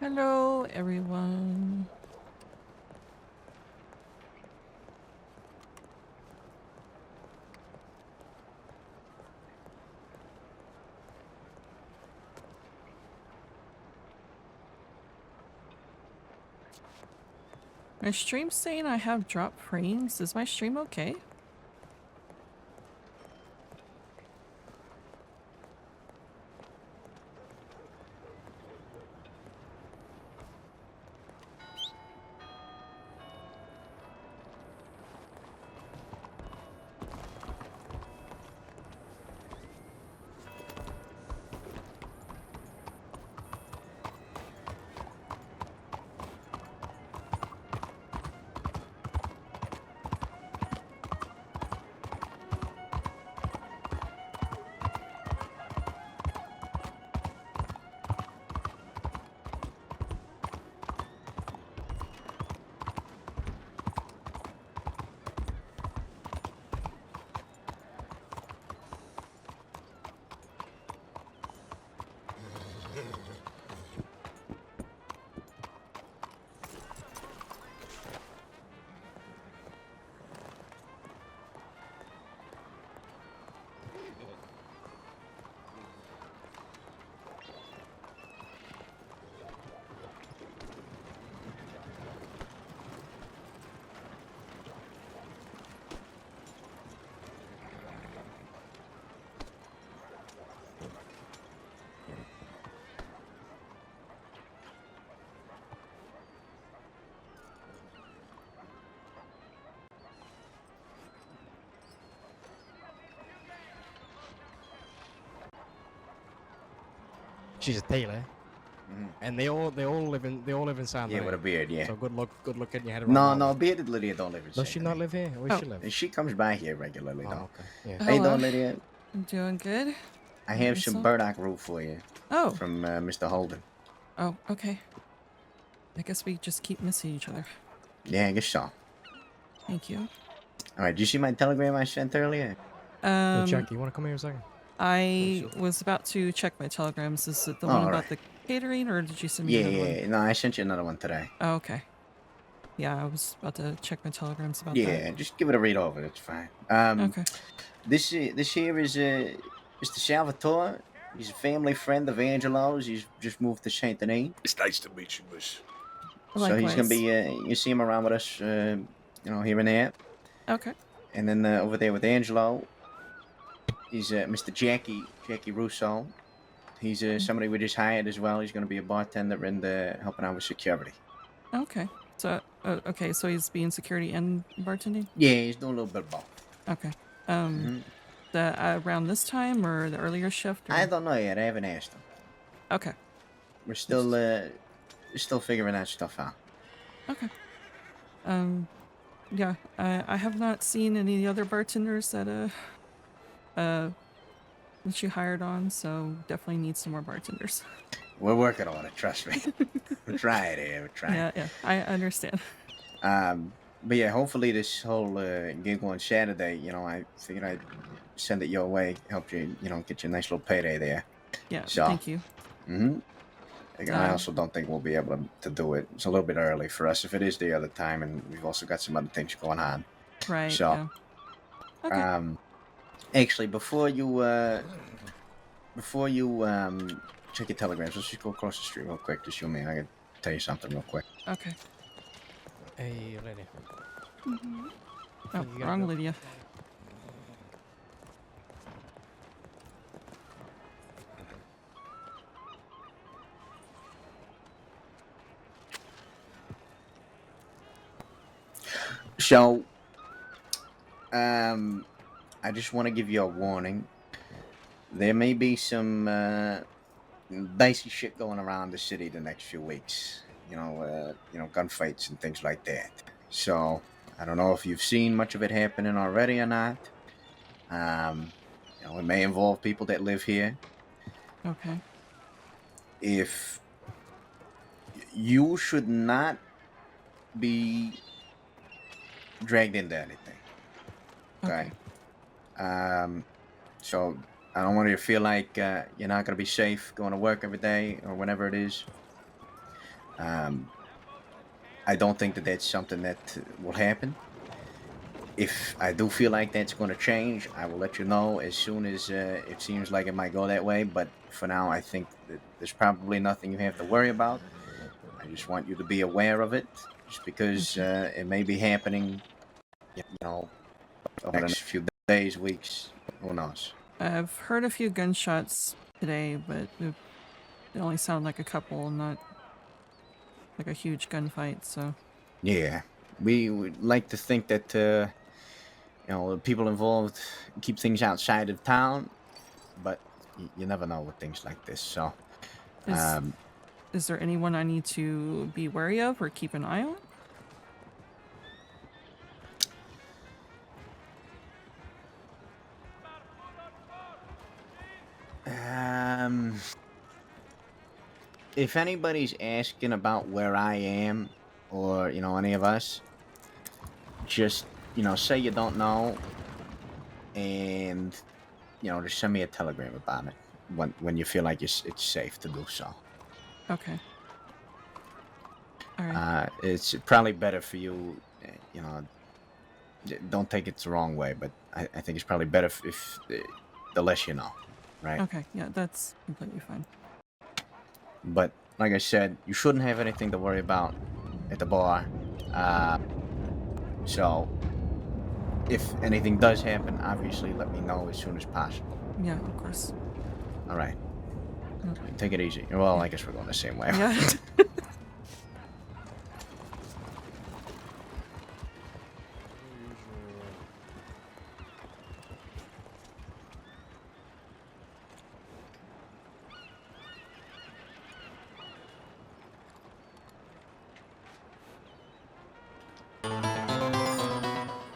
Hello, everyone. My stream's saying I have drop frames. Is my stream okay? She's a tailor, and they all live in San. Yeah, with a beard. Yeah. So good luck getting your head No, around. no, bearded Lydia don't live in. Does she not live here? Where does she live? She comes by here regularly, though. Okay. Yeah. How you Hello. doing, Lydia? I'm doing good. I have some burdock root for you. Oh. From Mr. Holden. Oh, okay. I guess we just keep missing each other. Yeah, I guess so. Thank you. All right, did you see my telegram I sent earlier? Hey, Jackie, you want to come here a second? I was about to check my telegrams. Is it the one about the catering, or did you send me another one? Yeah, no, I sent you another one today. Oh, okay. Yeah, I was about to check my telegrams about that. Yeah, just give it a read over. It's fine. Okay. This here is Mr. Salvatore. He's a family friend of Angelo's. He's just moved to Saint Denis. It's nice to meet you, miss. So he's gonna be you see him around with us, you know, here and there. Okay. And then over there with Angelo, he's Mr. Jackie Russo. He's somebody we just hired as well. He's going to be a bartender and helping out with security. Okay. So okay, so he's being security and bartending? Yeah, he's doing a little bit of both. Okay. Around this time or the earlier shift? Or? I don't know yet. I haven't asked him. Okay. We're still figuring that stuff out. Okay. Yeah, I have not seen any of the other bartenders that you hired on, so definitely need some more bartenders. We're working on it, trust me. We're trying here, we're trying. Yeah, I understand. But yeah, hopefully this whole gig on Saturday, you know, I figured I'd send it your way, help you, you know, get you a nice little payday there. Yeah, so, thank you. I also don't think we'll be able to do it. It's a little bit early for us if it is the other time, and we've also got some other things going on. Right. So, yeah. Okay. Actually, before you check your telegrams, let's just go across the street real quick to show me. I can tell you something real quick. Okay. Hey, Lydia. Oh, wrong Lydia. So, I just want to give you a warning. There may be some dicey shit going around the city the next few weeks. You know, gunfights and things like that. So, I don't know if you've seen much of it happening already or not. You know, it may involve people that live here. Okay. If you should not be dragged into anything. Okay. So I don't want you to feel like you're not going to be safe going to work every day or whenever it is. I don't think that that's something that will happen. If I do feel like that's going to change, I will let you know as soon as it seems like it might go that way. But for now, I think that there's probably nothing you have to worry about. I just want you to be aware of it, just because it may be happening, over the next few days, weeks. Who knows? I've heard a few gunshots today, but it only sound like a couple, not like a huge gunfight. So Yeah, we would like to think that the people involved keep things outside of town, but you never know with things like this. So, is there anyone I need to be wary of or keep an eye on? If anybody's asking about where I am, or any of us, just say you don't know, and just send me a telegram about it when you feel like it's safe to do so. Okay. All right. It's probably better for you. Don't take it the wrong way, but I think it's probably better if the less you know, right? Okay. Yeah, that's completely fine. But like I said, you shouldn't have anything to worry about at the bar. So if anything does happen, obviously let me know as soon as possible. Yeah, of course. All right. Okay. Take it easy. Well, I guess we're going the same way. Yeah.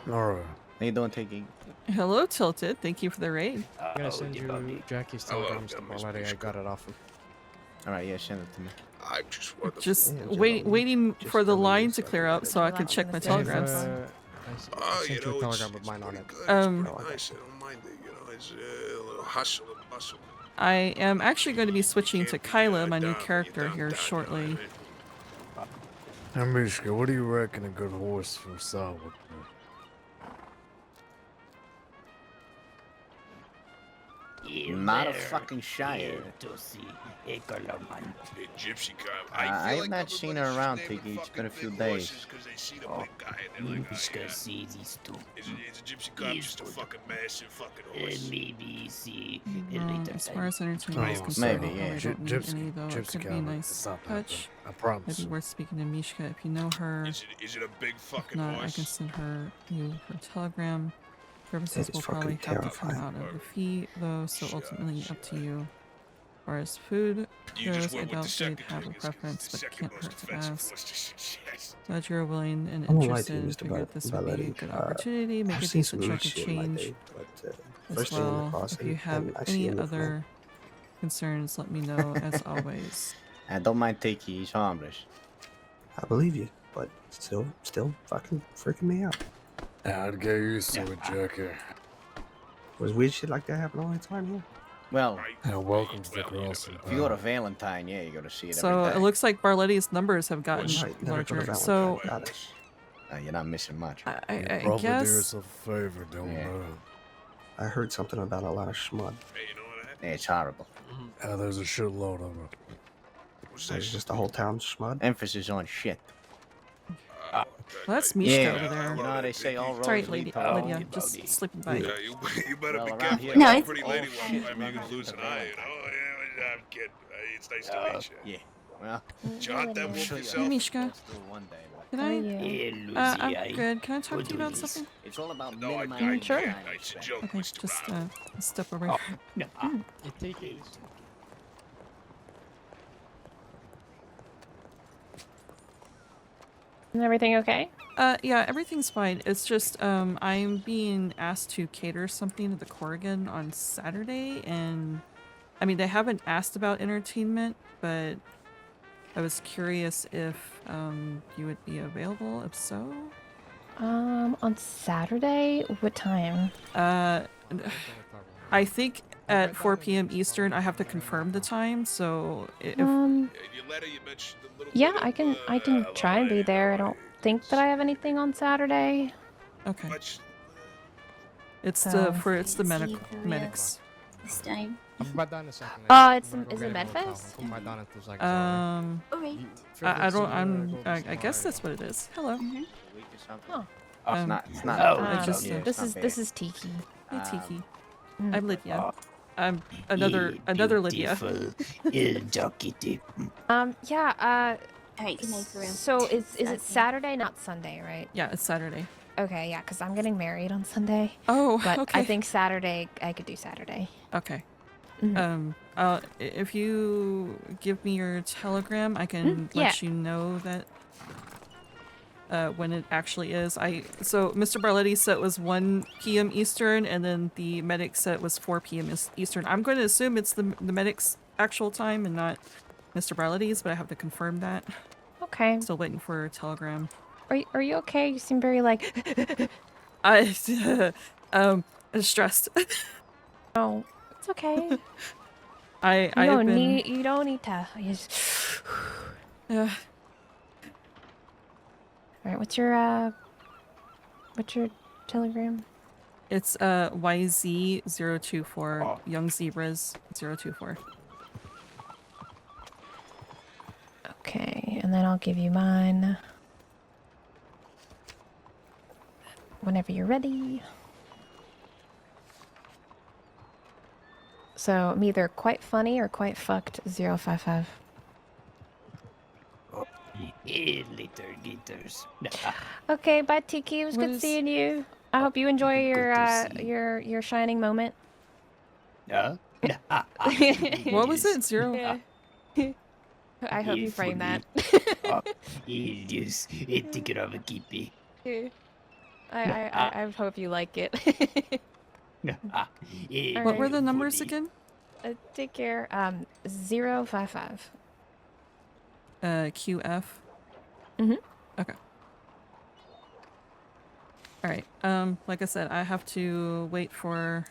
Alright. How you doing, Tiki? Hello, Tilted. Thank you for the raid. I'm gonna send you Jackie's telegrams to Lydia. I got it off him. All right, yeah, send it to me. I just want Just Yeah, waiting just for the tell me line what's to up clear with up it. so I could check my Yeah, telegrams. I sent you a telegram with mine on it. Good. Um, It's pretty nice. I don't mind it. It's a little hustle and bustle. I am actually going to be switching to Can't be, Kyla, my new down when character, you're here down, shortly. you know what Hey, Mishka, what do you reckon a good horse for sale would be? Not a fucking Shire. Hey, Gypsy Cop. I feel have not seen her everybody's around, naming Tiki. It's been a fucking few big days. horses 'cause they see the big guy and they're like, oh, yeah. Is a Gypsy Cop just a fucking massive fucking horse? As far as entertainment is concerned, maybe, I yeah. probably don't need any, though. It Gypsy could be a Cowboy, nice it's not that touch. bad. I promise. It'd be worth speaking to Mishka if you know her. Is it a big If fucking not, I horse? can send you her telegram. Services It's will probably fucking have to come out of the fee, though, so ultimately up to you. As far as food You just goes, I went with the doubt second they'd have a quickest, 'cause preference, the but second can't most hurt to offensive ask. was to suggest. Glad you're willing and I won't lie to interested. you, And Mr. figured this would be a Valetti. good opportunity. Make I've a seen some decent weird chunk of shit in my change. day, but As first time I well, cross if it, you have and I see any him in front. other concerns, let me know, as always. I don't mind Tiki. He's harmless. I believe you, but still fucking freaking me out. I'd get used to it, Jackie. Was weird shit like that happen all the time here? Well, Right? Yeah, welcome to the Well, you never crossing. know. if you go to Valentine, yeah, you got to see it So every day. it looks like Barletti's numbers have gotten Right, never go to larger. Valentine. So Got it. You're not missing much. I Probably do guess yourself a favor, don't Yeah. know. I heard something about a lot of schmud. Hey, you know what? Yeah, it's horrible. Yeah, there's a shitload of it. What's Like, this? just the whole town schmud. Emphasis on shit. well, that's Mishka Yeah. over there. You know how they say all roads Sorry, lead Lady, to Rome? Lydia, just sleeping by. Yeah, you better Well, be around careful. here, Like No, a it's- pretty all lady shit one time you runs could lose to an eye. You Valentine. know? Yeah, I'm kidding. It's nice to meet you. Yeah. Well, Did you hunt that wolf sure yourself? Hey, Mishka. let's do it one day, but Can I? I'm good. Can I talk to you about something? it's all about No, I minimizing Sure. can't. It's a joke, Okay, Mr. just Brown. step over Oh. here. Take it easy. Is everything okay? Yeah, everything's fine. It's just, I'm being asked to cater something at the Corrigan on Saturday, and I mean, they haven't asked about entertainment, but I was curious if, you would be available. If so, On Saturday? What time? I I think at 4 p.m. Eastern, I have to confirm the time. So if In your letter, you mentioned a little Yeah, bit I can try and be there. I don't think that I have anything on Saturday. okay, much. it's So- the See you for real medics. this time. I'm about done in a second. Is it Medfest? I'm about done in 2 seconds. alright? Alright. I don't. I guess that's what it is. Hello. Oh. It's not. It's not. it's just, yeah, it's This not is bad. this is Tiki. Hey, Tiki. Mm. I'm Lydia. I'm another Lydia. Yeah. Alright, good night for real. So is it Saturday. Saturday, not Sunday, right? Yeah, it's Saturday. Okay, yeah, because I'm getting married on Sunday. Oh, But okay. I think Saturday I could do Saturday. Okay. Mhm. If you give me your telegram, I can let you know that when it actually is. So Mr. Barletti said it was 1 p.m. Eastern, and then the medic said it was 4 p.m. Eastern. I'm going to assume it's the medic's actual time and not Mr. Barletti's, but I have to confirm that. Okay. Still waiting for a telegram. Are you okay? You seem very like Stressed. Oh, it's okay. You I've don't been need to. You just... uh, All right, what's your telegram? it's YZ024 Young Zebras 024. Okay, and then I'll give you mine whenever you're ready. So I'm either quite funny or quite fucked 055. Later, gators. Okay, bye Tiki. It was What good is- seeing you. I hope you enjoy Good to see your shining moment. Huh? What was it? Zero? Yeah. I hope you frame that. Yes, take it off a keepy. I hope you like it. What were the numbers again? Take care. 055. QF. Mhm. Okay. All right. Like I said, I have to wait for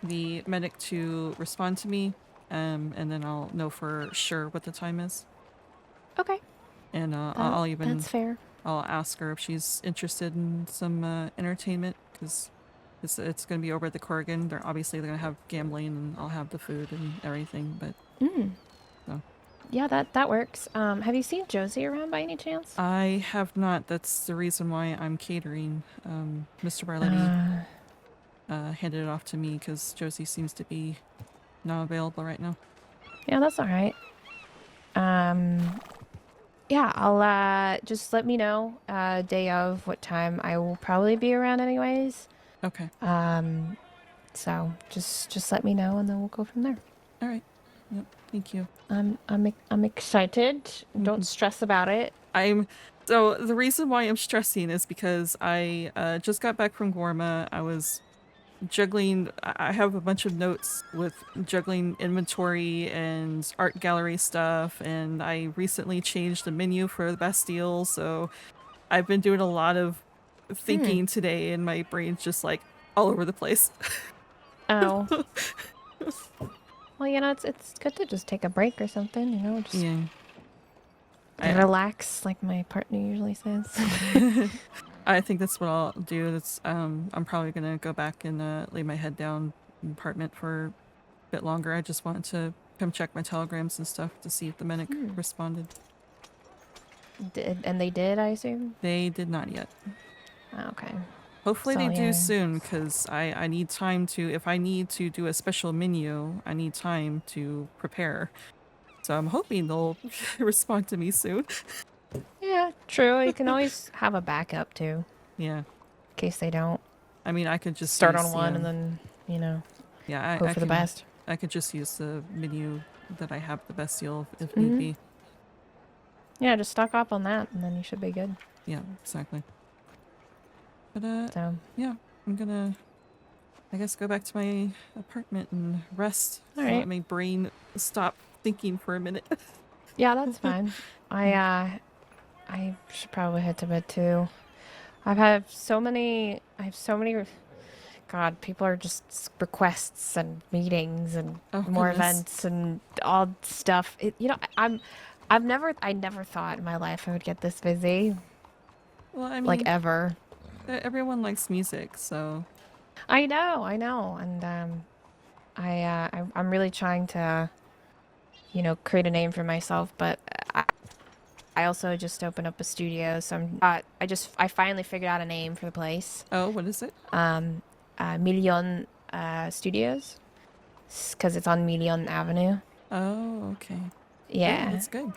the medic to respond to me, and then I'll know for sure what the time is. Okay. And I'll even That's fair. I'll ask her if she's interested in some entertainment, because it's gonna be over at the Corrigan. They're gonna have gambling, and I'll have the food and everything. But So. Yeah, that works. Have you seen Josie around by any chance? I have not. That's the reason why I'm catering. Mr. Barletti handed it off to me because Josie seems to be not available right now. Yeah, that's all right. Yeah, I'll just let me know day of what time. I will probably be around anyways. Okay. So just let me know and then we'll go from there. All right. Yep. Thank you. I'm excited. Don't stress about it. So the reason why I'm stressing is because I just got back from Gorma. I was juggling. I have a bunch of notes with juggling inventory and art gallery stuff, and I recently changed the menu for the Bastille, so I've been doing a lot of thinking today, and my brain's just like all over the place. Oh. Well, it's good to just take a break or something, just Yeah. relax, like my partner usually says. I think that's what I'll do. That's I'm probably gonna go back and lay my head down in the apartment for a bit longer. I just wanted to come check my telegrams and stuff to see if the medic responded. And they did, I assume? They did not yet. Oh, okay. Hopefully they So, do yeah. soon, because I need time to, if I need to do a special menu, I need time to prepare. So I'm hoping they'll respond to me soon. Yeah, true. You can always have a backup too, Yeah. in case they don't. I mean, I could just Start use on one the, and then, yeah, hope for the best. I could just use the menu that I have the Bastille if need be. Yeah, just stock up on that and then you should be good. Yeah, exactly. But So, yeah, I'm gonna, I guess, go back to my apartment and rest. All Let right. my brain stop thinking for a minute. yeah, that's fine. I should probably head to bed too. I have so many God, people are just requests and meetings and Oh, more goodness. events and all stuff. I never thought in my life I would get this busy, Well, I like mean, ever. everyone likes music, so I know, and I'm really trying to, create a name for myself, but I also just opened up a studio, so I finally figured out a name for the place. oh, what is it? Million Studios, because it's on Million Avenue. Oh, okay. Yeah, That's good.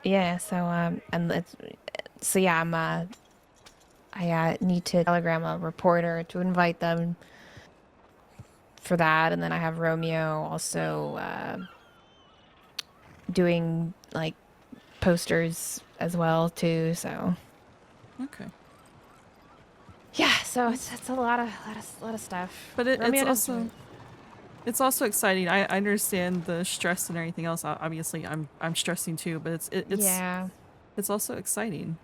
yeah. So yeah, I need to telegram a reporter to invite them for that, and then I have Romeo also doing like posters as well too. So Okay. yeah, so it's a lot of stuff. But Romeo does it's also exciting. I understand the stress and everything else. Obviously, I'm stressing too, but yeah. it's also exciting.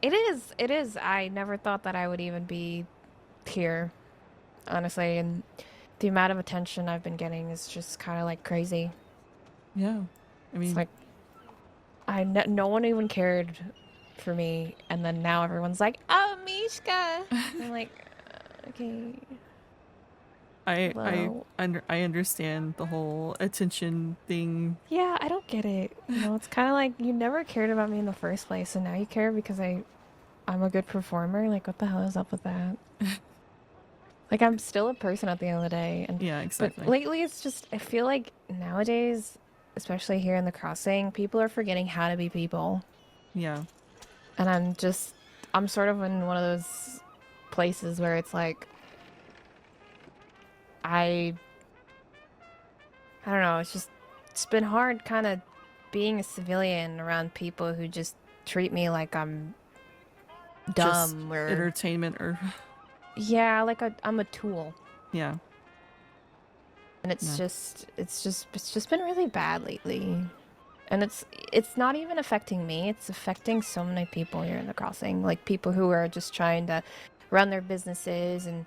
It is. It is. I never thought that I would even be here, honestly, and the amount of attention I've been getting is just kind of like crazy. Yeah. I It's mean, like no one even cared for me, and then now everyone's like, "Oh, Mishka." I'm like, okay, well, I understand the whole attention thing. yeah, I don't get it. It's kind of like you never cared about me in the first place, and now you care because I'm a good performer. Like, what the hell is up with that? Like, I'm still a person at the end of the day. Yeah, exactly. But lately, it's just, I feel like nowadays, especially here in the crossing, people are forgetting how to be people. Yeah. And I'm sort of in one of those places where it's like, I don't know, it's been hard kind of being a civilian around people who just treat me like I'm Just dumb or, entertainment or yeah, like I'm a tool. yeah. And Yeah. it's just been really bad lately. And it's not even affecting me. It's affecting so many people here in the crossing. Like people who are just trying to run their businesses and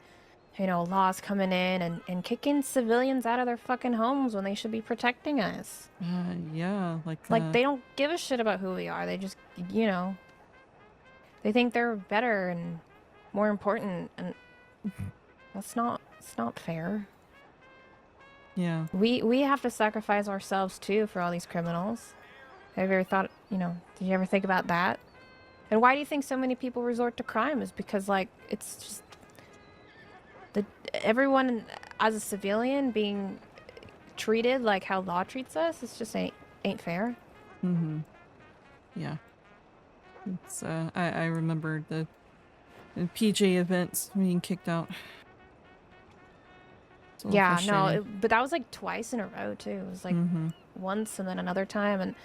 laws coming in and kicking civilians out of their fucking homes when they should be protecting us. Yeah, Like they don't give a shit about who we are. They just they think they're better and more important, and it's not fair. yeah. We have to sacrifice ourselves too for all these criminals. Have you ever thought, did you ever think about that? And why do you think so many people resort to crime? Is because like it's just everyone as a civilian being treated like how law treats us. It's just ain't fair. Mm-hmm. Yeah. It's I remember the PJ events being kicked out. Yeah, no, but that was like twice in a row too. It was like once and then another time,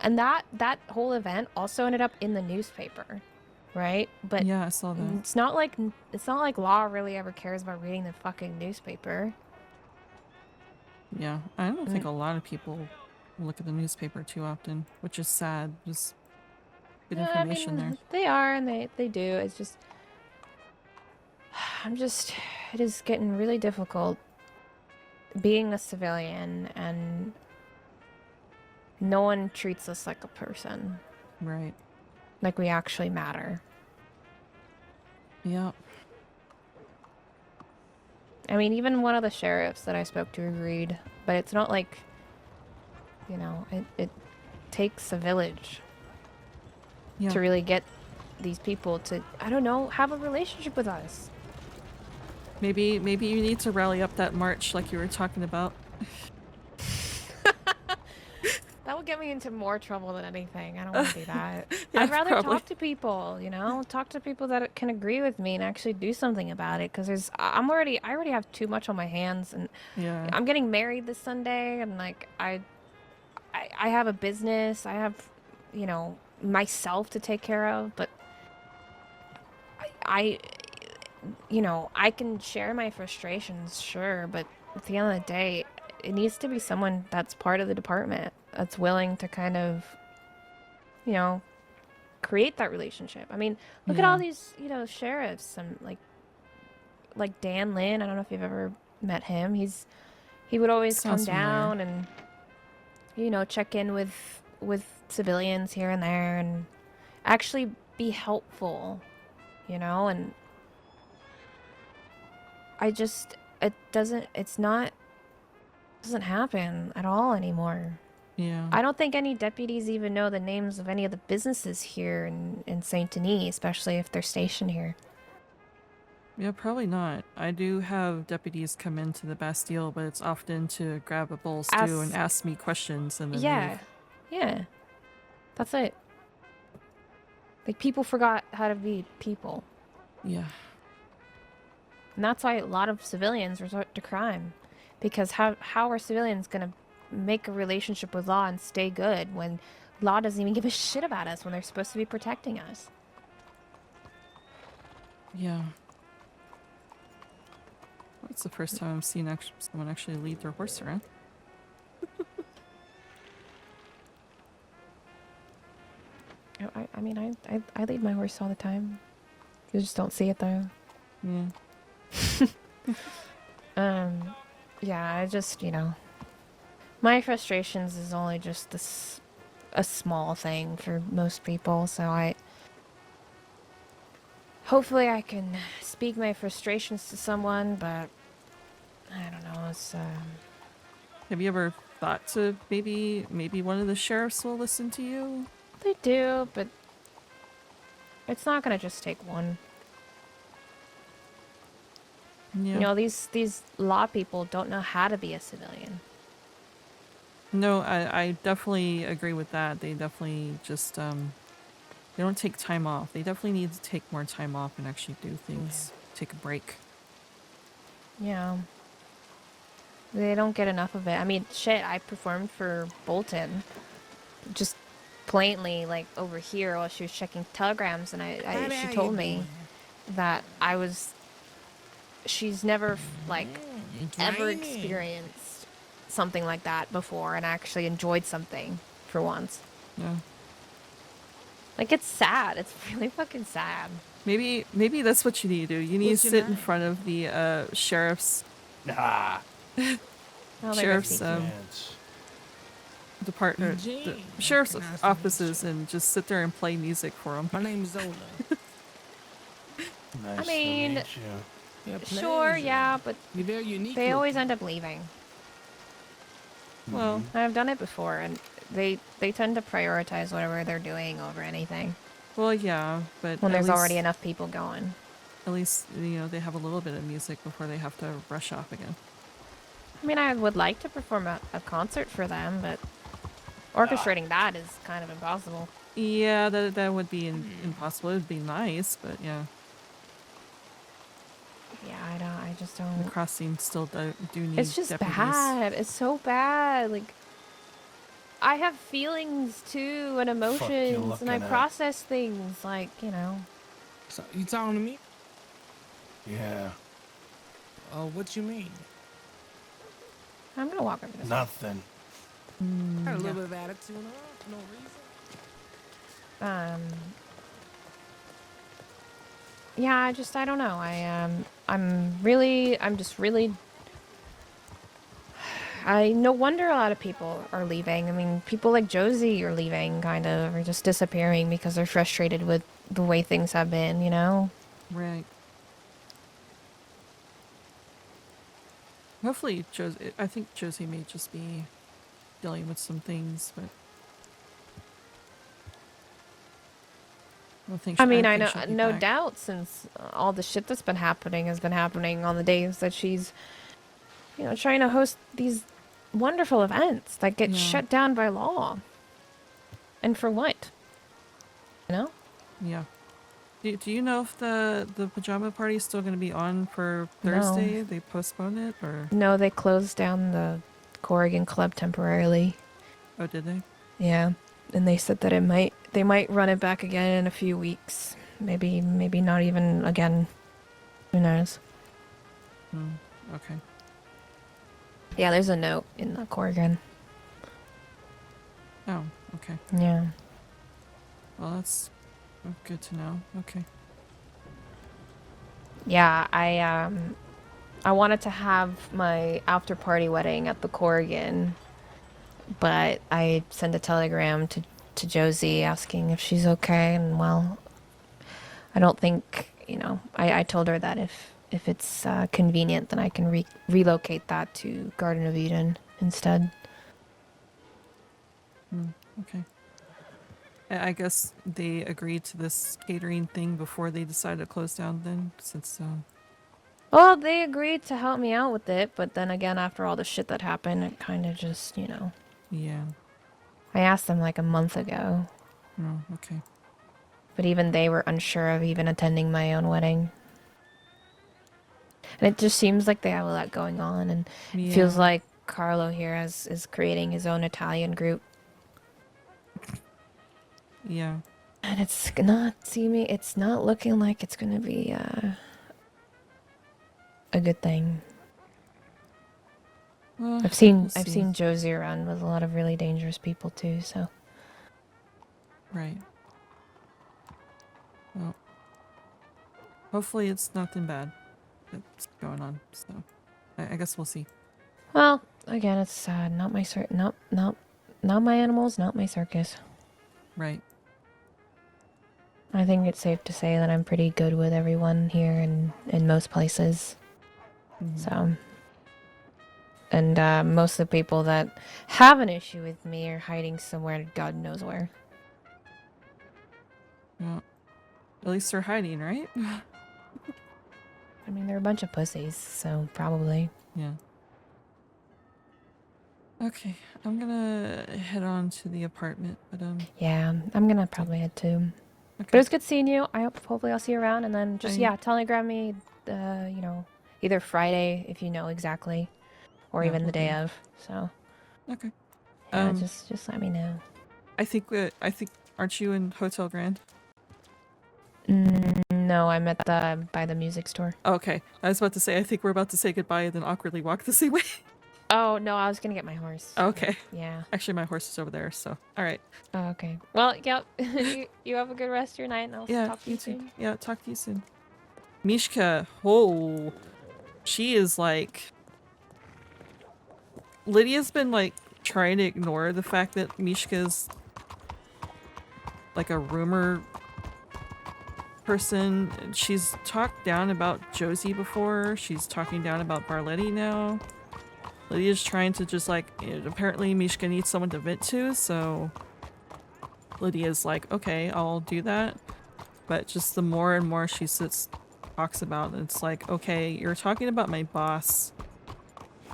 and that whole event also ended up in the newspaper, right? But yeah, I saw that. It's not like law really ever cares about reading the fucking newspaper. Yeah, I don't think a lot of people look at the newspaper too often, which is sad. Just good information there. They are, and they do. It's just it is getting really difficult being a civilian, and no one treats us like a person. Right. Like we actually matter. Yeah. I mean, even one of the sheriffs that I spoke to agreed, but it's not like, it takes a village to really get these people to, I don't know, have a relationship with us. Maybe you need to rally up that march like you were talking about. That would get me into more trouble than anything. I don't want to do that. Yeah, I'd rather probably. talk to people, talk to people that can agree with me and actually do something about it. Because I already have too much on my hands, and Yeah. I'm getting married this Sunday, and like I have a business. I have, myself to take care of, but I can share my frustrations, sure, but at the end of the day, it needs to be someone that's part of the department that's willing to kind of, create that relationship. I mean, look at all these, sheriffs and like, like Dan Lin. I don't know if you've ever met him. He would always come Sounds familiar. down and, you know, check in with civilians here and there and actually be helpful, you know. And it doesn't happen at all anymore. Yeah. I don't think any deputies even know the names of any of the businesses here in Saint Denis, especially if they're stationed here. Yeah, probably not. I do have deputies come into the Bastille, but it's often to grab a bowl of stew and ask me questions and then leave. Yeah. That's it. Like, people forgot how to be people. Yeah. And that's why a lot of civilians resort to crime. Because how are civilians going to make a relationship with law and stay good when law doesn't even give a shit about us when they're supposed to be protecting us? Yeah. It's the first time I've seen someone actually lead their horse around. I mean, I lead my horse all the time. You just don't see it, though. Yeah. Yeah, I just, you know, my frustrations is only just a small thing for most people, so hopefully I can speak my frustrations to someone, but I don't know, it's, Have you ever thought to maybe one of the sheriffs will listen to you? They do, but it's not gonna just take one. Yeah. You know, these law people don't know how to be a civilian. No, I definitely agree with that. They definitely just they don't take time off. They definitely need to take more time off and actually do things. Take a break. Yeah. They don't get enough of it. I mean, shit, I performed for Bolton. Just plainly, like, over here while she was checking telegrams, and she told me that she's never, like, ever experienced something like that before and actually enjoyed something for once. Yeah. Like, it's sad. It's really fucking sad. Maybe that's what you need to do. You need to sit in front of the sheriff's sheriff's department, the sheriff's offices, and just sit there and play music for them. My name's Zola. I mean, sure, yeah, but they always end up leaving. Well, I've done it before, and they tend to prioritize whatever they're doing over anything. Well, yeah, but when there's already enough people going. At least, you know, they have a little bit of music before they have to rush off again. I mean, I would like to perform a concert for them, but orchestrating that is kind of impossible. Yeah, that would be impossible. It would be nice, but yeah. Yeah, I just don't. The crossing still do need It's just deputies. bad. It's so bad. Like, I have feelings too and emotions, and I process things like, you know. So, you talking to me? Yeah. What you mean? I'm gonna walk over this. Nothing. Got a little Yeah. bit of attitude, huh? For no reason. Yeah, I don't know. No wonder a lot of people are leaving. I mean, people like Josie are leaving, kind of, or just disappearing because they're frustrated with the way things have been, you know? Right. Hopefully, I think Josie may just be dealing with some things, but I mean, I know, no doubt, since all the shit that's been happening has been happening on the days that she's, you know, trying to host these wonderful events that get shut down by law. And for what? You know? Yeah. Do you know if the pajama party is still going to be on for Thursday? No. They postponed it, or? No, they closed down the Corrigan Club temporarily. Oh, did they? Yeah. And they said that they might run it back again in a few weeks. Maybe not even again. Who knows? Okay. Yeah, there's a note in the Corrigan. Oh, okay. Yeah. Well, that's good to know. Okay. Yeah, I wanted to have my after party wedding at the Corrigan, but I sent a telegram to Josie asking if she's okay, and well, I don't think, I told her that if it's convenient, then I can relocate that to Garden of Eden instead. Okay. I guess they agreed to this catering thing before they decided to close down then, since, Well, they agreed to help me out with it, but then again, after all the shit that happened, it kind of just, yeah. I asked them like a month ago, Oh, okay. but even they were unsure of even attending my own wedding. And it just seems like they have a lot going on, and it feels Yeah. like Carlo here is creating his own Italian group. Yeah. And it's not looking like it's gonna be a good thing. Well, I've seen we'll see. Josie around with a lot of really dangerous people too, so. Right. Well, hopefully it's nothing bad that's going on, so I guess we'll see. Well, again, it's not my not my animals, not my circus. Right. I think it's safe to say that I'm pretty good with everyone here and in most places. Mhm. So, and most of the people that have an issue with me are hiding somewhere, God knows where. Well, at least they're hiding, right? I mean, they're a bunch of pussies, so probably. Yeah. Okay, I'm gonna head on to the apartment, but Yeah, I'm gonna probably head too. But it okay. was good seeing you. Hopefully I'll see you around, and then just I- telegram me, either Friday if you know exactly, or Yeah, even will the day do. of. So Okay. yeah, just let me know. I think aren't you in Hotel Grand? No, I'm at by the music store. Okay, I was about to say I think we're about to say goodbye and then awkwardly walk the same way. Oh no, I was gonna get my horse. Okay. Yeah. Actually, my horse is over there, so all right. Oh, okay. Well, yep. you have a good rest of your night, and I'll Yeah, talk to you you too. soon. Yeah, talk to you soon. Mishka, oh, she is like. Lydia's been like trying to ignore the fact that Mishka's like a rumor person. She's talked down about Josie before. She's talking down about Barletti now. Lydia's trying to just like, apparently Mishka needs someone to vent to, so Lydia's like, okay, I'll do that. But just the more and more she talks about it, it's like, okay, you're talking about my boss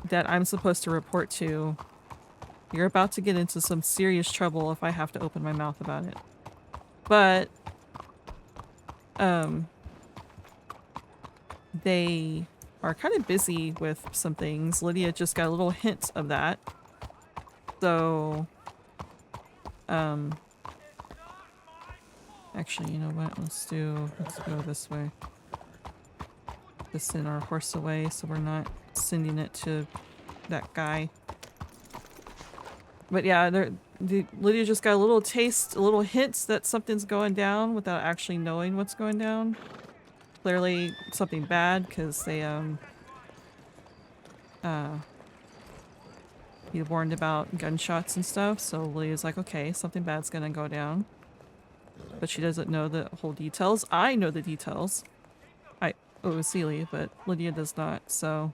that I'm supposed to report to. You're about to get into some serious trouble if I have to open my mouth about it. But they are kind of busy with some things. Lydia just got a little hint of that. So, actually, you know what? Let's go this way. Just send our horse away so we're not sending it to that guy. But yeah, Lydia just got a little taste, a little hint that something's going down without actually knowing what's going down. Clearly something bad, because they he warned about gunshots and stuff, so Lydia's like, okay, something bad's gonna go down. But she doesn't know the whole details. I know the details. It was Celie, but Lydia does not, so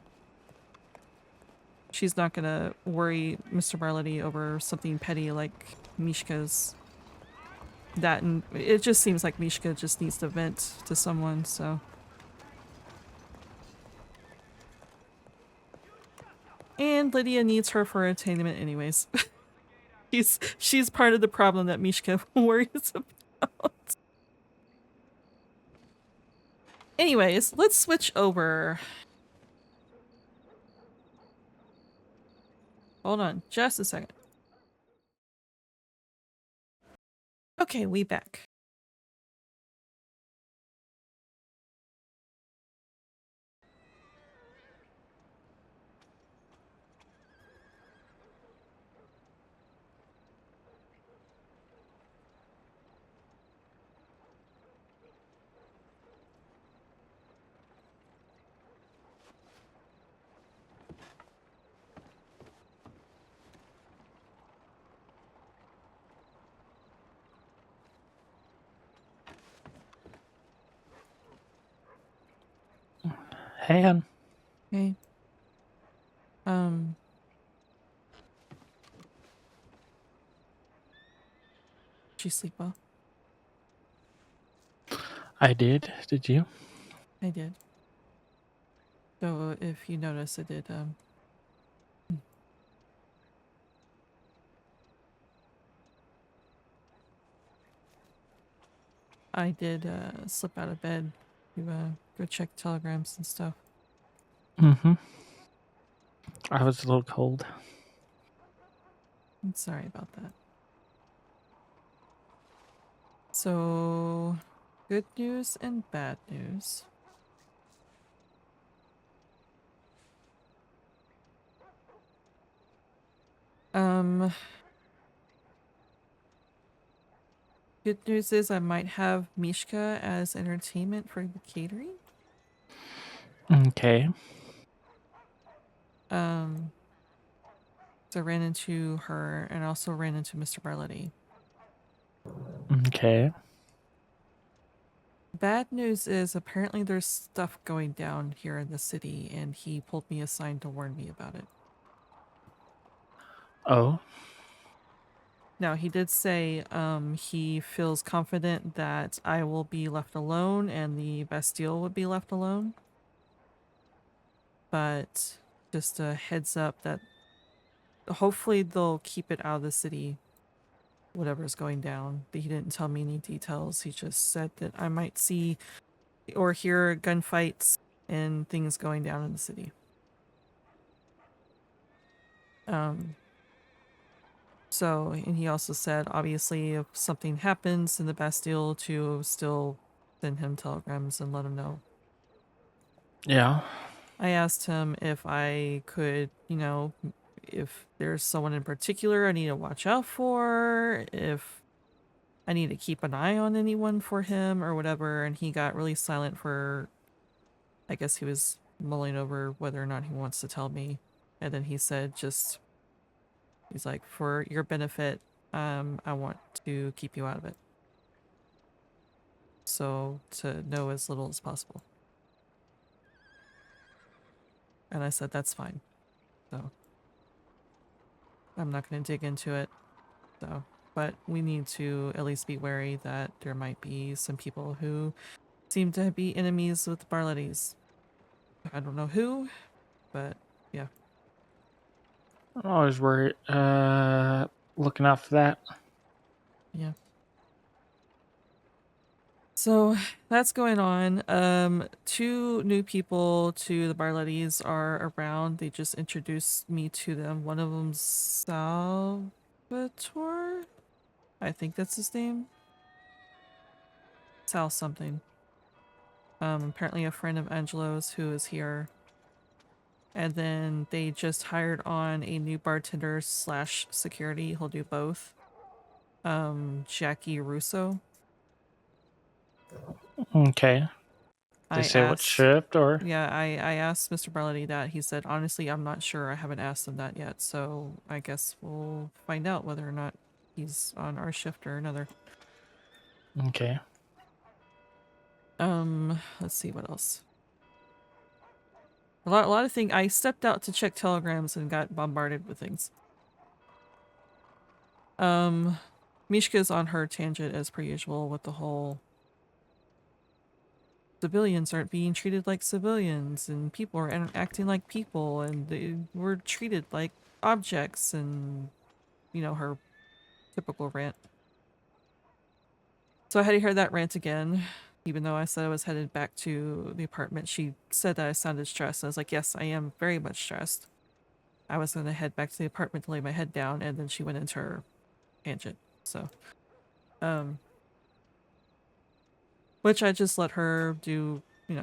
she's not gonna worry Mr. Barletti over something petty like Mishka's. That, and it just seems like Mishka just needs to vent to someone, so. And Lydia needs her for entertainment anyways. she's part of the problem that Mishka worries about. Anyways, let's switch over. Hold on, just a second. Okay, we back. Hey, hon. Hey. Did you sleep well? I did. Did you? I did. So if you notice, I did, slip out of bed to, go check telegrams and stuff. Mm-hmm. I was a little cold. I'm sorry about that. So, good news and bad news. Good news is I might have Mishka as entertainment for the catering. Okay. So I ran into her and also ran into Mr. Barletti. Okay. Bad news is apparently there's stuff going down here in the city, and he pulled me aside to warn me about it. Oh. Now, he did say he feels confident that I will be left alone and the Bastille would be left alone. But just a heads up that hopefully they'll keep it out of the city, whatever's going down. But he didn't tell me any details. He just said that I might see or hear gunfights and things going down in the city. So, and he also said, obviously, if something happens in the Bastille, to still send him telegrams and let him know. Yeah. I asked him if I could, if there's someone in particular I need to watch out for, if I need to keep an eye on anyone for him or whatever, and he got really silent for, I guess he was mulling over whether or not he wants to tell me. And then he said, he's like, for your benefit, I want to keep you out of it. So to know as little as possible. And I said, that's fine. So I'm not going to dig into it. So, but we need to at least be wary that there might be some people who seem to be enemies with the Barlettis. I don't know who, but yeah. I'm always worried. Looking out for that. Yeah. So that's going on. 2 new people to the Barlettis are around. They just introduced me to them. One of them's Salvatore? I think that's his name. Sal something. Apparently a friend of Angelo's who is here. And then they just hired on a new bartender / security. He'll do both. Jackie Russo. Okay. They say what shift or? Yeah, I asked Mr. Barletti that. He said, honestly, I'm not sure. I haven't asked him that yet. So I guess we'll find out whether or not he's on our shift or another. Okay. Let's see what else. A lot of things. I stepped out to check telegrams and got bombarded with things. Mishka's on her tangent as per usual with the whole civilians aren't being treated like civilians and people are acting like people and they were treated like objects and, her typical rant. So I had to hear that rant again, even though I said I was headed back to the apartment. She said that I sounded stressed. I was like, yes, I am very much stressed. I was going to head back to the apartment to lay my head down, and then she went into her tangent. So, which I just let her do, I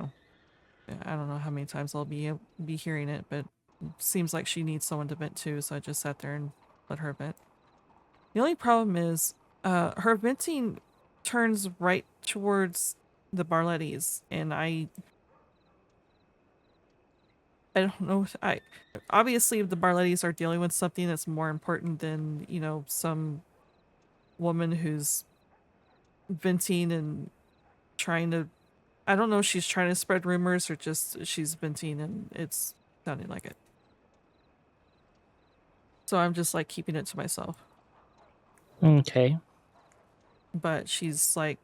don't know how many times I'll be hearing it, but it seems like she needs someone to vent to, so I just sat there and let her vent. The only problem is, her venting turns right towards the Barlettis, and I don't know. Obviously the Barlettis are dealing with something that's more important than, some woman who's venting and trying to I don't know if she's trying to spread rumors or just she's venting and it's sounding like it. So I'm just like keeping it to myself. Okay. But she's like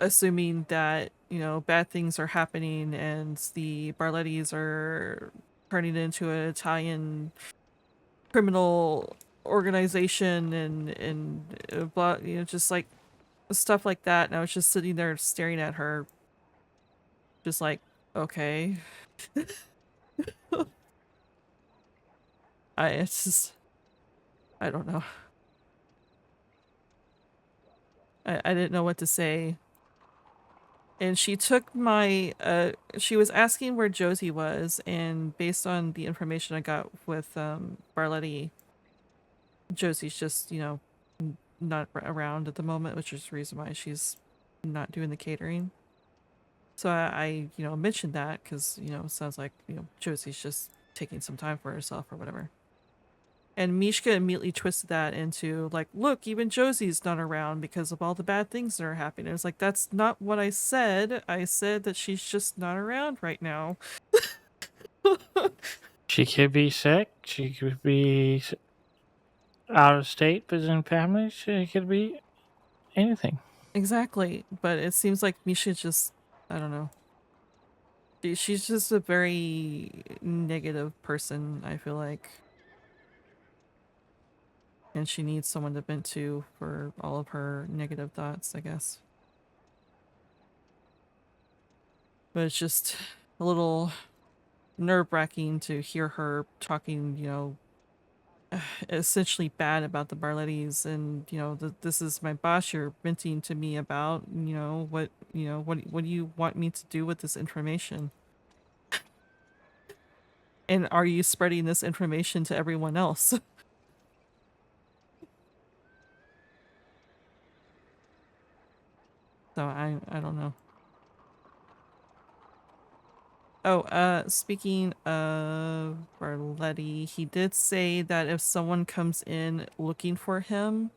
assuming that, you know, bad things are happening and the Barlettis are turning into an Italian criminal organization and blah, you know, just like stuff like that. And I was just sitting there staring at her, just like, okay. It's just, I don't know. I didn't know what to say. And she took my, she was asking where Josie was, and based on the information I got with Barletti, Josie's just, you know, not around at the moment, which is the reason why she's not doing the catering. So I you know, mentioned that because, you know, it sounds like, you know, Josie's just taking some time for herself or whatever. And Mishka immediately twisted that into like, look, even Josie's not around because of all the bad things that are happening. It was like, that's not what I said. I said that she's just not around right now. She could be sick. She could be out of state visiting family. She could be anything. Exactly. But it seems like Misha just, I don't know. She's just a very negative person, I feel like. And she needs someone to vent to for all of her negative thoughts, I guess. But it's just a little nerve-wracking to hear her talking, you know, essentially bad about the Barlettis and, you know, this is my boss you're venting to me about, you know, what do you want me to do with this information? And are you spreading this information to everyone else? So I don't know. Oh, speaking of Barletti, he did say that if someone comes in looking for him,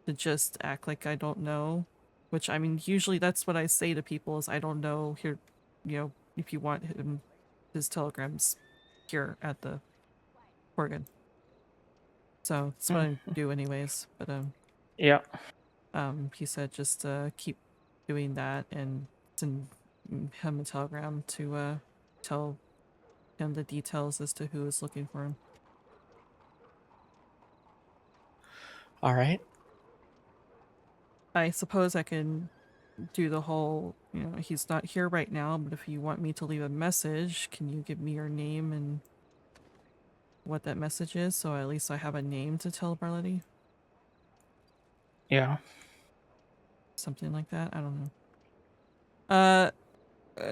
to just act like I don't know. Which, I mean, usually that's what I say to people is I don't know here, you know, if you want him, his telegrams here at the organ. So that's what I do anyways. But, Yeah. he said just, keep doing that and send him a telegram to, tell him the details as to who is looking for him. All right. I suppose I can do the whole, you know, he's not here right now, but if you want me to leave a message, can you give me your name and what that message is, so at least I have a name to tell Barletti? Yeah. Something like that. I don't know.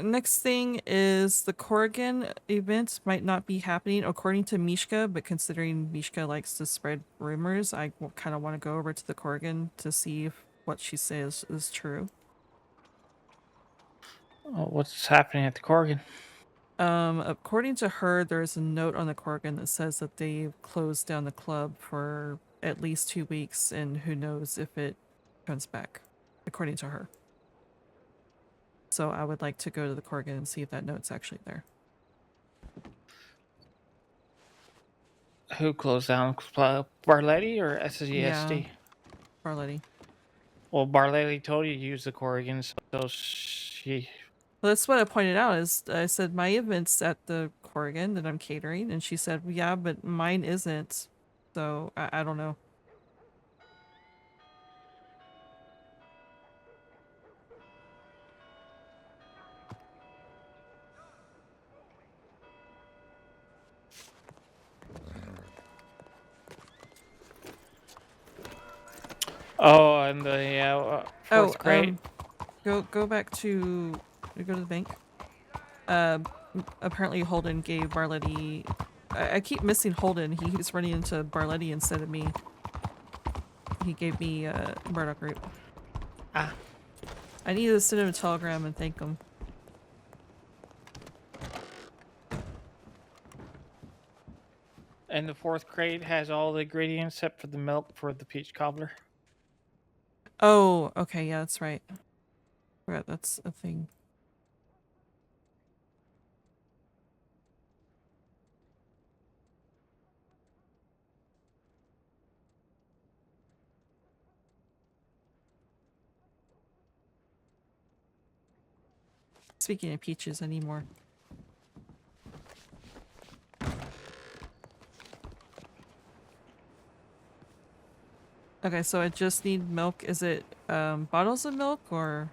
Next thing is the Corrigan event might not be happening according to Mishka, but considering Mishka likes to spread rumors, I kind of want to go over to the Corrigan to see if what she says is true. What's happening at the Corrigan? According to her, there's a note on the Corrigan that says that they've closed down the club for at least 2 weeks, and who knows if it comes back, according to her. So I would like to go to the Corrigan and see if that note's actually there. Who closed down? Barletti or SSESD? Yeah, Barletti. Well, Barletti told you to use the Corrigan, so she... Well, that's what I pointed out, is I said my event's at the Corrigan that I'm catering, and she said, yeah, but mine isn't. So I don't know. Oh, and the fourth grade. Go back to go to the bank. Apparently Holden gave Barletti. I keep missing Holden. He's running into Barletti instead of me. He gave me Murdoch root. Ah. I need to send him a telegram and thank him. And the fourth crate has all the ingredients except for the milk for the peach cobbler. Oh, okay, yeah, that's right. Forgot that's a thing. Speaking of peaches, I need more. Okay, so I just need milk. Is it bottles of milk or?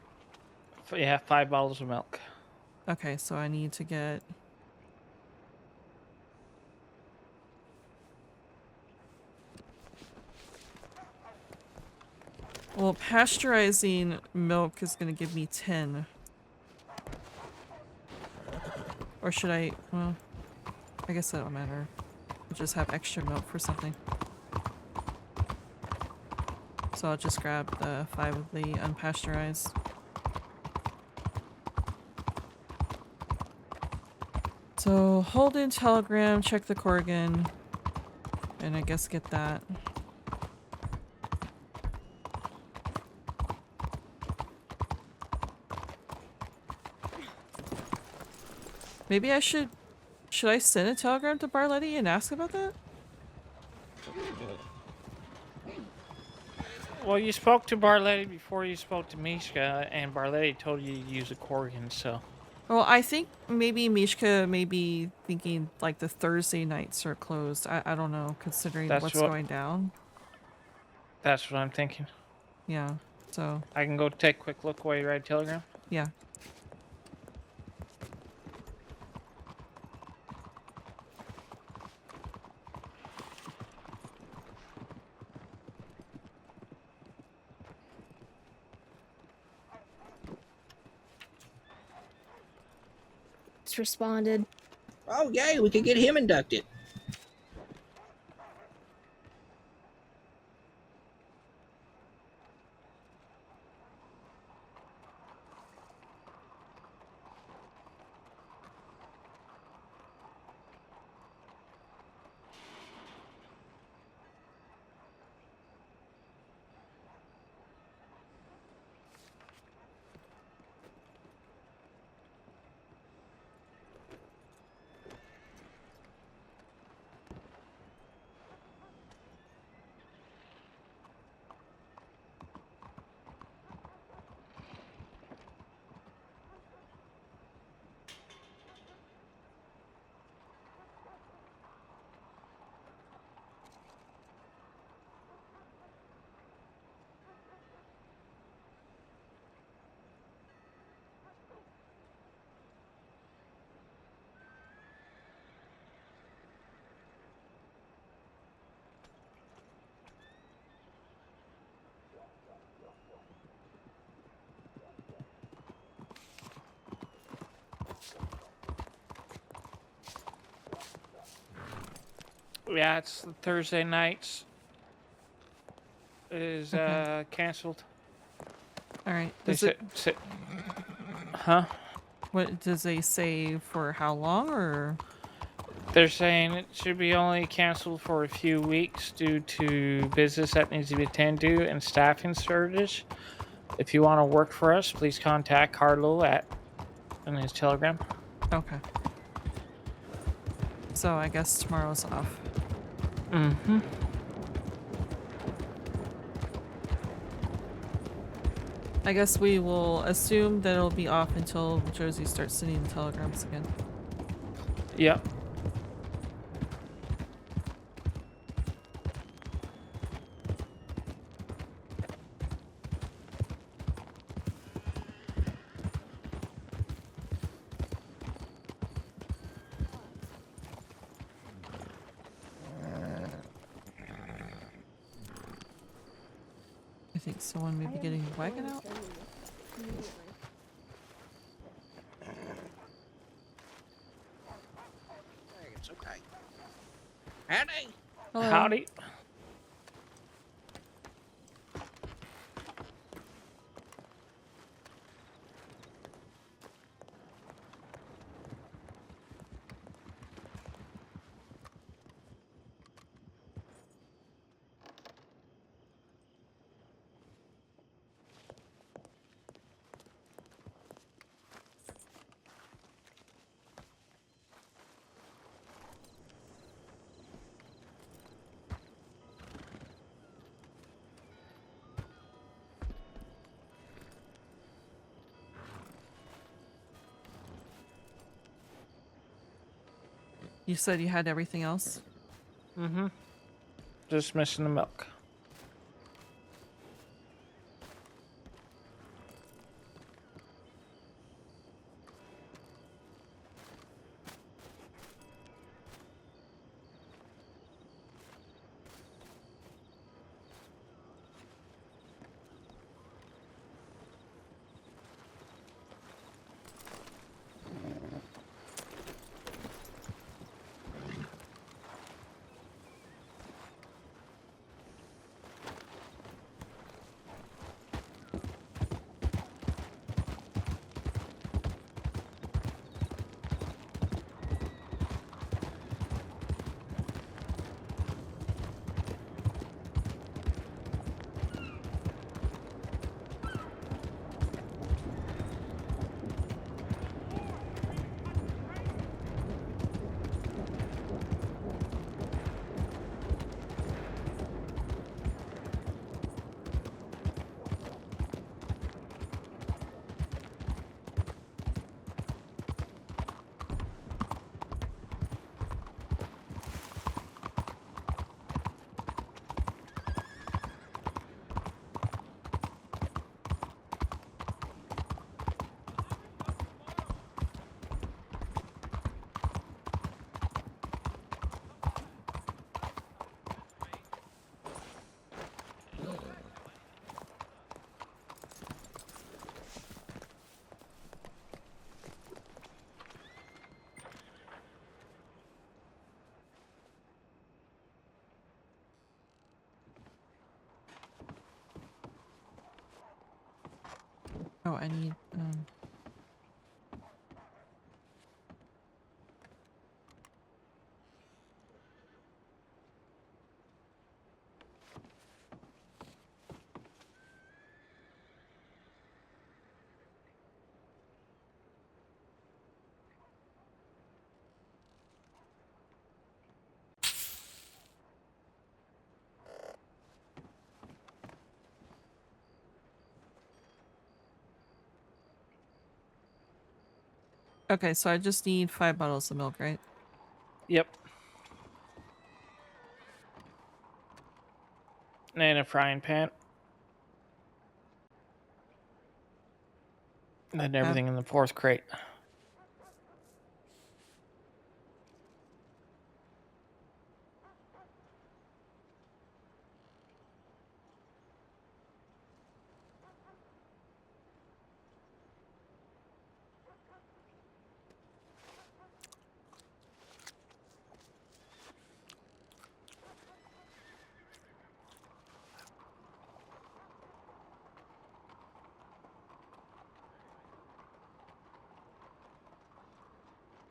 Yeah, 5 bottles of milk. Okay, so I need to get. Well, pasteurizing milk is going to give me 10. Or should I? Well, I guess that don't matter. I'll just have extra milk for something. So I'll just grab the 5 of the unpasteurized. So hold in telegram, check the Corrigan, and I guess get that. Maybe I should I send a telegram to Barletti and ask about that? Well, you spoke to Barletti before you spoke to Mishka, and Barletti told you to use a Corrigan, so... Well, I think maybe Mishka may be thinking like the Thursday nights are closed. I don't know, considering what's going down. That's what I'm thinking. Yeah, so... I can go take a quick look while you write a telegram? Yeah. It's responded. Oh, yay, we could get him inducted. Yeah, it's the Thursday nights. Is canceled. Alright. Huh? What does they say for how long, or? They're saying it should be only canceled for a few weeks due to business that needs to be attended to and staffing shortage. If you want to work for us, please contact Carlo in his telegram. Okay. So I guess tomorrow's off. Mm-hmm. I guess we will assume that it'll be off until Josie starts sending the telegrams again. Yep. I think someone may be getting a wagon out. It's okay. Howdy. Hello. Howdy. You said you had everything else? Mm-hmm. Just missing the milk. Oh, I need, Okay, so I just need 5 bottles of milk, right? Yep. And a frying pan. And then everything in the 4th crate.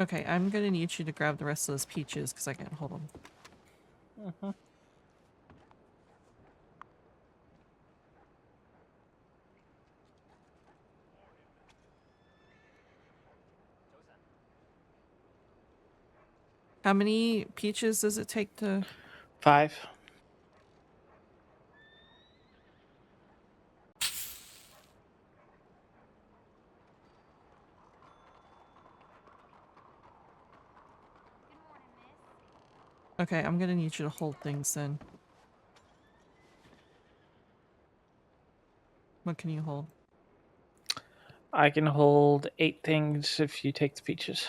Okay, I'm gonna need you to grab the rest of those peaches because I can't hold them. Mm-hmm. How many peaches does it take to... 5. Okay, I'm gonna need you to hold things then. What can you hold? I can hold 8 things if you take the peaches.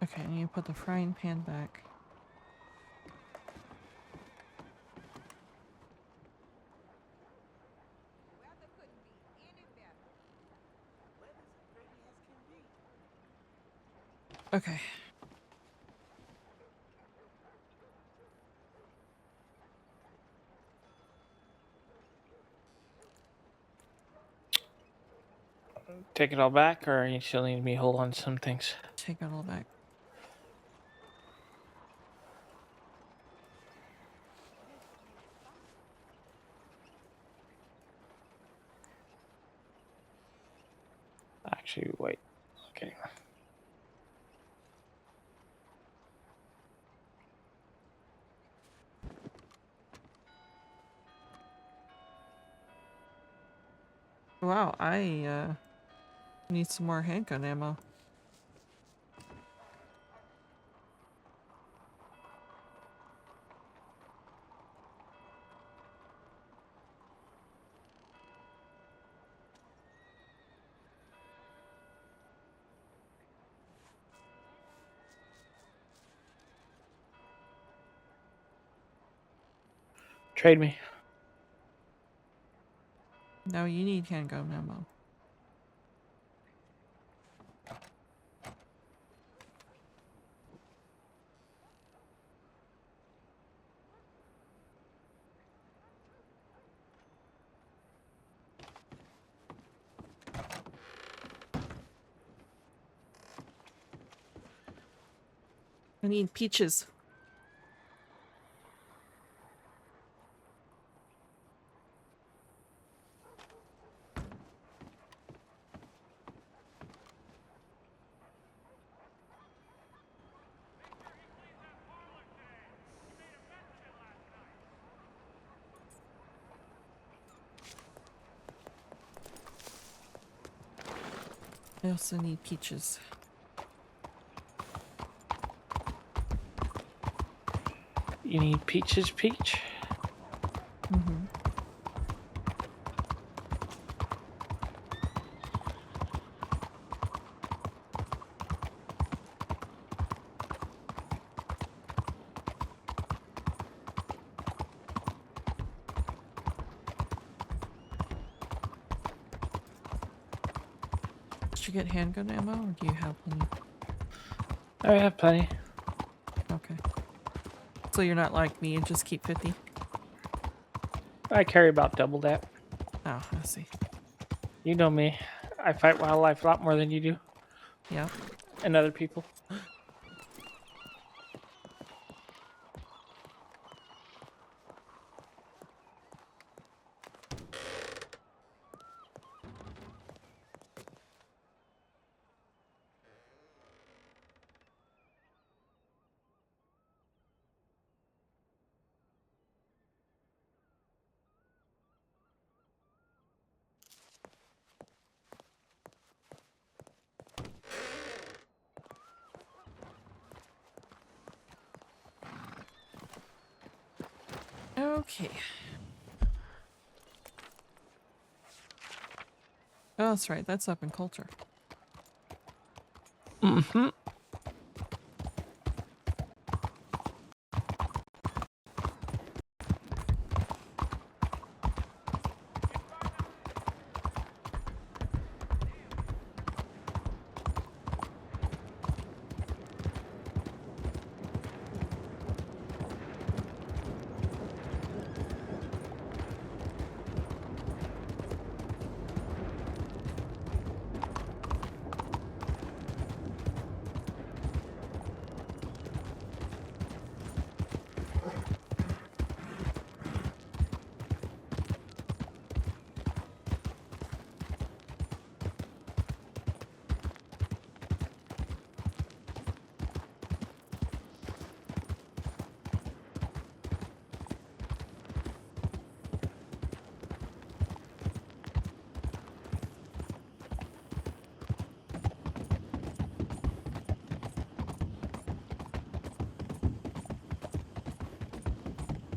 Okay, I need to put the frying pan back. Okay. Take it all back, or you still need me to hold on to some things? Take it all back. Actually, wait. Okay. Wow, I need some more handgun ammo. Trade me. No, you need handgun ammo. I need peaches. I also need peaches. You need peaches, Peach? Mm-hmm. Did you get handgun ammo, or do you have plenty? I have plenty. Okay. So you're not like me and just keep 50? I carry about double that. Oh, I see. You know me. I fight wildlife a lot more than you do. Yeah. And other people. Okay. Oh, that's right. That's up in Coulter. Mm-hmm.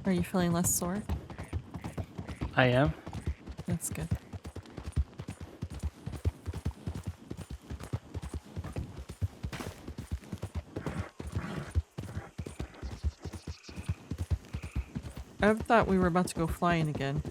Are you feeling less sore? I am. That's good. I thought we were about to go flying again.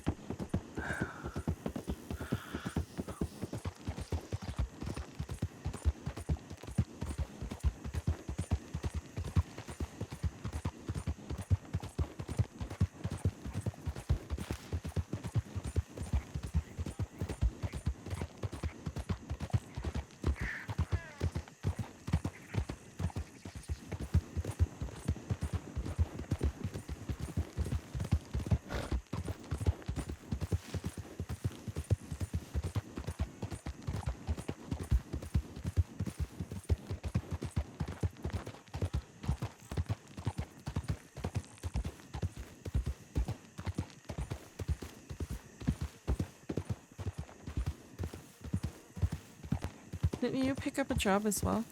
Didn't you pick up a job as well?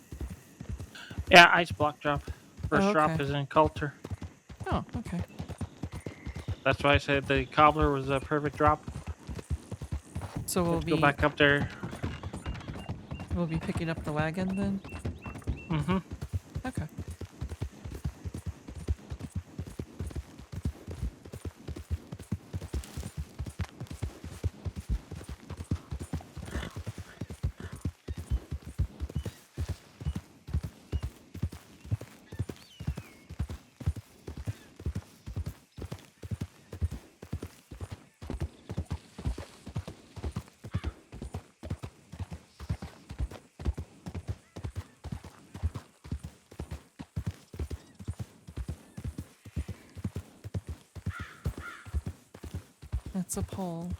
Yeah, ice block drop. First Oh, drop okay. is in Coulter. Oh, okay. That's why I said the cobbler was a perfect drop. So we'll Go back up there. We'll be picking up the wagon then? Mm-hmm. Okay. That's a pole.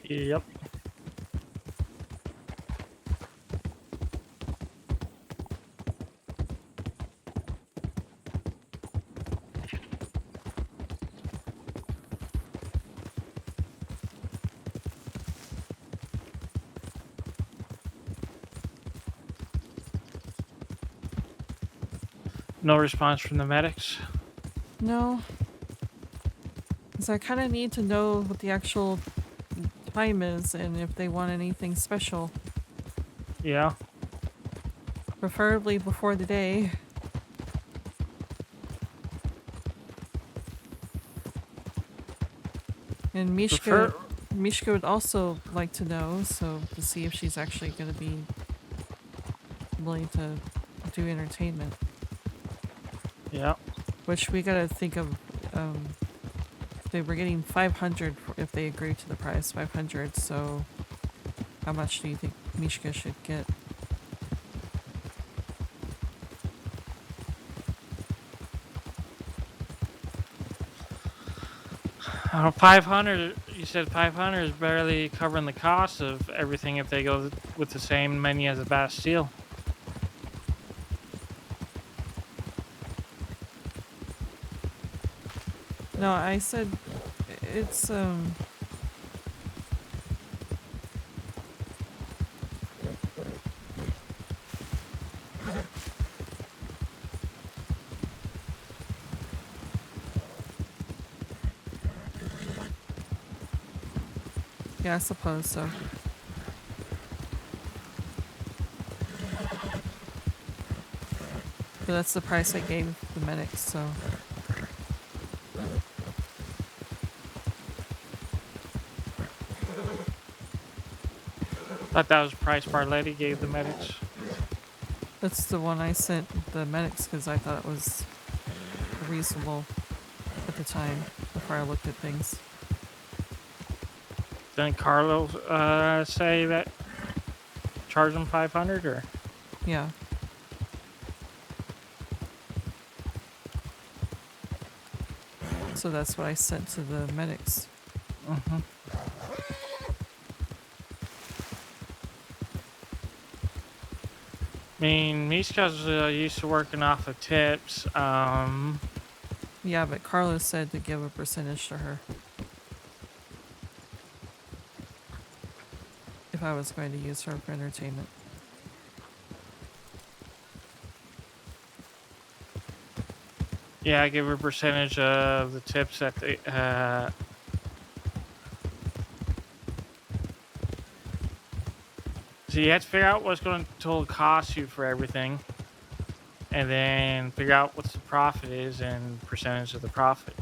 Yep. No response from the medics. No. Because I kind of need to know what the actual time is and if they want anything special. Yeah. Preferably before the day. And Mishka would also like to know, so to see if she's actually going to be willing to do entertainment. Yeah. Which we gotta think of, they were getting 500 if they agree to the price, 500, so how much do you think Mishka should get? Oh, 500. You said 500 is barely covering the cost of everything if they go with the same menu as a Bastille. No, I said it's yeah, I suppose so. But that's the price I gave the medics, so. Thought that was the price Barletti gave the medics. That's the one I sent the medics because I thought it was reasonable at the time before I looked at things. Didn't Carlos say that charge them 500 or? Yeah. So that's what I sent to the medics. Mm-hmm. I mean, Mishka's used to working off of tips. Yeah, but Carlos said to give a percentage to her. If I was going to use her for entertainment. Yeah, I give her a percentage of the tips that they. So you have to figure out what's going to total cost you for everything. and then figure out what the profit is and percentage of the profit.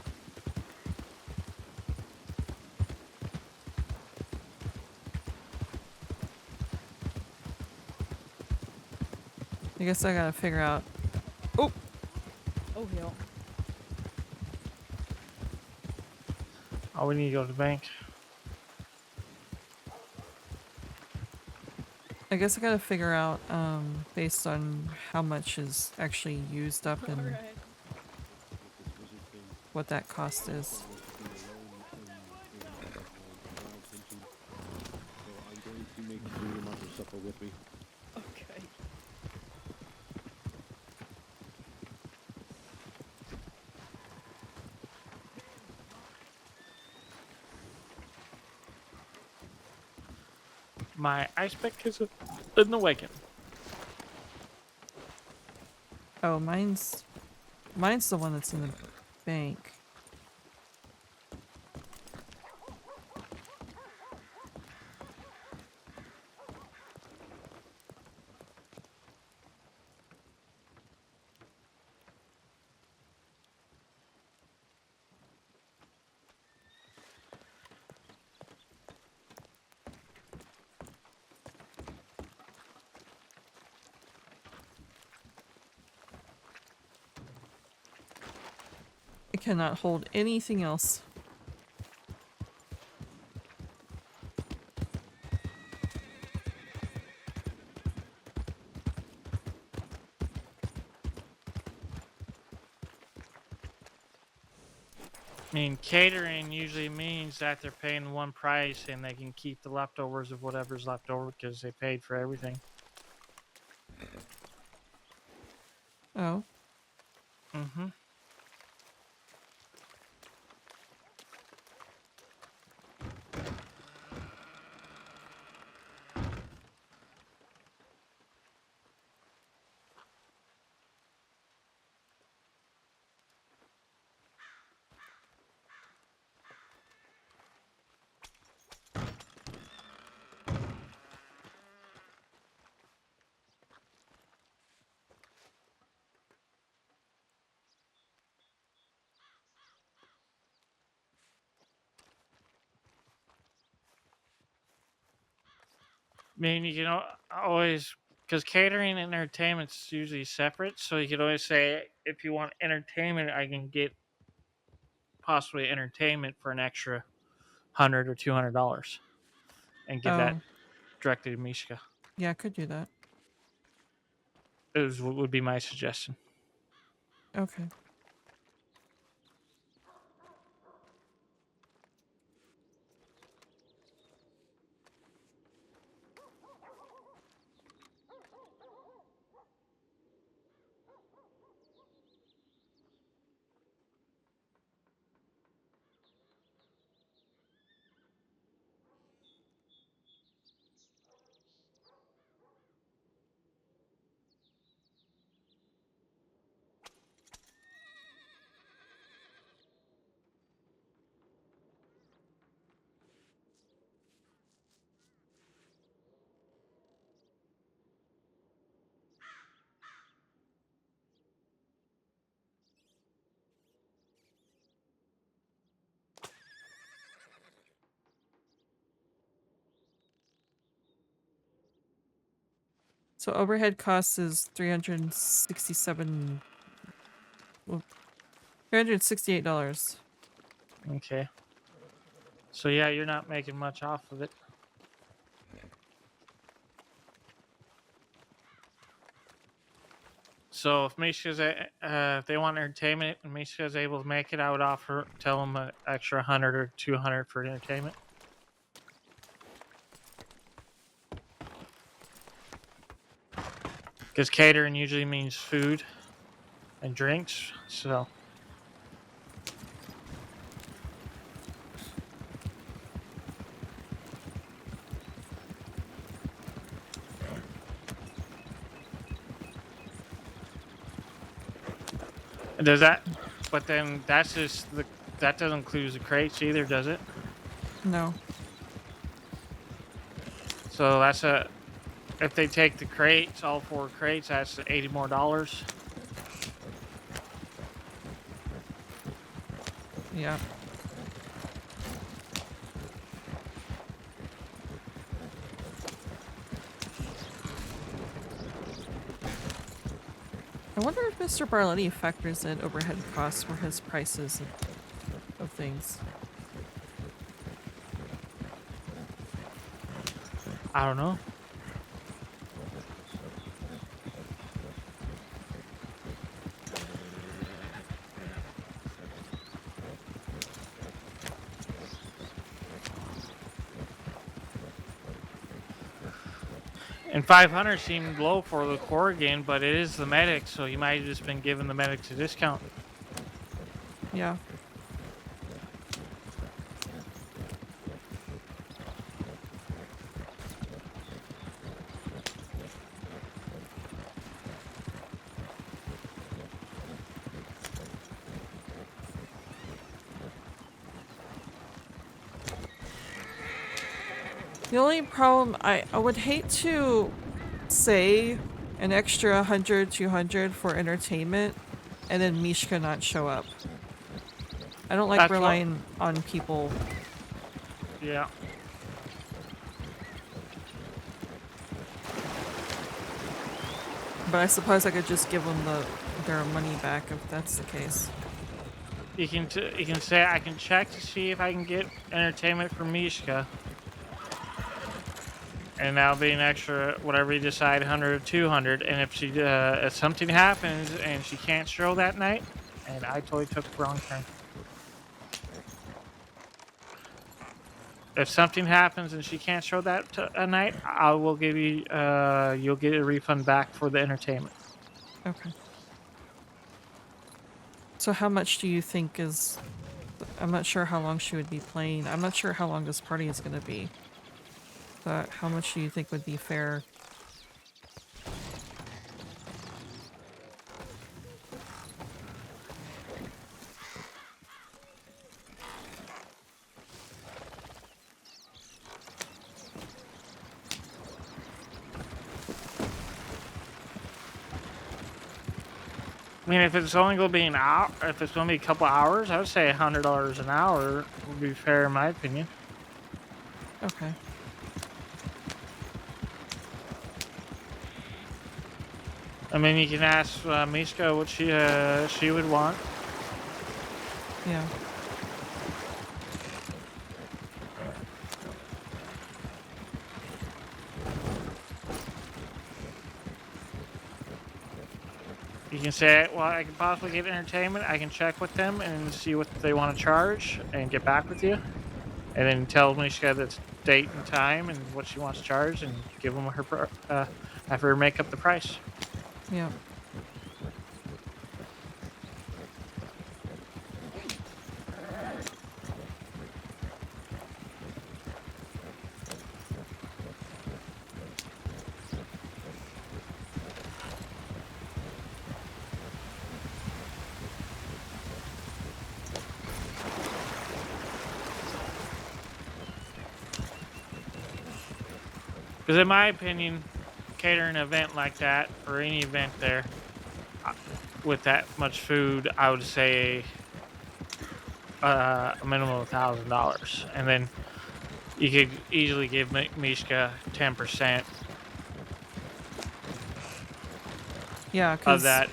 I guess I gotta figure out. Oh. Oh hell. Oh, we need to go to the bank. I guess I gotta figure out, based on how much is actually used up and what that cost is. Okay. My ice pick is in the wagon. Oh, mine's the one that's in the bank. I cannot hold anything else. I mean, catering usually means that they're paying one price and they can keep the leftovers of whatever's left over because they paid for everything. Oh. Mm-hmm. I mean, you can always, because catering and entertainment's usually separate, so you could always say, if you want entertainment, I can get possibly entertainment for an extra $100 or $200, and give that Oh. directly to Mishka. Yeah, I could do that. Would be my suggestion. Okay. So overhead cost is $368. Okay. So yeah, you're not making much off of it. So if Mishka's, if they want entertainment and Mishka's able to make it, I would tell them an extra $100 or $200 for entertainment. Because catering usually means food and drinks, so. Does that? But then that's just that doesn't include the crates either, does it? No. So that's If they take the crates, all 4 crates, that's $80 more. Yeah. I wonder if Mr. Barletti factors in overhead costs for his prices of things. I don't know. And 500 seemed low for the Corrigan, but it is the medic, so you might have just been giving the medics a discount. Yeah. The only problem, I would hate to say an extra 100, 200 for entertainment and then Mishka not show up. I don't like That's relying on people. Yeah. But I suppose I could just give them their money back if that's the case. You can say I can check to see if I can get entertainment for Mishka. And that'll be an extra, whatever you decide, 100 or 200. And if she, if something happens and she can't show that night, and I totally took the wrong turn. If something happens and she can't show that a night, I will give you, you'll get a refund back for the entertainment. Okay. So how much do you think is... I'm not sure how long she would be playing. I'm not sure how long this party is going to be. But how much do you think would be fair? I mean, if it's only going to be an hour, if it's going to be a couple hours, I would say $100 an hour would be fair in my opinion. Okay. I mean, you can ask Mishka what she would want. Yeah. You can say, well, I can possibly get entertainment. I can check with them and see what they want to charge and get back with you. And then tell Mishka the date and time and what she wants to charge and give them her, have her make up the price. Yeah. Because in my opinion, catering an event like that, or any event there, with that much food, I would say a minimum of $1,000. And then you could easily give Mishka 10% Yeah, of that.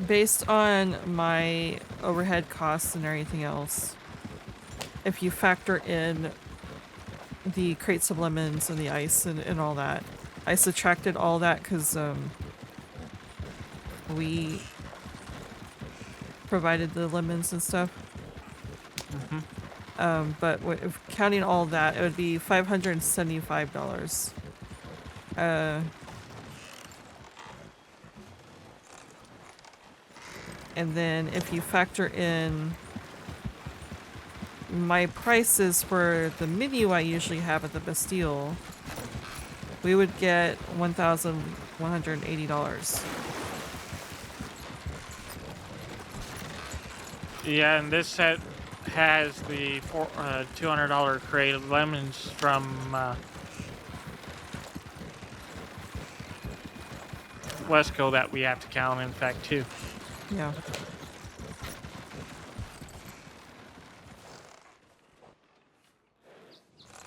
Based on my overhead costs and everything else, if you factor in the crates of lemons and the ice and all that, I subtracted all that because we provided the lemons and stuff. Mm-hmm. But if counting all that, it would be $575. And then if you factor in my prices for the menu I usually have at the Bastille, we would get $1,180. Yeah, and this set has the $200 crate of lemons from Wesco that we have to count, in fact, too. Yeah.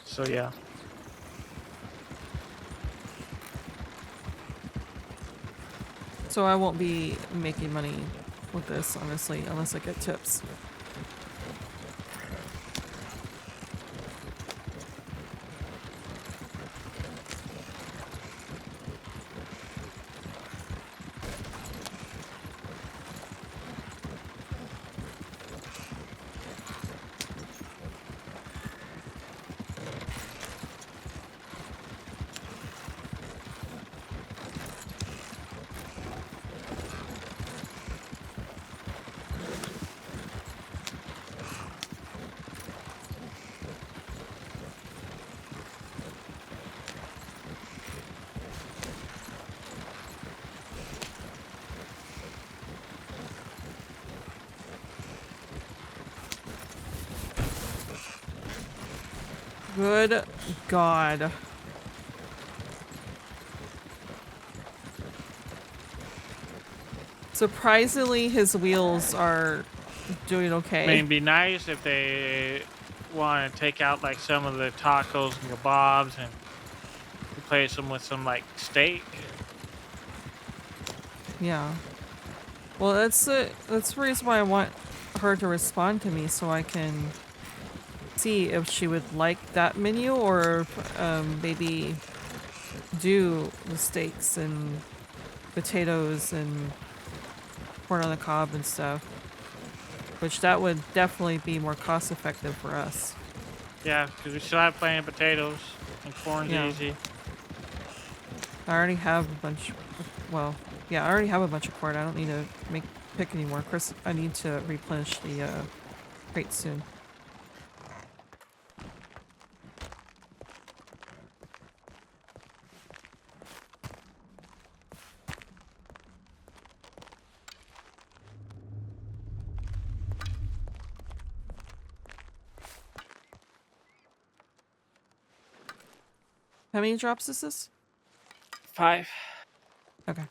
So yeah. So I won't be making money with this, honestly, unless I get tips. Good God. Surprisingly, his wheels are doing okay. I mean, it'd be nice if they want to take out like some of the tacos and kebabs and replace them with some like steak. Yeah. Well, that's the reason why I want her to respond to me, so I can see if she would like that menu, or if, maybe do the steaks and potatoes and corn on the cob and stuff. Which that would definitely be more cost effective for us. Yeah, because we still have plenty of potatoes and corn's Yeah. easy. I already have a bunch. Well, yeah, I already have a bunch of corn. I don't need to pick anymore. Chris, I need to replenish the crate soon. How many drops is this? 5. Okay.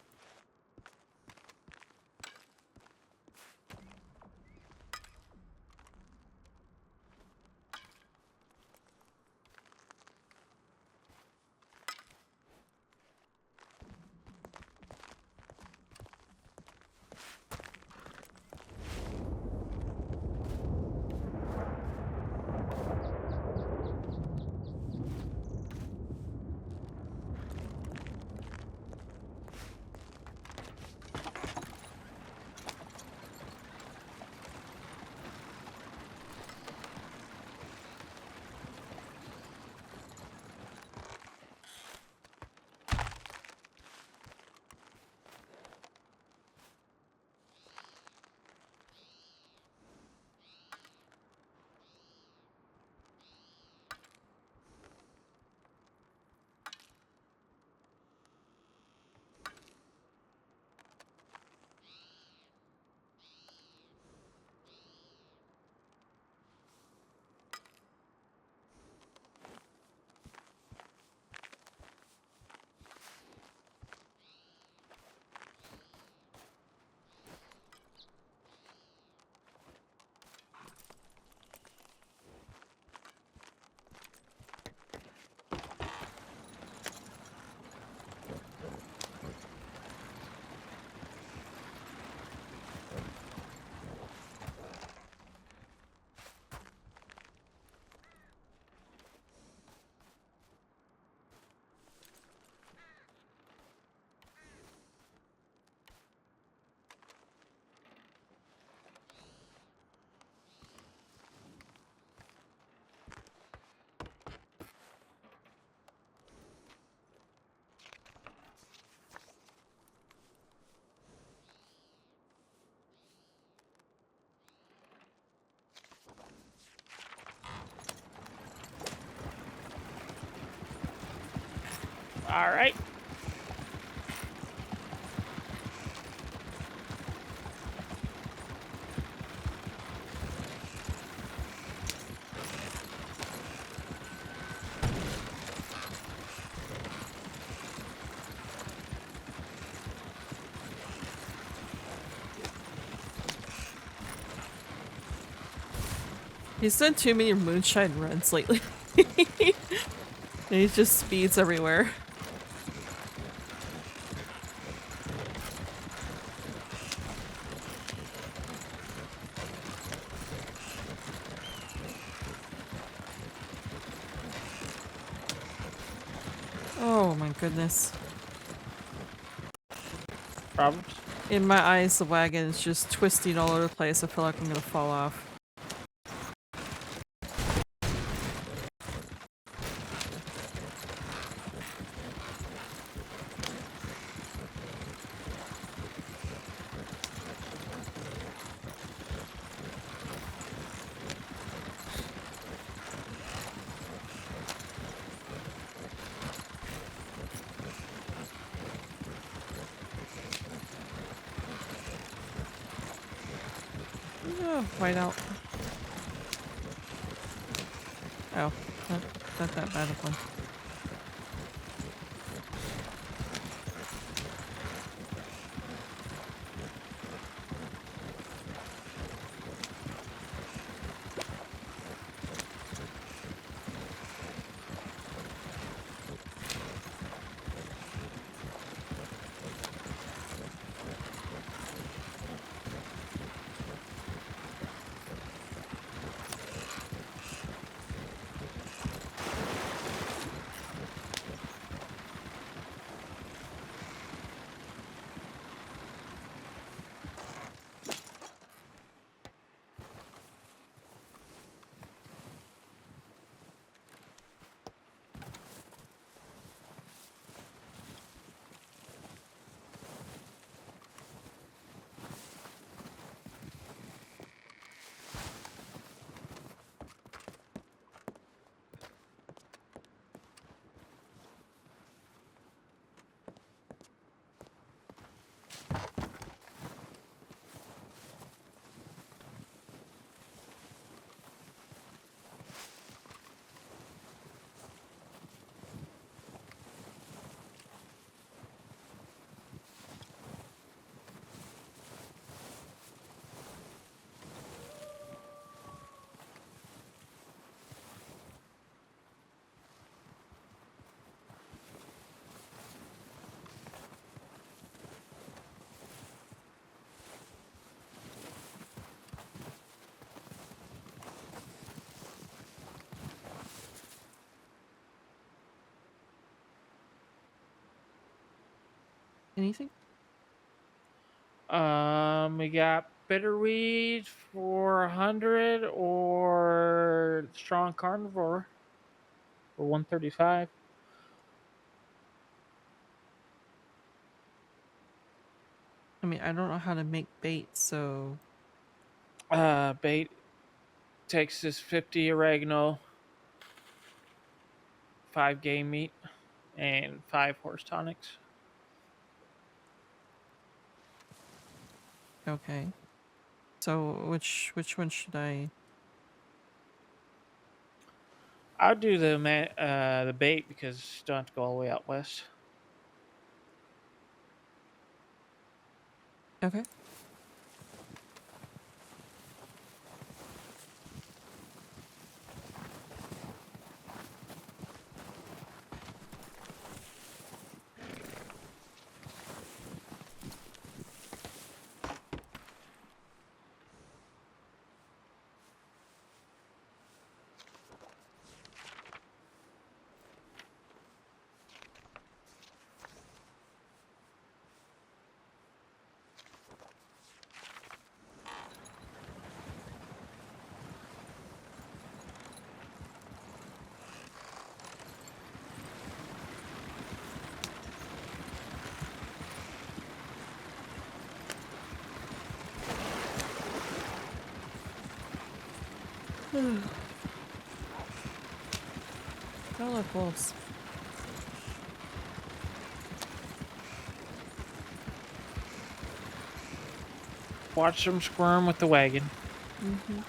All right. He's done too many moonshine runs lately. And he just speeds everywhere. Oh my goodness. Problems? In my eyes, the wagon is just twisting all over the place. I feel like I'm gonna fall off. Oh, white out. Oh, not that bad of one. Anything? We got bitterweed for 100 or strong carnivore for 135. I mean, I don't know how to make bait, so... Bait takes this 50 oregano, 5 game meat, and 5 horse tonics. Okay. So, which one should I... I'll do the bait because you don't have to go all the way out west. Okay. Oh, look, wolves. Watch them squirm with the wagon. Mm-hmm.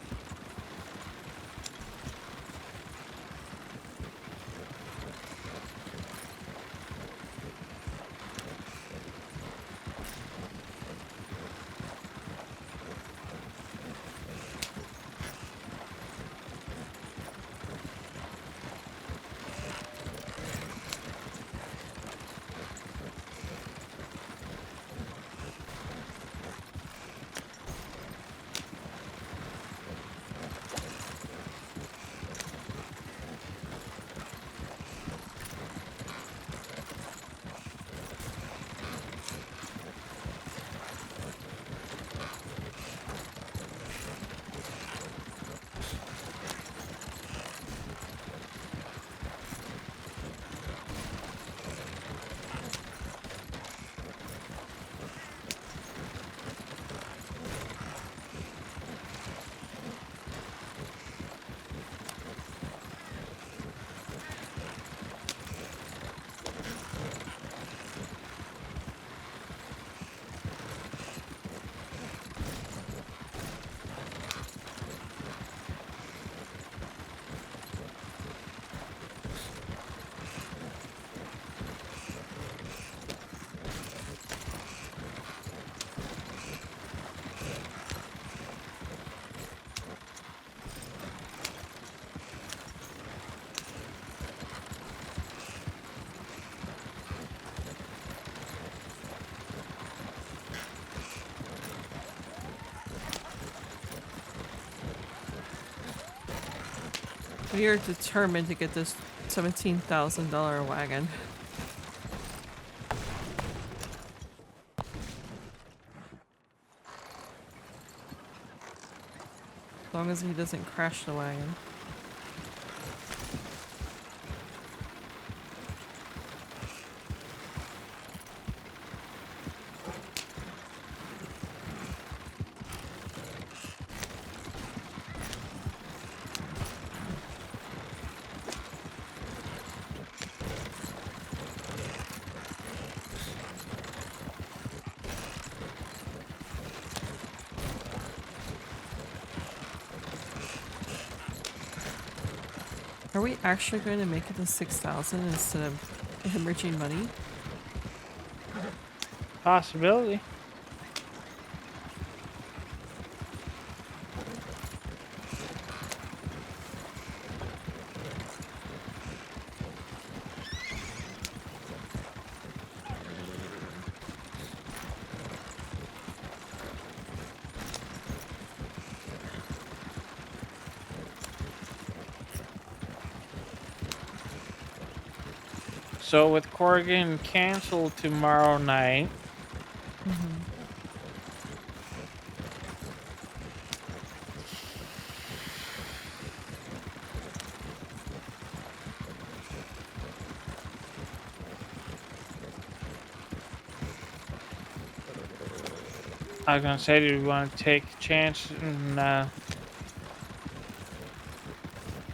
We are determined to get this $17,000 wagon. As long as he doesn't crash the wagon. Are we actually going to make it to 6,000 instead of hemorrhaging money? Possibility. So with Corrigan canceled tomorrow night, I was gonna say, do we want to take a chance and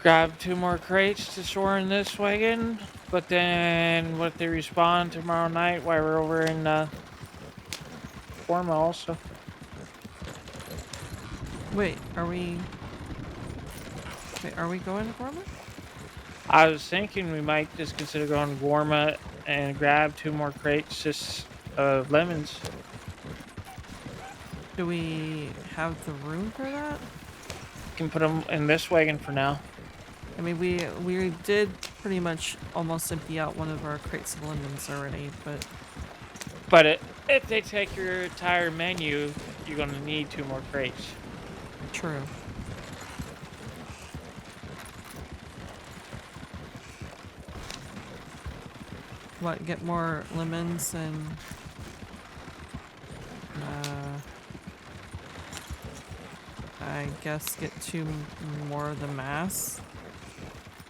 grab 2 more crates to store in this wagon? But then, what if they respond tomorrow night while we're over in Forma also? Wait, are we going to Gorma? I was thinking we might just consider going to Warma and grab 2 more crates just of lemons. Do we have the room for that? Can put them in this wagon for now. I mean, we did pretty much almost empty out one of our crates of lemons already, but If they take your entire menu, you're gonna need 2 more crates. true. What, get more lemons and I guess get 2 more of the mass.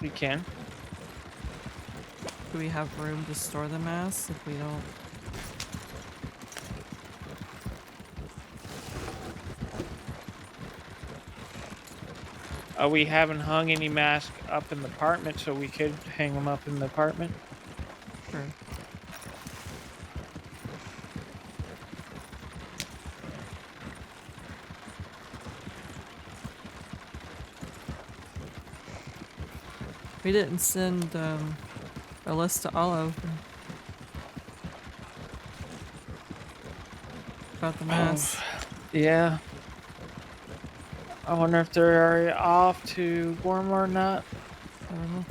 We can. Do we have room to store the mass if we don't? We haven't hung any masks up in the apartment, so we could hang them up in the apartment. Sure. We didn't send a list to Olive about the mass. Yeah. I wonder if they're off to Gorma or not. I don't know.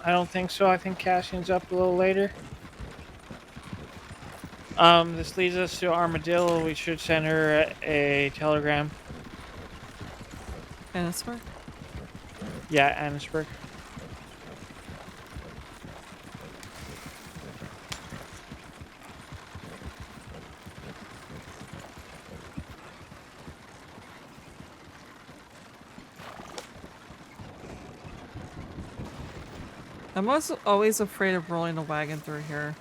I don't think so. I think Cassian's up a little later. This leads us to Armadillo. We should send her a telegram. Annisburg? Yeah, Annisburg. I'm also always afraid of rolling a wagon through here.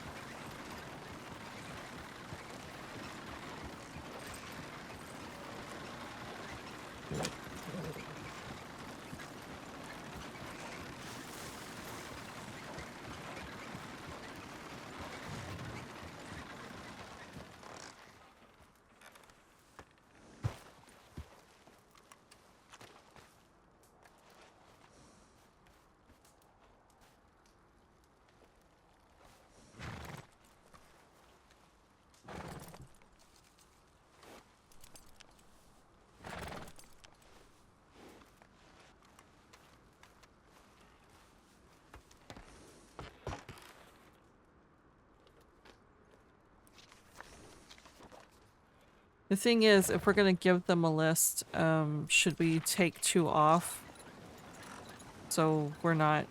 The thing is, if we're gonna give them a list, should we take 2 off? So we're not.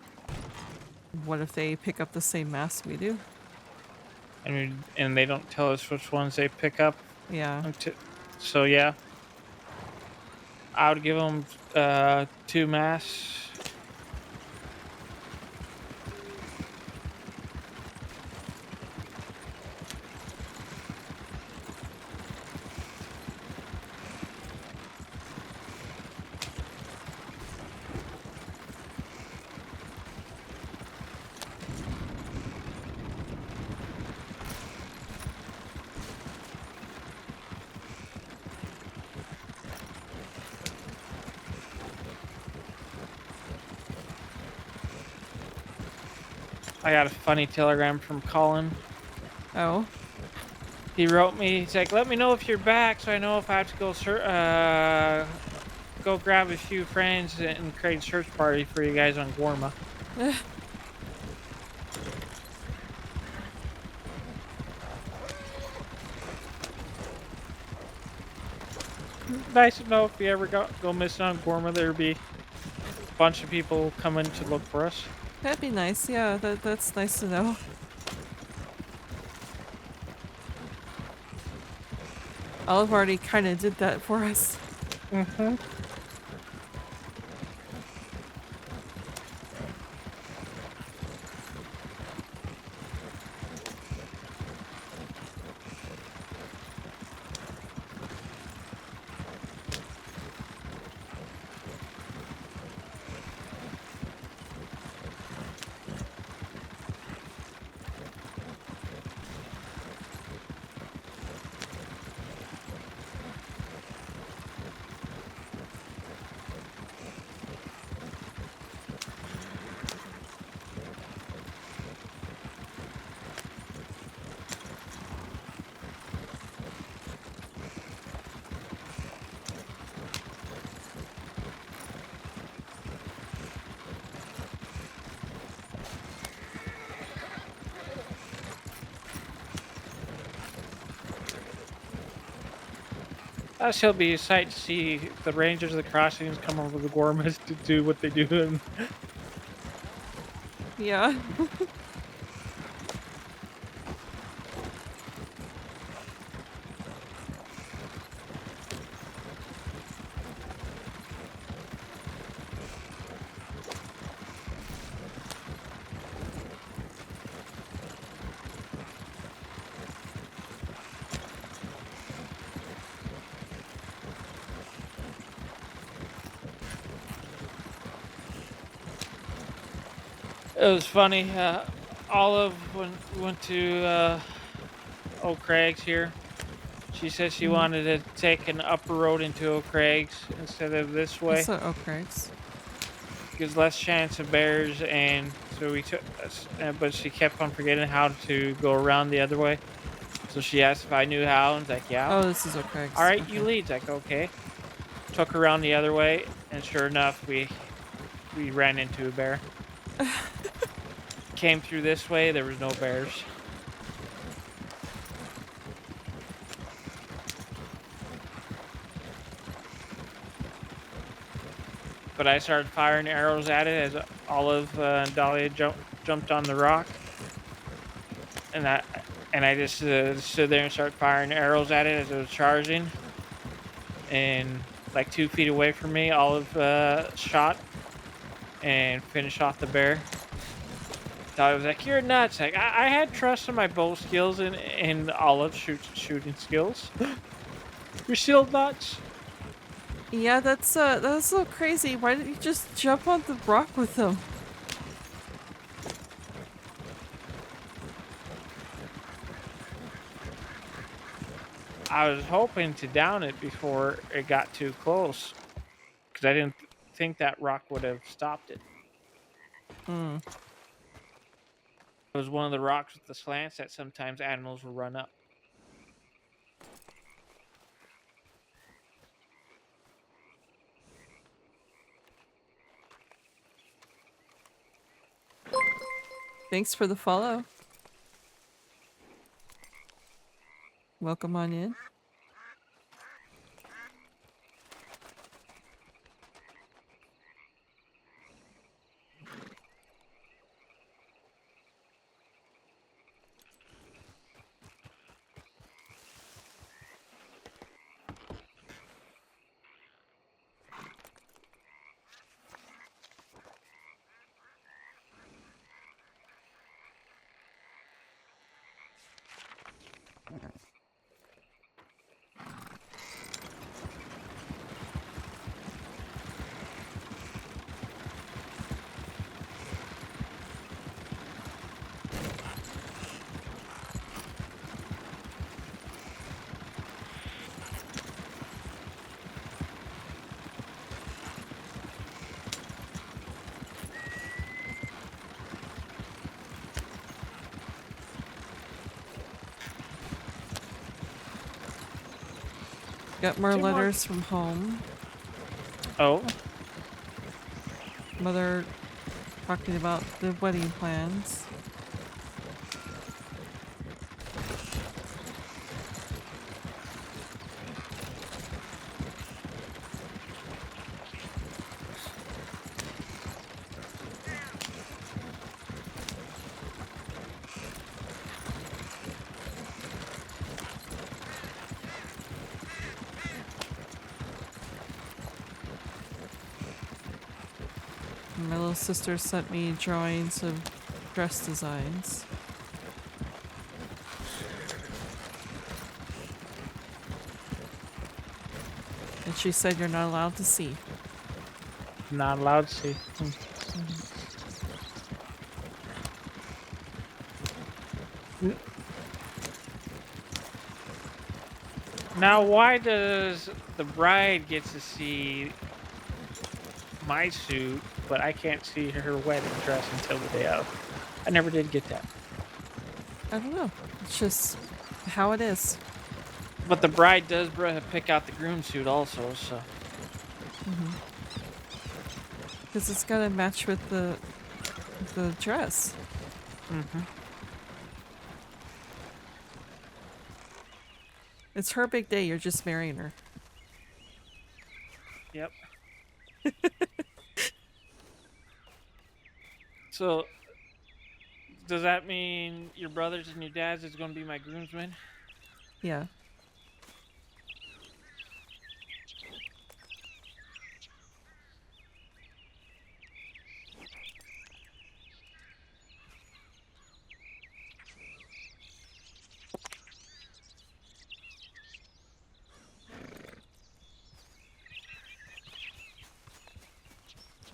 What if they pick up the same masks we do? And they don't tell us which ones they pick up. Yeah. So yeah, I would give them 2 masks. I got a funny telegram from Colin. Oh. He wrote me. He's like, "Let me know if you're back, so I know if I have to go grab a few friends and create a search party for you guys on Gorma." Nice to know if we ever go missing on Gorma, there'd be a bunch of people coming to look for us. That'd be nice. Yeah, that's nice to know. Olive already kind of did that for us. Mm-hmm. That shall be a sight to see the Rangers of the Crossings come over the Gormas to do what they do. Yeah. It was funny. Olive, when we went to Oak Craigs here, she said she wanted to take an upper road into Oak Craigs instead of this way. What's Oak Craigs? Gives less chance of bears, and so we took. But she kept on forgetting how to go around the other way. So she asked if I knew how, and I was like, "Yeah." Oh, this is Oak Craigs. All right, Okay. you lead. Like, okay. Took her around the other way, and sure enough, we ran into a bear. Came through this way, there was no bears. But I started firing arrows at it as Olive and Dahlia jumped on the rock, and I just stood there and started firing arrows at it as it was charging. And like 2 feet away from me, Olive shot and finished off the bear. I was like, "You're nuts!" Like I had trust in my bow skills and Olive's shooting skills. You're still nuts. Yeah, that's so crazy. Why didn't you just jump on the rock with them? I was hoping to down it before it got too close, because I didn't think that rock would have stopped it. Hmm. It was one of the rocks with the slants that sometimes animals will run up. Thanks for the follow. Welcome on in. Got more letters from home. Oh. Mother talking about the wedding plans. My little sister sent me drawings of dress designs. And she said you're not allowed to see. Not allowed to see. Now, why does the bride get to see my suit, but I can't see her wedding dress until the day of? I never did get that. I don't know. It's just how it is. But the bride does pick out the groom suit also, so. Because it's gotta match with the dress. It's her big day. You're just marrying her. Yep. So, does that mean your brothers and your dads is going to be my groomsmen? Yeah.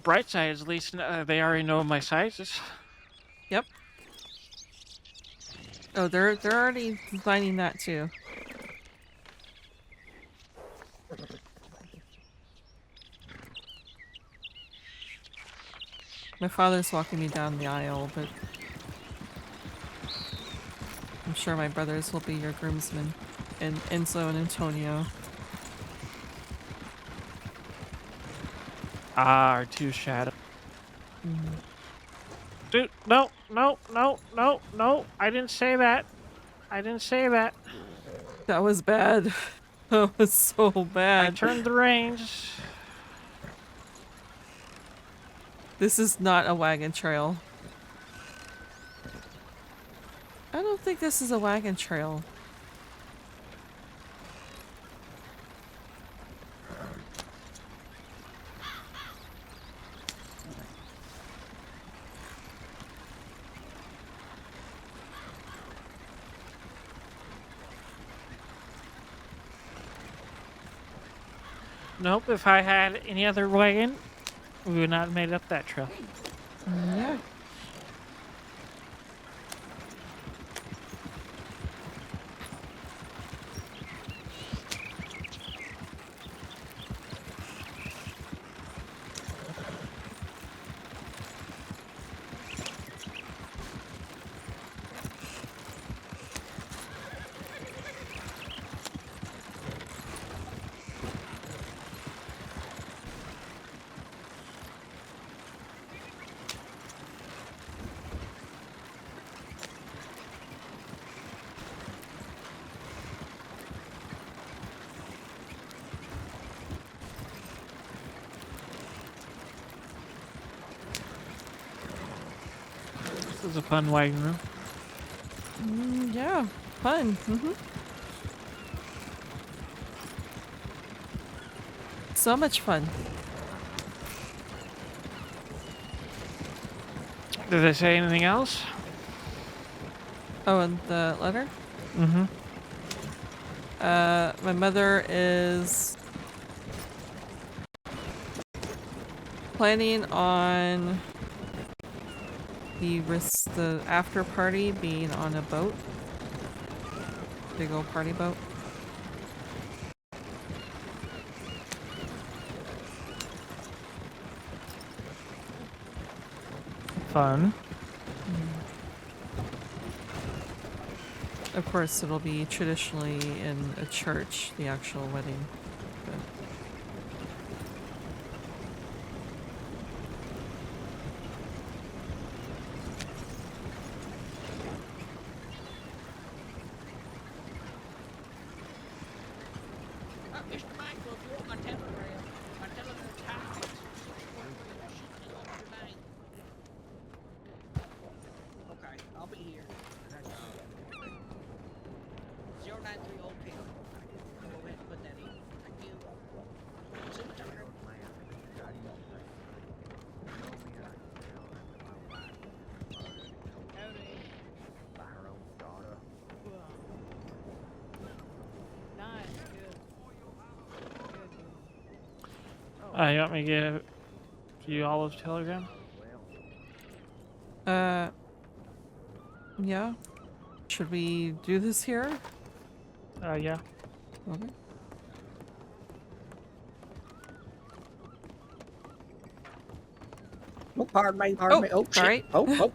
Bright side is at least they already know my sizes. Yep. Oh, they're already designing that too. My father's walking me down the aisle, but I'm sure my brothers will be your groomsmen, and Enzo and Antonio. Our two shadows. Dude, no, no, no, no, no. I didn't say that. I didn't say that. That was bad. That was so bad. I turned the reins. This is not a wagon trail. I don't think this is a wagon trail. Nope, if I had any other wagon, we would not have made up that trail. Yeah. This is a fun wagon room. Yeah, fun. So much fun. Did they say anything else? Oh, and the letter? My mother is planning on the after party being on a boat. Big old party boat. Fun. Of course, it'll be traditionally in a church, the actual wedding. But Mr. Michael, if you want my telegram times. Okay, I'll be here. 093 old pill. Go ahead and put that in. Thank you. See what time. Nice, good. You want me to give you Olive's telegram? yeah. Should we do this here? Yeah. Okay. Oh, pardon me, pardon me. Oh, shit. Sorry. Oh.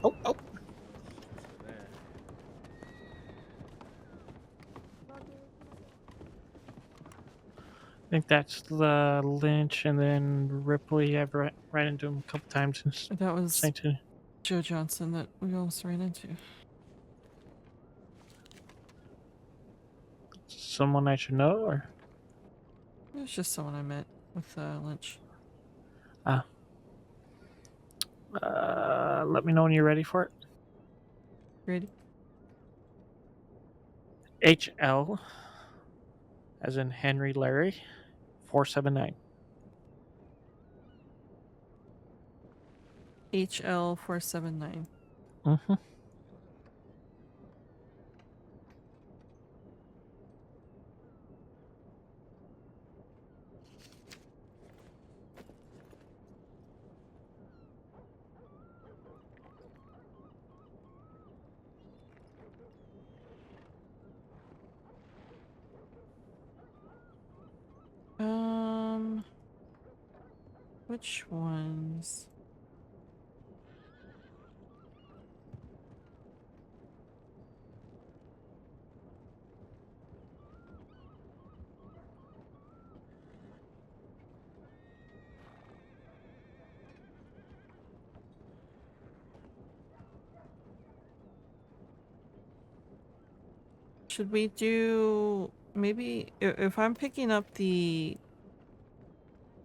I think that's the Lynch and then Ripley. I've ran into him a couple times since That was St. Joe Johnson that we almost ran into. Someone I should know, or? It was just someone I met with Lynch. Let me know when you're ready for it. Ready? HL, as in Henry Larry, 479. HL479. Mm-hmm. Which ones? Should we do maybe if I'm picking up the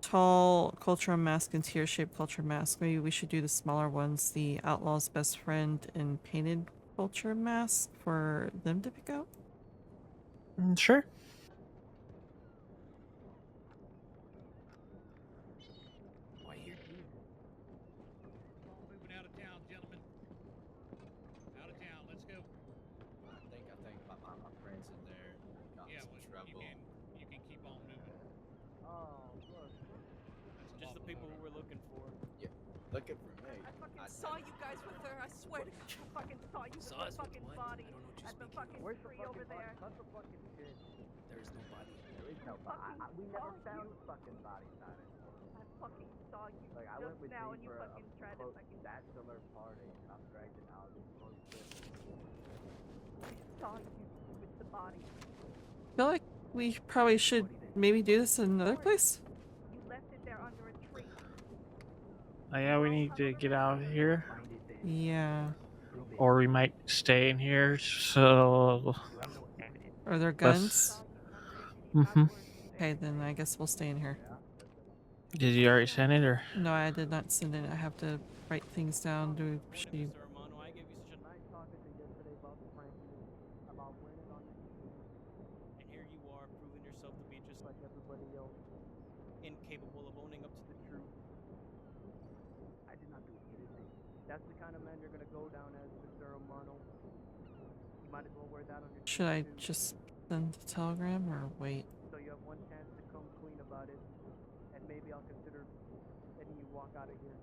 tall culture mask and tear-shaped culture mask, maybe we should do the smaller ones, the outlaw's best friend and painted culture mask for them to pick up? Sure. Moving out of town, gentlemen. Out of town, let's go. I think my friends in there got Yeah, some well, trouble. you can keep on moving. Oh, look. That's Just the people who we're looking for. Yeah, looking for me. I fucking saw you guys with her. I swear to God, I fucking saw you with Saw the us with fucking what? body I don't know what you're at the speaking fucking of. tree over there. There's no body. There is no body. We never found the fucking body, Simon. I fucking saw you just now and you fucking tried to fucking bachelor party and I'm dragging out of I saw you with the body. I feel like we probably should maybe do this in another place. You left it there under a tree. Yeah, we need to get out of here. Yeah. Or we might stay in here, so... Are there guns? Mm-hmm. Okay, then I guess we'll stay in here. Did you already send it, or? No, I did not send it. I have to write things down. Do she... And here you are, proving yourself to be just like everybody else, incapable of owning up to the truth. I did not do anything. That's the kind of man you're gonna go down as, Mr. Romano. You might as well wear that on your Should I just Send the telegram or wait? So you have one chance to come clean about it, and maybe I'll consider letting you walk out of here.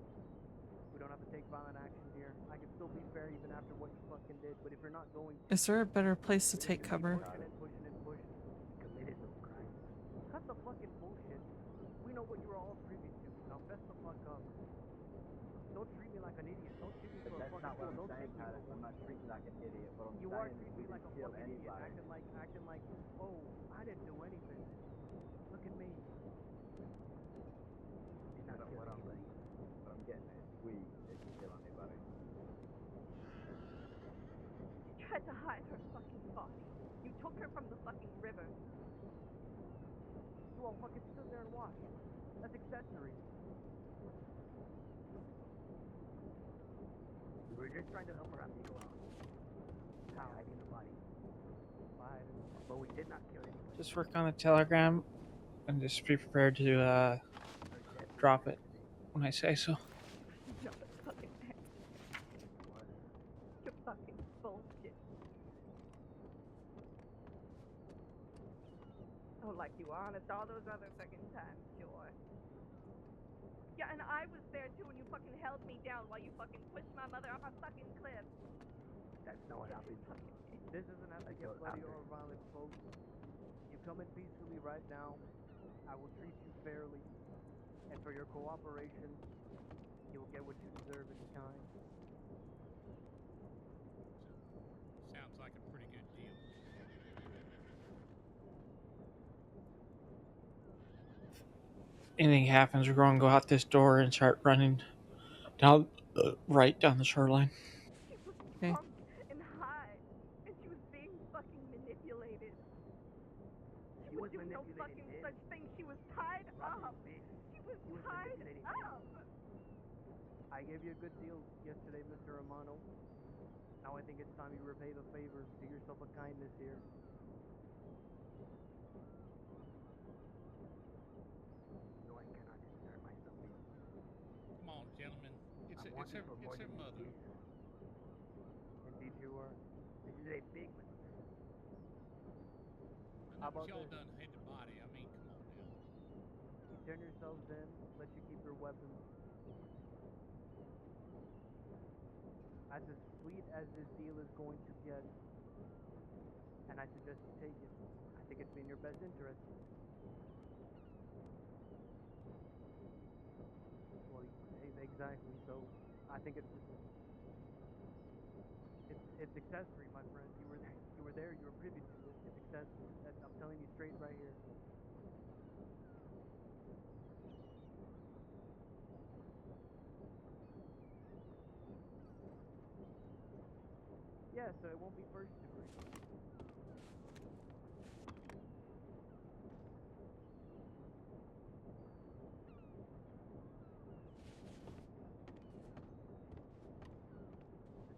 We don't have to take violent action here. I can still be fair even after what you fucking did, but if you're not going to... Is there a better place to take cover? Pushing and pushing. Committed no crime. Cut the fucking bullshit. We know what you're all privy to. Now fess the fuck up. Don't treat me like an idiot. Don't treat me for a fucking fool. Don't take me for I'm not treating you like an idiot, but you are treating me like a fucking idiot, acting like, oh, I didn't do anything. Look at me. Did not kill anybody. What I'm getting at is we didn't kill anybody. You tried to hide her fucking body. You took her from the fucking river. You all fucking stood there and watched. That's accessory. We were just trying to help her out. Go out. How? Hiding the body. But we did not kill anyone. Just work on the telegram and just be prepared to drop it when I say so. You're fucking heck. You're fucking bullshit. Oh, like you were honest all those other fucking times, sure. Yeah, and I was there too when you fucking held me down while you fucking pushed my mother off a fucking cliff. That's not what happened. This doesn't have to get bloody or violent, folks. You come in peacefully right now. I will treat you fairly. And for your cooperation, you'll get what you deserve in kind. Sounds like a pretty good deal. Anything happens, we're going to go out this door and start running down right down the shoreline. She was drunk and high, and she was being fucking manipulated. She was doing no fucking such thing. She was tied up. She was tied up. I gave you a good deal yesterday, Mr. Romano. Now I think it's time you repay the favor. Do yourself a kindness here. No, I cannot insert myself in. Come on, gentlemen. It's her mother. Indeed you are. This is a big mistake. I know, but y'all done hid the body. I mean, come on now. You turn yourselves in, let you keep your weapons. That's as sweet as this deal is going to get. And I suggest you take it. I think it's in your best interest. Well, exactly. So, I think it's accessory, my friend. You were there. You were privy to it. It's accessory. I'm telling you straight right here. Yeah, so it won't be first degree.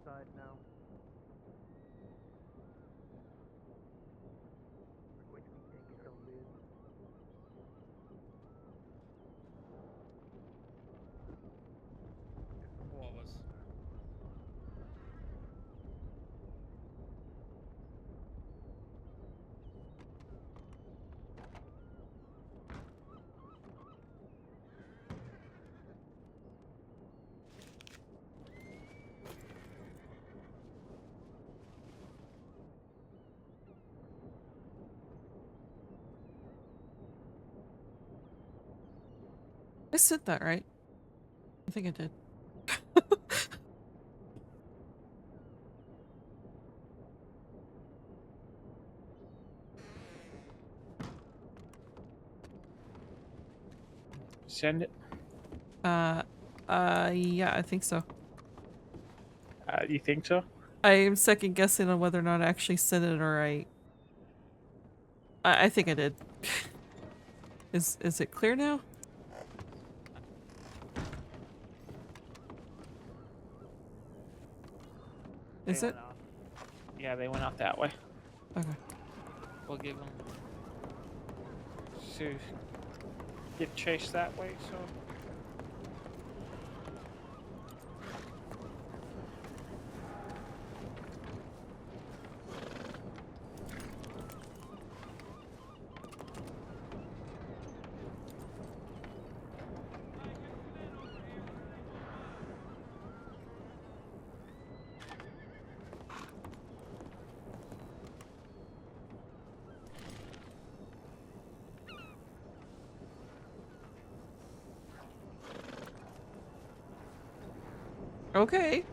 Decide now. We're going to be taking from Liz. There's the four of us. I said that right. I think I did. Send it. Yeah, I think so. You think so? I am second guessing on whether or not I actually sent it or I think I did. Is it clear now? Is it? Yeah, they went out that way. Okay. We'll give them to get chased that way, so. Okay.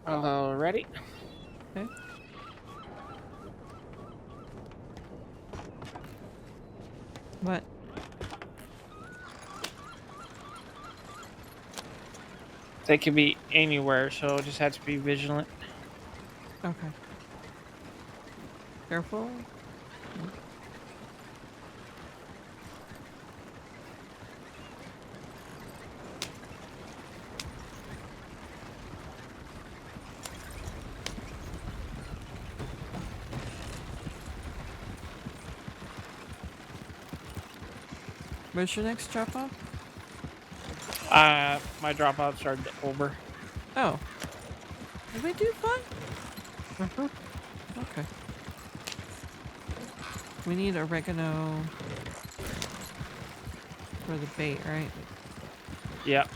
Alrighty. Okay. What? They could be anywhere, so just have to be vigilant. Okay. Careful. Where's your next drop off? My dropout started over. Oh. Did we do fine? Okay. We need oregano for the bait, right? Yep.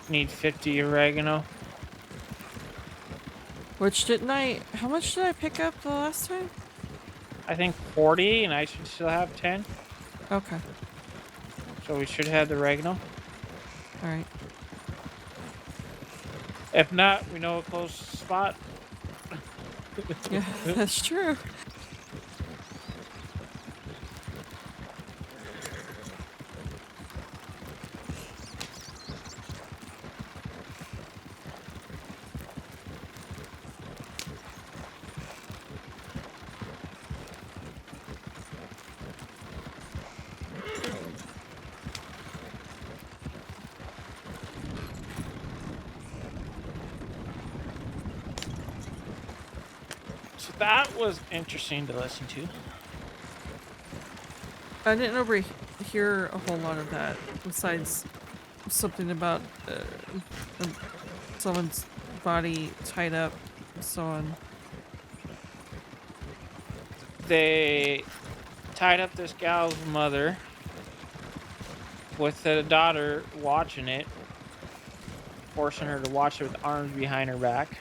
Need 50 oregano. Which didn't I... How much did I pick up the last time? I think 40, and I should still have 10. Okay. So we should have the oregano. Alright. If not, we know a close spot. Yeah, that's true. So that was interesting to listen to. I didn't hear a whole lot of that, besides something about someone's body tied up and so on. They tied up this gal's mother with the daughter watching it, forcing her to watch it with arms behind her back.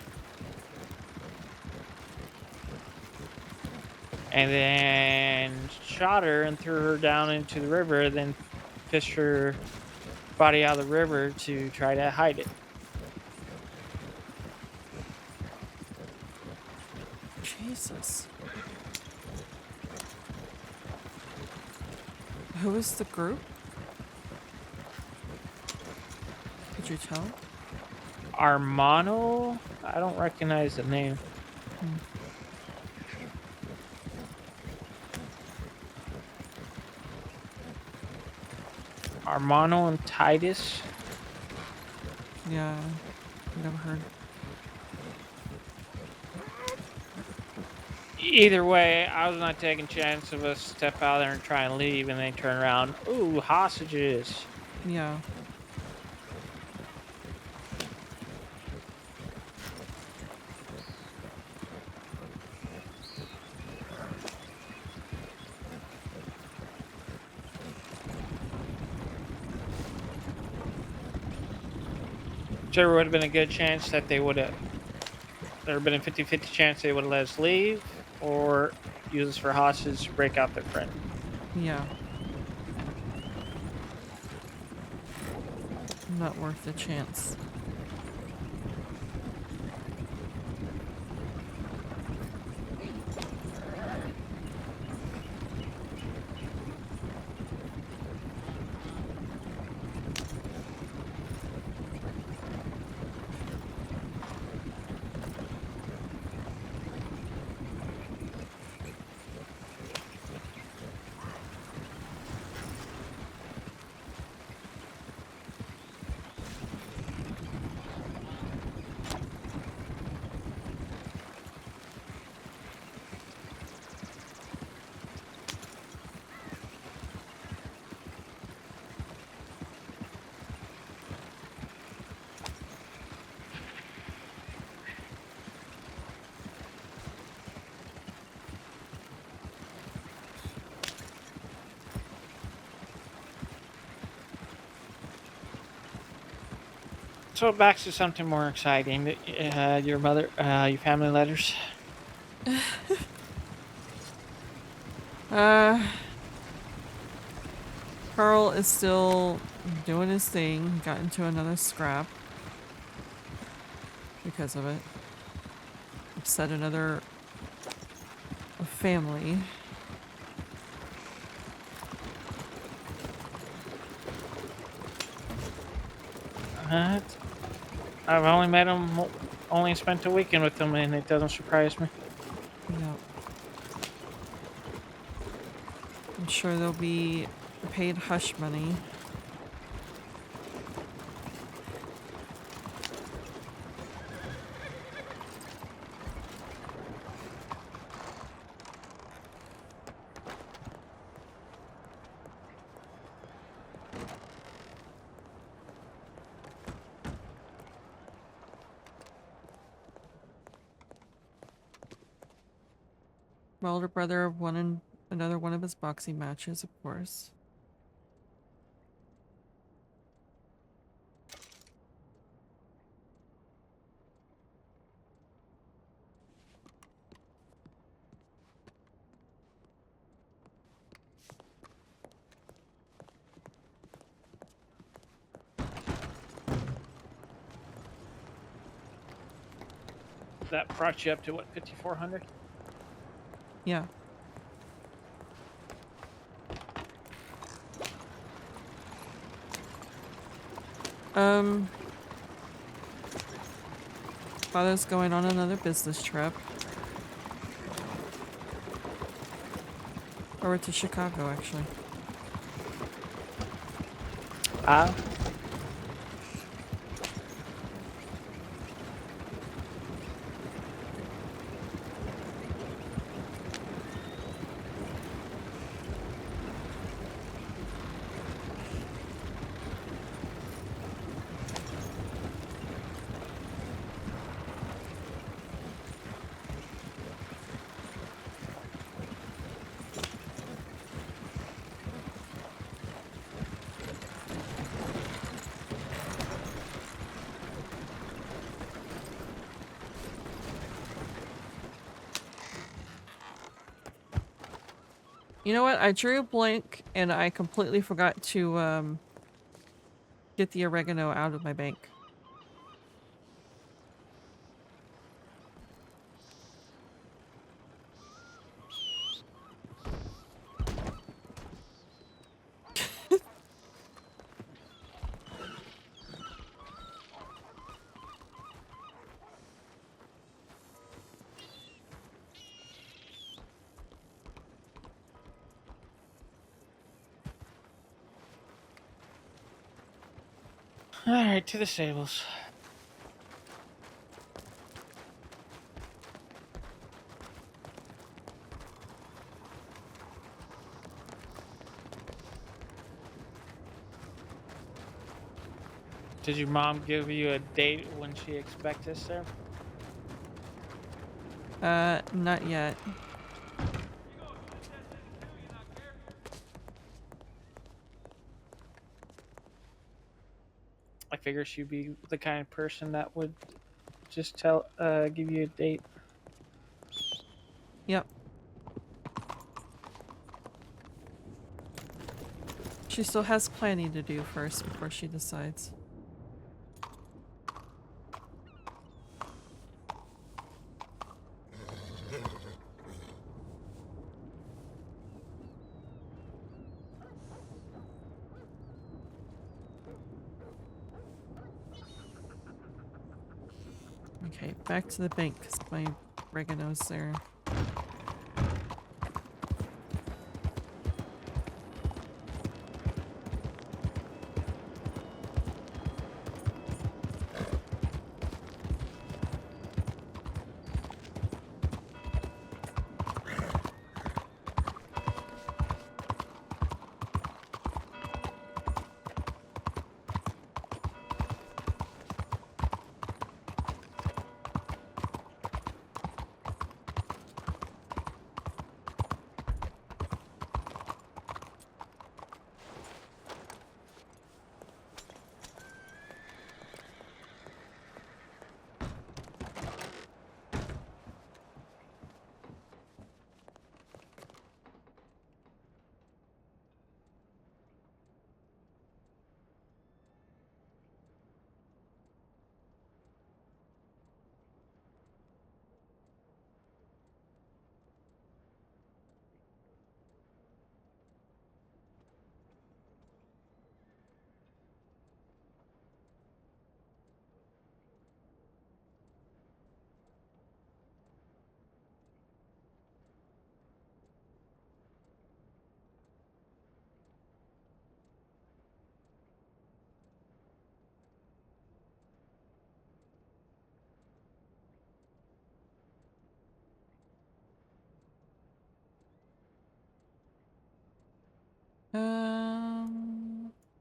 And then shot her and threw her down into the river, then fished her body out of the river to try to hide it. Jesus. Who is the group? Could you tell? Armano? I don't recognize the name. Armano and Titus? Yeah, never heard. Either way, I was not taking a chance of us step out there and try and leave and then turn around. Ooh, hostages. Yeah. There would have been a good chance that they would have. There would have been a 50-50 chance they would have let us leave or use us for hostages to break out their friend. Yeah. Not worth the chance. So back to something more exciting. Your your family letters. Carl is still doing his thing. He got into another scrap because of it. Upset another family. I've only met him, only spent a weekend with him, and it doesn't surprise me. Yeah. I'm sure there'll be paid hush money. My older brother won another one of his boxing matches, of course. That brought you up to what, 5,400? Yeah. Father's going on another business trip. Over to Chicago, actually. Ah. You know what? I drew a blank and I completely forgot to get the oregano out of my bank. Alright, to the stables. Did your mom give you a date when she expects us there? Not yet. I figure she'd be the kind of person that would just give you a date. Yep. She still has planning to do first before she decides. Okay, back to the bank because my oregano's there.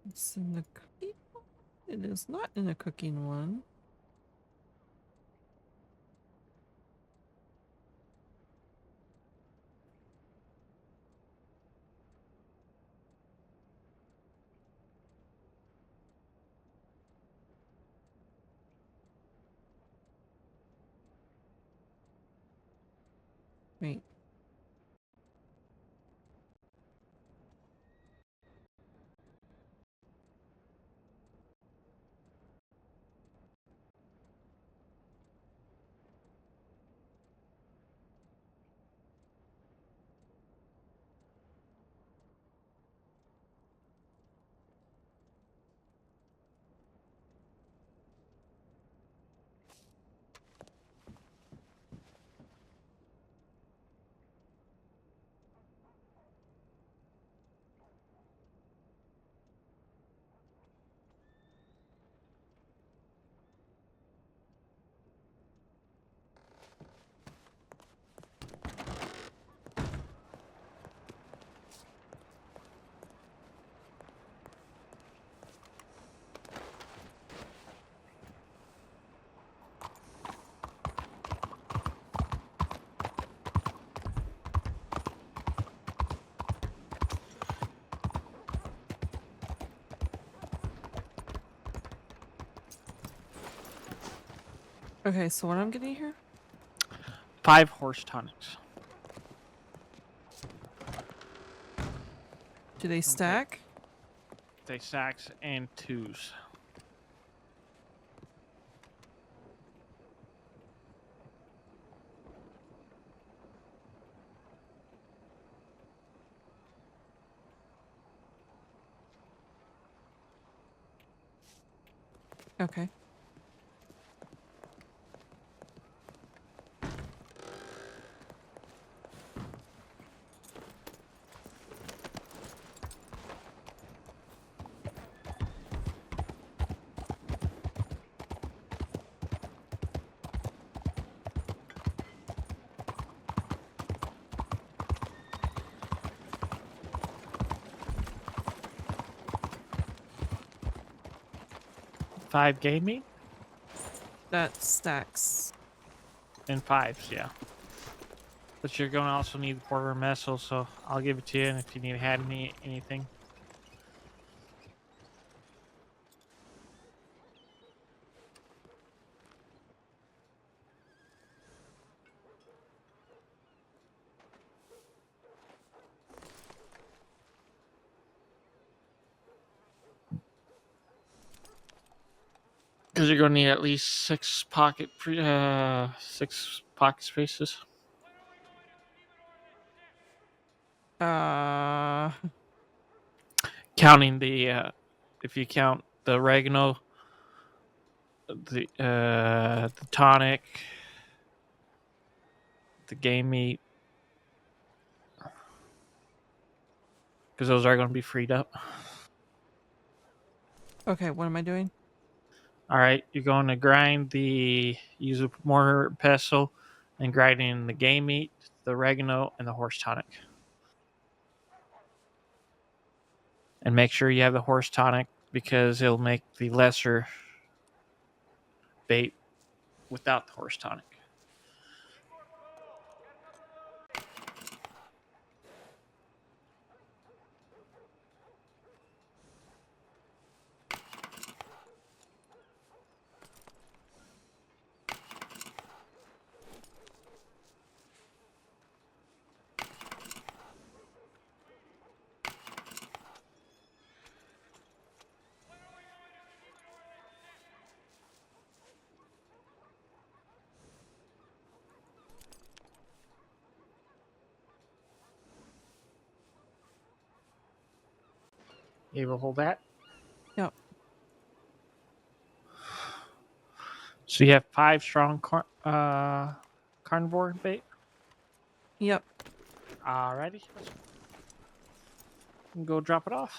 It's in the cookie. It is not in the cooking one. Wait. Okay, so what I'm getting here? 5 horse tonics. Do they stack? They stacks and 2s. Okay. Five game meat? That stacks. And 5s, yeah. But you're going to also need the porter messel, so I'll give it to you, and if you need to add anything. Because you're going to need at least 6 pocket spaces. Counting the, if you count the oregano, the tonic, the game meat, because those are going to be freed up. Okay, what am I doing? All right, you're going to use a mortar pestle and grinding the game meat, the oregano, and the horse tonic. And make sure you have the horse tonic because it'll make the lesser bait without the horse tonic. You able to hold that? Yep. So you have 5 strong carnivore bait? Yep. Alrighty. Go drop it off.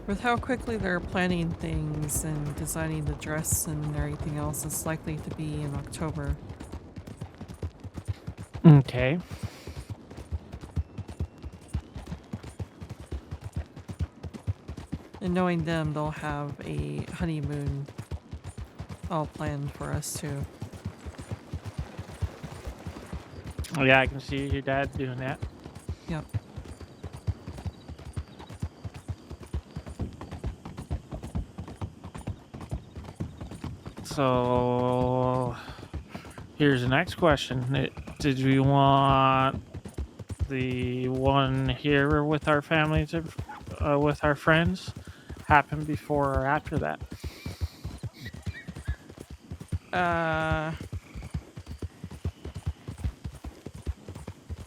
With how quickly they're planning things and designing the dress and everything else, it's likely to be in October. Okay. And knowing them, they'll have a honeymoon all planned for us too. Oh, yeah, I can see your dad doing that. Yep. So here's the next question. Did we want the one here with our families, with our friends, happen before or after that?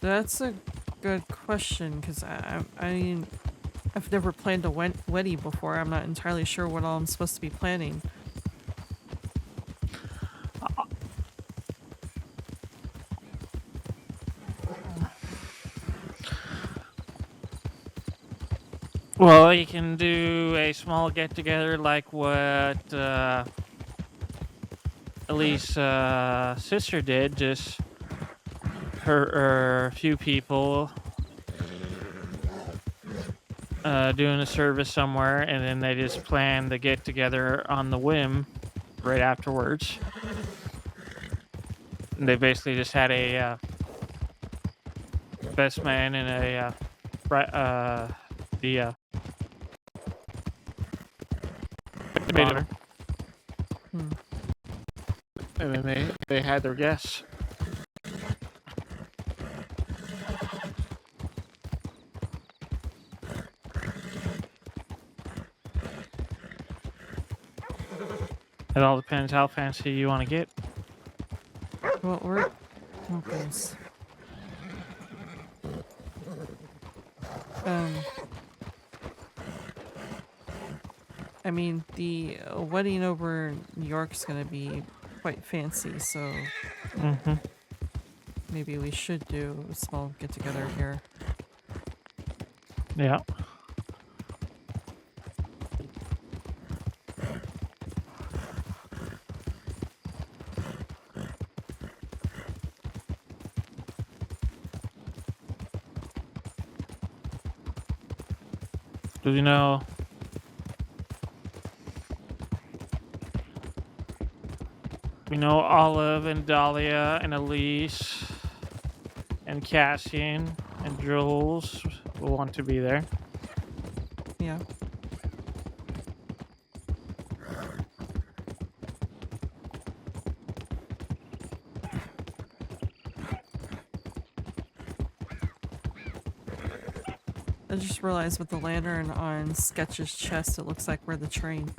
That's a good question, because I mean, I've never planned a wedding before. I'm not entirely sure what all I'm supposed to be planning. Well, you can do a small get-together like what Elise's sister did. Just her, a few people doing a service somewhere, and then they just plan the get-together on the whim right afterwards. And they basically just had a best man and the daughter. And then they had their guests. It all depends how fancy you want to get. Well, we're... Oh, goodness. I mean, the wedding over New York's gonna be quite fancy, so... Maybe we should do a small get-together here. Yeah. Do you know Olive and Dahlia and Elise and Cassian and Jules will want to be there? Yeah. I just realized with the lantern on Sketch's chest, it looks like we're the train.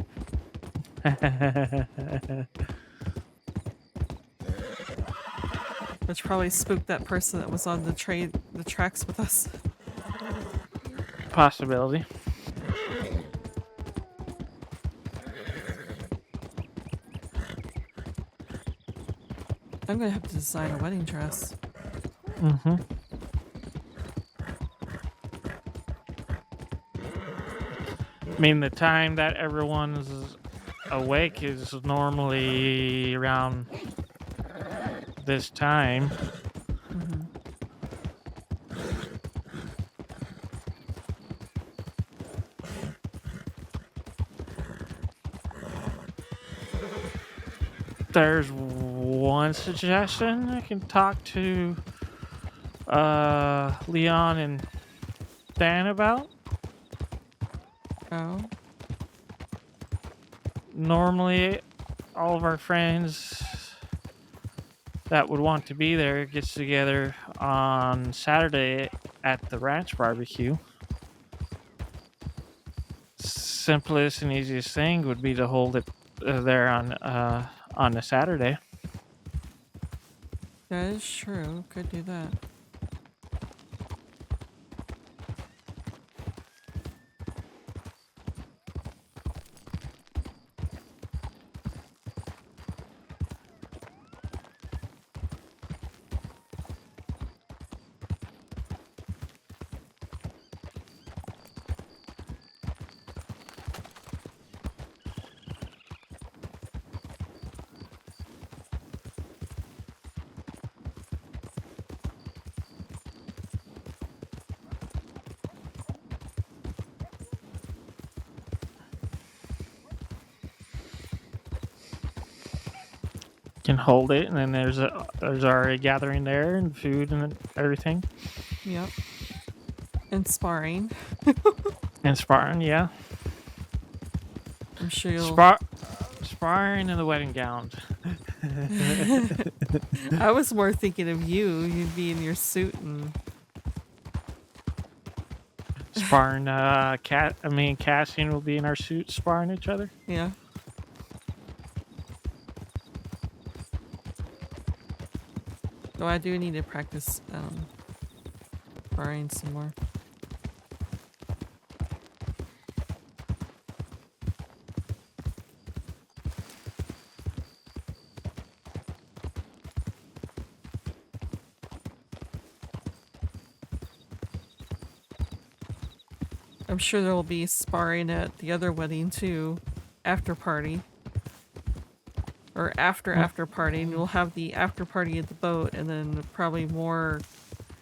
Which probably spooked that person that was on the tracks with us. Possibility. I'm gonna have to design a wedding dress. I mean, the time that everyone's awake is normally around this time. There's one suggestion. I can talk to Leon and Dan about. Oh. Normally, all of our friends that would want to be there gets together on Saturday at the ranch barbecue. Simplest and easiest thing would be to hold it there on a Saturday. That is true. Could do that. can hold it, and then there's already gathering there and food and everything. Yep. And sparring. And sparring, yeah. I'm sure you'll... Sparring in the wedding gowns. I was more thinking of you. You'd be in your suit and... Sparring, Cassian will be in our suits sparring each other. Yeah. Though I do need to practice sparring some more. I'm sure there will be sparring at the other wedding too, after party. Or after party, and we'll have the after party at the boat, and then probably more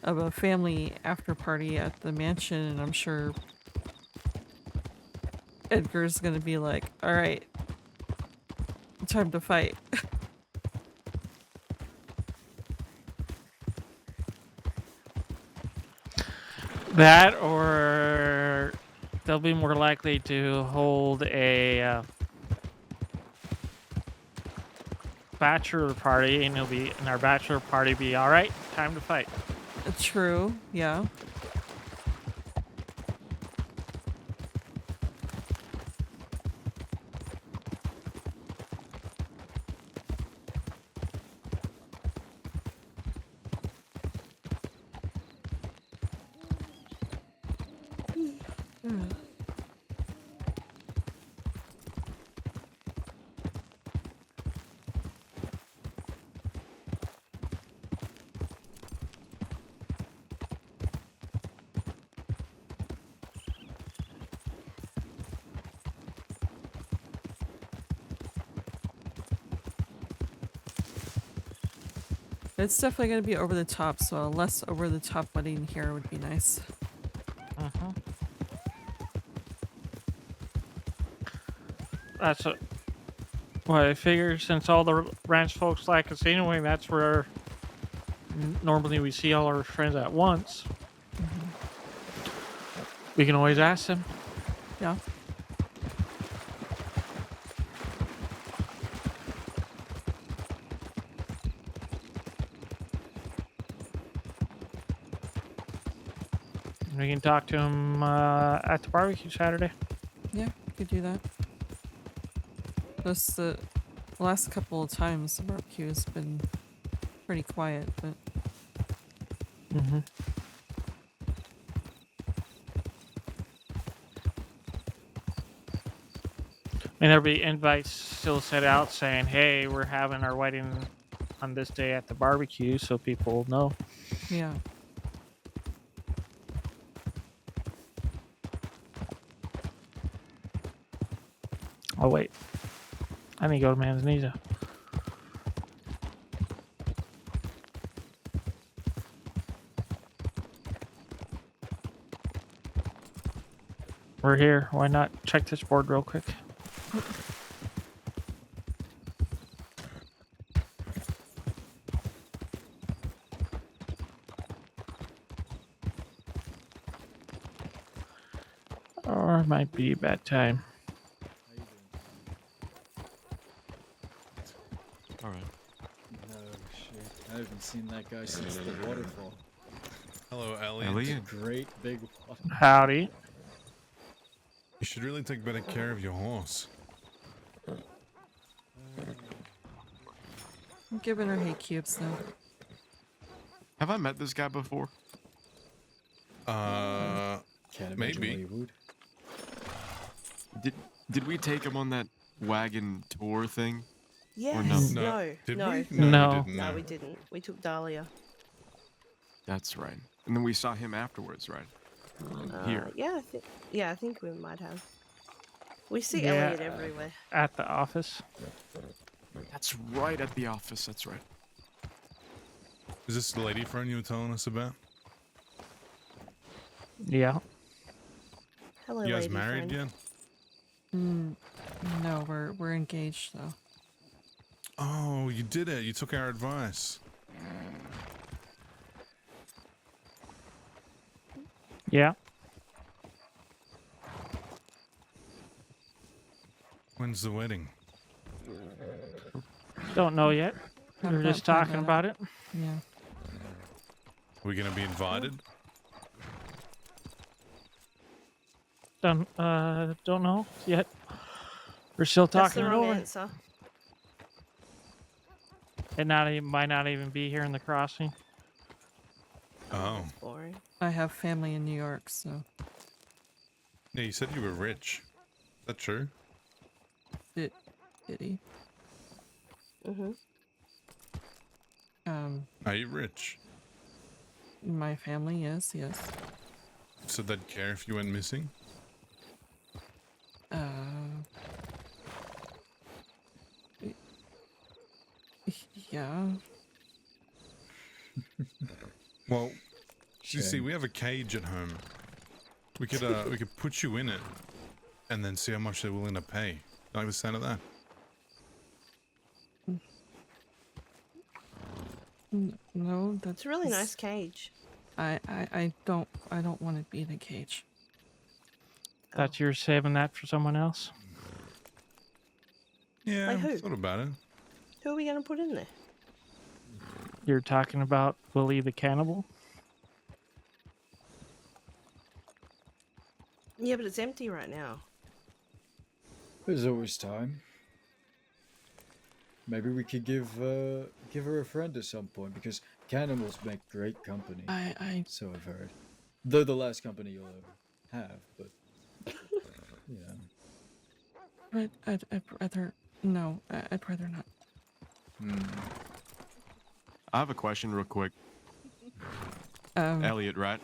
of a family after party at the mansion, and I'm sure Edgar's gonna be like, alright, time to fight. That, or they'll be more likely to hold a bachelor party, and our bachelor party be all right. Time to fight. True, yeah. It's definitely going to be over the top, so a less over the top wedding here would be nice. That's what I figure, since all the ranch folks like us anyway, that's where normally we see all our friends at once. We can always ask them. Yeah. We can talk to him at the barbecue Saturday. Yeah, we could do that. Just the last couple of times the barbecue has been pretty quiet, but... And there'll be invites still set out saying, hey, we're having our wedding on this day at the barbecue, so people know. Yeah. Oh, wait. I need to go to Manzanita. We're here. Why not check this board real quick? Or it might be a bad time. Alright. No shit. I haven't seen that guy since the waterfall. Hello, Elliot. Elliot? Great big waterfall. Howdy. You should really take better care of your horse. I'm giving her hay cubes now. Have I met this guy before? Can't imagine why maybe. you would. Did we take him on that wagon tour thing? Yes. Or no? No. Did No. we? No. We didn't. No, we didn't. We took Dahlia. That's right. And then we saw him afterwards, right? Here. Yeah, I think we might have. We see Yeah, Elliot everywhere. At the office. That's right, at the office. That's right. Is this the lady friend you were telling us about? Yeah. Hello, You guys lady married friend. yet? No, we're engaged though. Oh, you did it. You took our advice. Yeah. When's the wedding? Don't know yet. Not We're about just find talking that about out. it. Yeah. Are we going to be invited? Don't know yet. We're still That's the talking it wrong over. answer. It might not even be here in the crossing. Oh. That's boring. I have family in New York, so Yeah, you said you were rich. Is that true? did he? Mhm. Are you rich? My family is, yes. So they'd care if you went missing? Yeah. Well, you see, we have a cage at home. We could put you in it, and then see how much they're willing to pay. You like the sound of that? No, that's It's a really nice cage. I don't want to be in a cage. That you're saving that for someone else? Yeah, Like who? thought about it. Who are we gonna put in there? You're talking about Willie the Cannibal? Yeah, but it's empty right now. There's always time. Maybe we could give her a friend at some point, because cannibals make great company. So I've heard. They're the last company you'll ever have, but yeah. I'd rather no. I'd rather not. I have a question real quick. Elliot, right?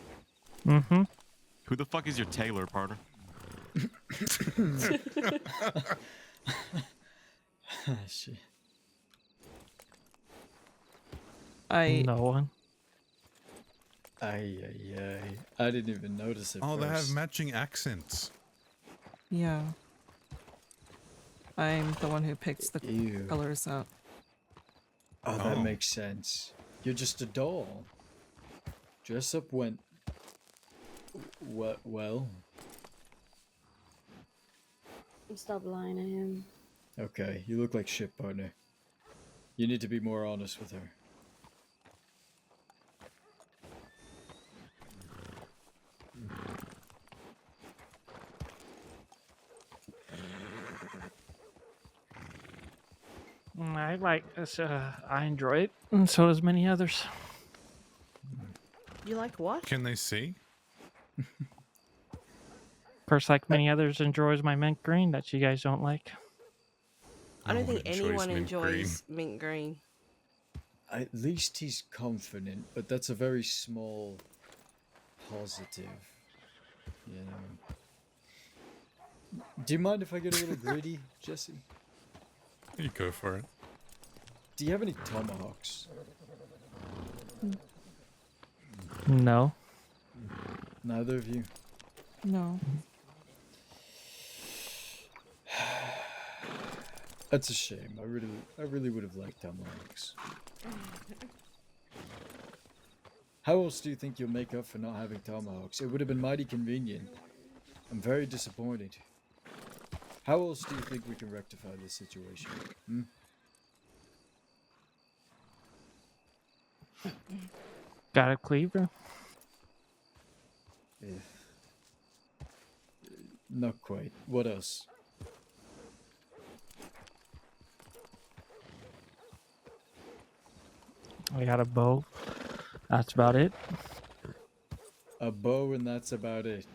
Mm-hmm. Who the fuck is your tailor, partner? Shit. No one. I didn't even notice it. Oh, they have first. matching accents. Yeah. I'm the one who picks the Ew. colors out. Oh, that makes sense. You're just a doll. Dress up went well. Stop lying to him. Okay, you look like shit, partner. You need to be more honest with her. I like this. I enjoy it, and so does many others. You like what? Can they see? Of course, like many others, enjoys my mint green that you guys don't like. I don't No one think enjoys anyone mint enjoys mint green. At least he's confident, but that's a very small positive. You know. Do you mind if I get a little greedy, Jesse? You go for it. Do you have any tomahawks? No. Neither of you. No. That's a shame. I really would have liked tomahawks. How else do you think you'll make up for not having tomahawks? It would have been mighty convenient. I'm very disappointed. How else do you think we can rectify this situation? Got a cleaver? Not quite. What else? I got a bow. That's about it. A bow, and that's about it.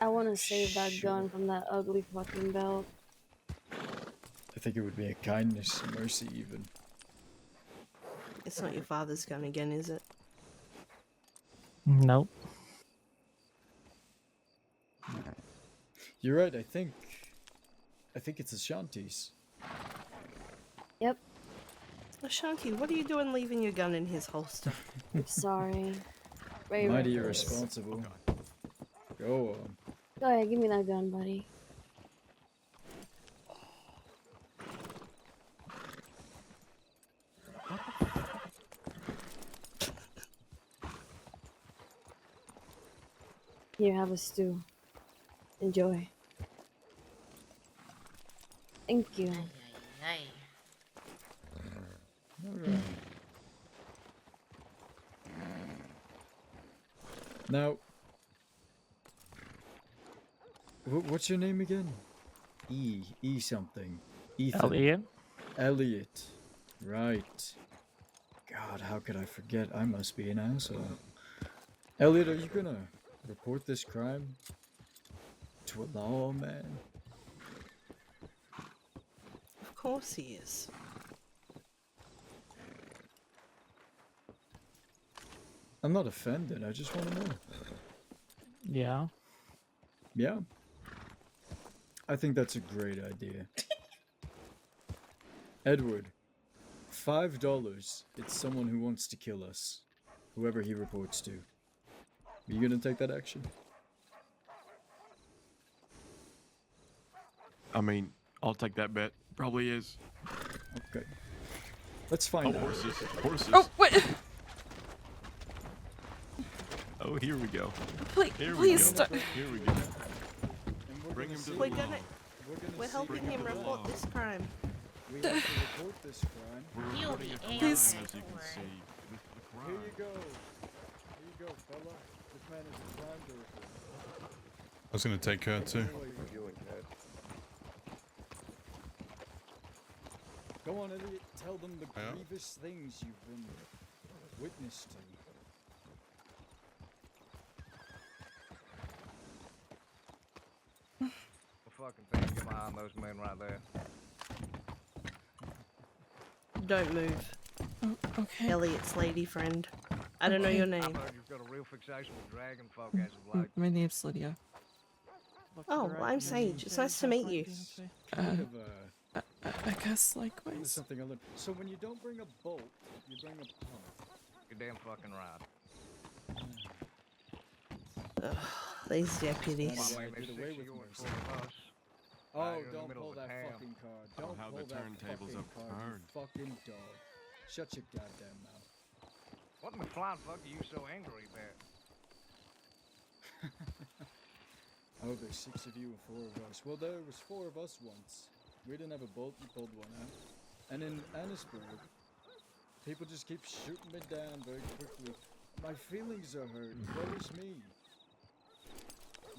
I want to save that gun from that ugly fucking belt. I think it would be a kindness, mercy even. It's not your father's gun again, is it? Nope. You're right. I think it's Ashanti's. Yep. Ashanti, what are you doing leaving your gun in his holster? I'm sorry. Very Mighty reckless. irresponsible. Go on. Go ahead, give me that gun, buddy. Here, have a stew. Enjoy. Thank you. Alright. Now, what's your name again? E something. Ethan. Elliot. Elliot. Right. God, how could I forget? I must be an asshole. Elliot, are you gonna report this crime to a lawman? Of course he is. I'm not offended. I just want to know. Yeah. Yeah. I think that's a great idea. Edward, $5. It's someone who wants to kill us. Whoever he reports to. Are you gonna take that action? I mean, I'll take that bet. Probably is. Okay. Let's find out. Horses. Horses. Oh, wait. Oh, here we go. Please, Here we please go. stop. Here we go. Bring him to the We're law. gonna. We're helping him report this crime. We have to report this crime. We're You'll reporting be a crime, angry as you can for it. see. The Here you crime. go. Here you go, fella. This man is a crime director. I was gonna take her too. Go on, Elliot. Tell them the Yeah. grievous things you've been witness to. The fucking thing, get behind those men right there. Don't move. Oh, okay. Elliot's lady friend. I don't know your I've name. heard you've got a real fixation with dragon folk as of late. My name's Lydia. Oh, well, I'm Sage. It's nice to meet you. Kind of, I guess There's likewise. something I learned. So when you don't bring a bolt, you bring a pump. You're damn fucking right. Ugh, these deputies. Well, I mean, Get there's away 6 with of you and mercy. 4 of us. Oh, you're in the don't middle pull of a that town. fucking card. I'll Don't have pull the that turntables fucking up card, hard. you fucking dog. Shut your goddamn mouth. What in the flying fuck are you so angry about? Oh, there's 6 of you and 4 of us. Well, there was 4 of us once. We didn't have a bolt, you pulled one out. And in Annisburg, people just keep shooting me down very quickly. My feelings are hurt. Woe is me.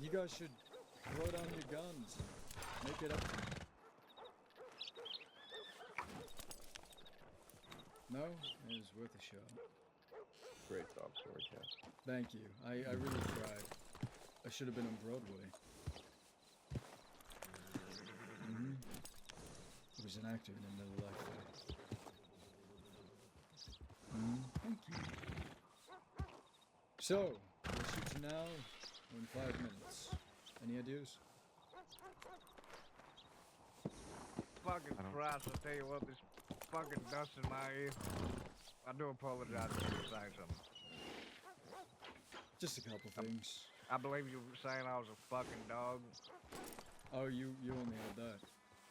You guys should throw down your guns and make it up to me. No? It was worth a shot. Great job, story, Cass. Thank you. I really tried. I should have been on Broadway. I was an actor in another life. Thank you. So, we'll shoot you now or in 5 minutes. Any ideas? Fucking Christ, I tell you what, this fucking dust in my ear. I do apologize for saying something. Just a couple things. I believe you were saying I was a fucking dog. Oh, you only had that.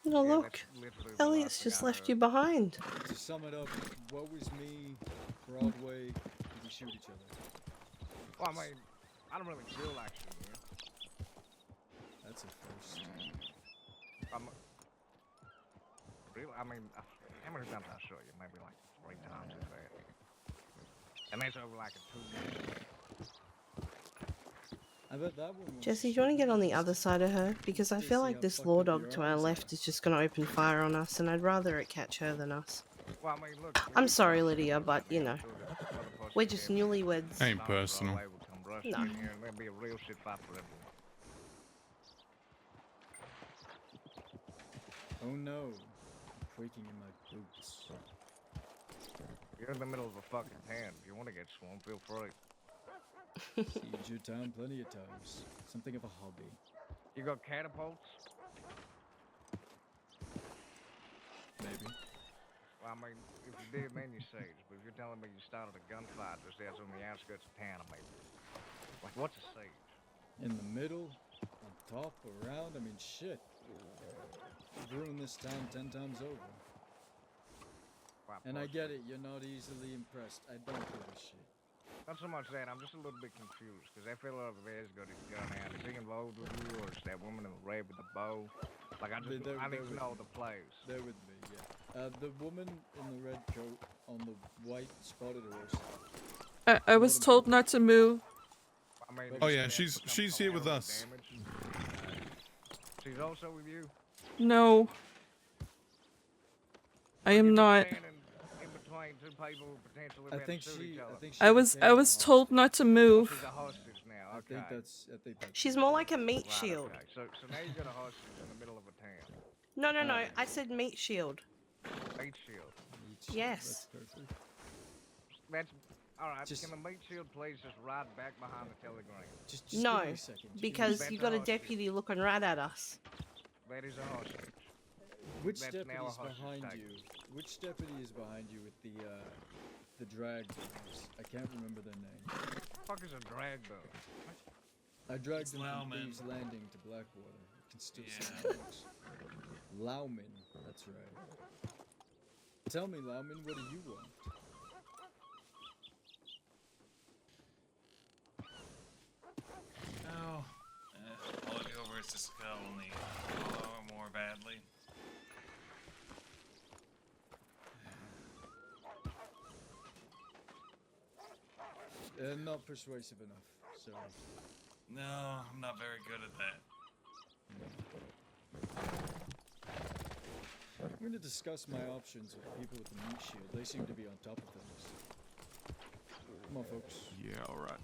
Oh, Yeah, look. that's literally the Elliot's last just thing I left heard. you behind. To sum it up, woe is me, Broadway, did we shoot each other? Well, I mean, I don't really feel like shooting you. That's a first. Really? I mean, how many times I show you? Maybe like 3 times is that. And that's over like a 2-minute. I bet that one was... Jesse, do you want to get on the other side of her? Because I feel like this law dog to our left is just going to open fire on us, and I'd rather it catch her than us. Well, I mean, look. I'm sorry, Lydia, but, you know, we're just newlyweds. Ain't personal. No. And there'll be a real shit fight for everyone. Oh no. I'm quaking in my boots. You're in the middle of a fucking town. If you want to get swarmed, feel free. Siege your town plenty of times. Something of a hobby. You got catapults? Maybe. Well, I mean, if you did, then you siege. But if you're telling me you started a gunfight just out on the outskirts of town, I mean, like, what's a siege? In the middle, on top, around, I mean, shit. You've ruined this town 10 times over. Well, And I get it, you're not easily impressed. I don't give a shit. Not so much that. I'm just a little bit confused because that fella over there has got his gun out. Is he involved with you, or is that woman in the red with the bow? Like, I need to know the players. They're with me, yeah. The woman in the red coat on the white spotted horse. I was told not to move. I mean, Oh yeah, she's here with us. She's also with you. No. I am not. In between two people who potentially I think she I was told not to move. She's a hostage now. Okay. I think that's. She's more like a meat Right, shield. okay. So now you got a hostage in the middle of a town. No, no, no. I said meat shield. Meat shield. Yes. That's all right. Can the meat shield please just ride back behind the telegram? Just No, give me a second. because That's you got a hostage. deputy looking right at us. That is a hostage. Which That's deputy now a is hostage behind taker. you? Which deputy is behind you with the drag dogs? I can't remember their name. What the fuck is a drag dog? I dragged them from Lauman. Thieves Landing to Blackwater. You can still see the dogs. Lauman, that's right. Tell me, Lauman, what do you want? Oh, all it over is to skull me more badly. Not persuasive enough. Sorry. No, I'm not very good at that. I'm going to discuss my options with people with the meat shield. They seem to be on top of things. Come on, folks. Yeah, all right.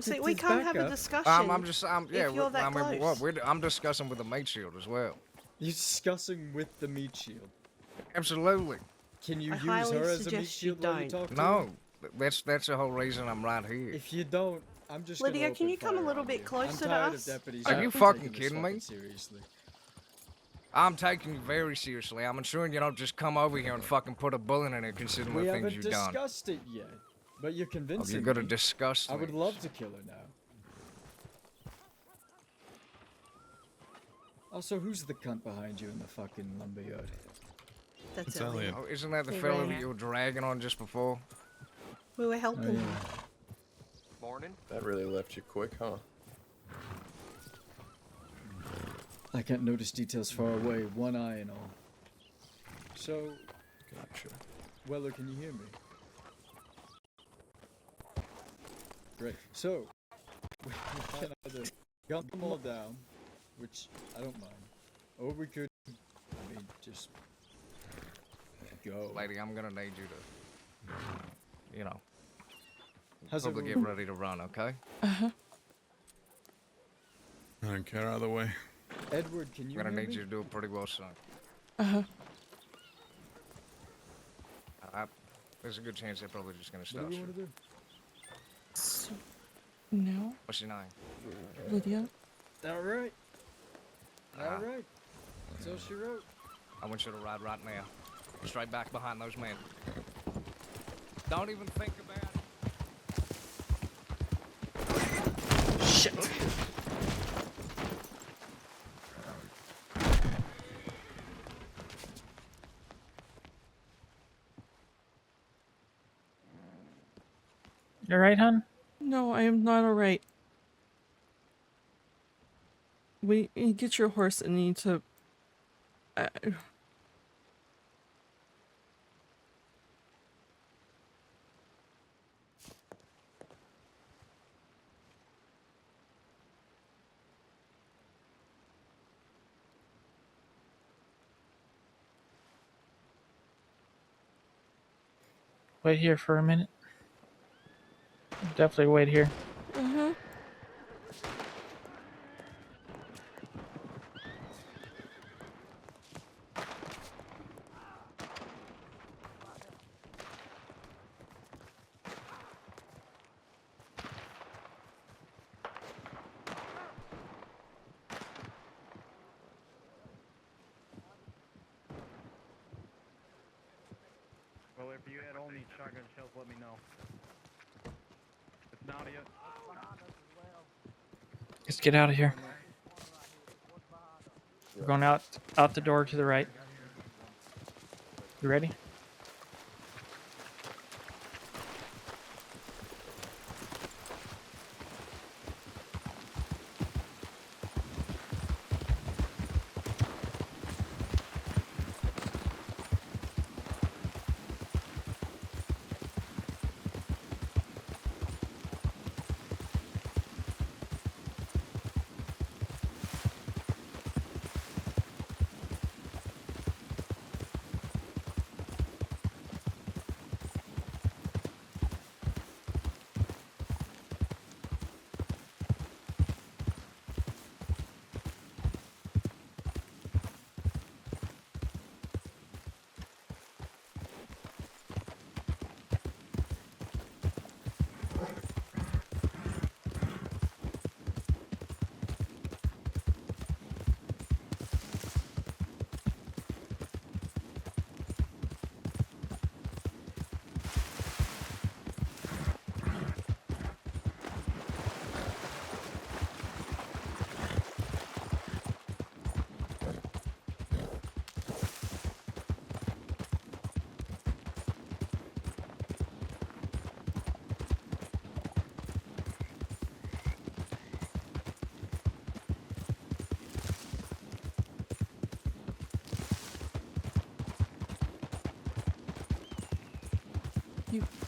See, we can't have a discussion. I'm yeah. if you're that I mean, close. I'm discussing with the meat shield as well. You're discussing with the meat shield. Absolutely. Can you I use highly her as a meat suggest you shield while you don't. talk to No, her? that's the whole reason I'm right here. If you don't, I'm just Lydia, gonna can you open come a fire little on bit you. closer I'm to tired us? of deputies Are you taking fucking this kidding me? Seriously. I'm taking you very seriously. I'm ensuring you don't just come over here and fucking put a bullet in it considering We the things haven't you've done. discussed it yet, but you're Oh, convincing you're gonna me. discuss I would things. love to kill her now. Also, who's the cunt behind you in the fucking lumberyard? That's It's Elliot. Elliot. Oh, isn't that the Hey, fella Ray. that you were dragging on just before? We were helping him. Morning. That really left you quick, huh? I can't notice details far away, one eye and all. So, Gotcha. Weller, can you hear me? Great. So, we can either gun them all down, which I don't mind, or we could, I mean, just go. Lady, I'm gonna need you to, you know, How's probably get everyone? ready to run, okay? Uh-huh. I don't care either way. Edward, can you I'm gonna hear need me? you to do it pretty well, son. Uh-huh. There's a good chance they're probably just gonna What stop do we you. want to do? So, no, What's your name? Lydia. All right. Ah. All right. That's all she wrote. I want you to ride right now. Straight back behind those men. Don't even think about it. Shit. You alright, hon? No, I am not alright. You get your horse and you need to. Wait here for a minute. Definitely wait here. Uh-huh. Well, if you at all need shotgun shells, let me know. It's Nadia. Let's get out of here. We're going out the door to the right. You ready?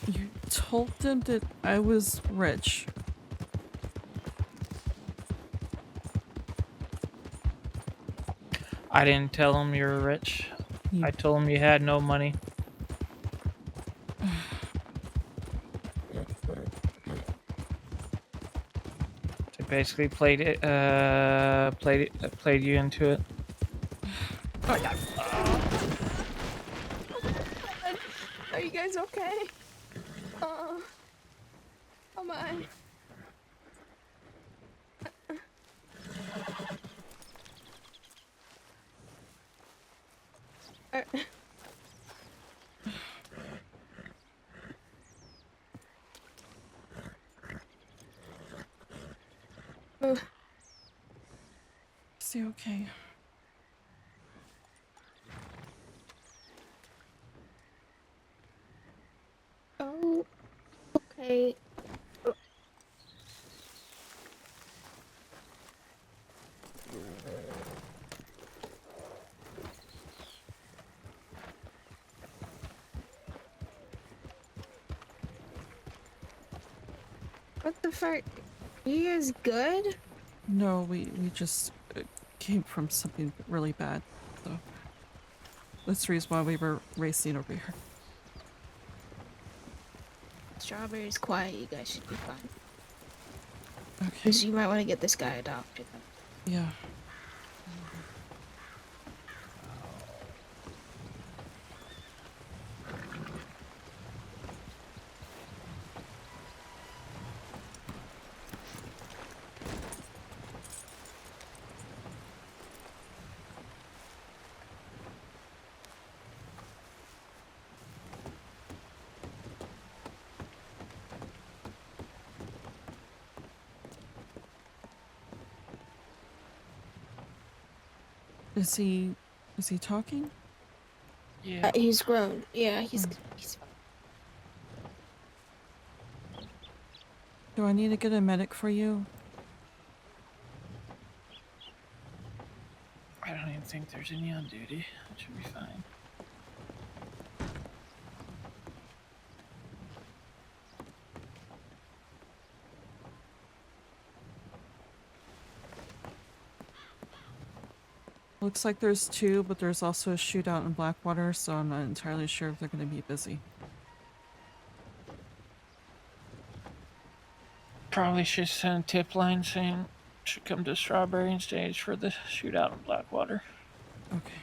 You told them that I was rich. I didn't tell them you were rich. I told them you had no money. They basically played you into it. Oh, God. Are you guys okay? Oh my. Is he okay? Oh, okay. What the fuck? You guys good? No, we just came from something really bad. So that's the reason why we were racing over here. Strawberry's quiet. You guys should be fine. Okay. Because you might want to get this guy adopted. Yeah. Is he talking? Yeah. He's grown. Yeah, he's fine. Do I need to get a medic for you? I don't even think there's any on duty. It should be fine. Looks like there's two, but there's also a shootout in Blackwater, so I'm not entirely sure if they're going to be busy. Probably should send a tip line saying should come to Strawberry and stage for the shootout in Blackwater. Okay.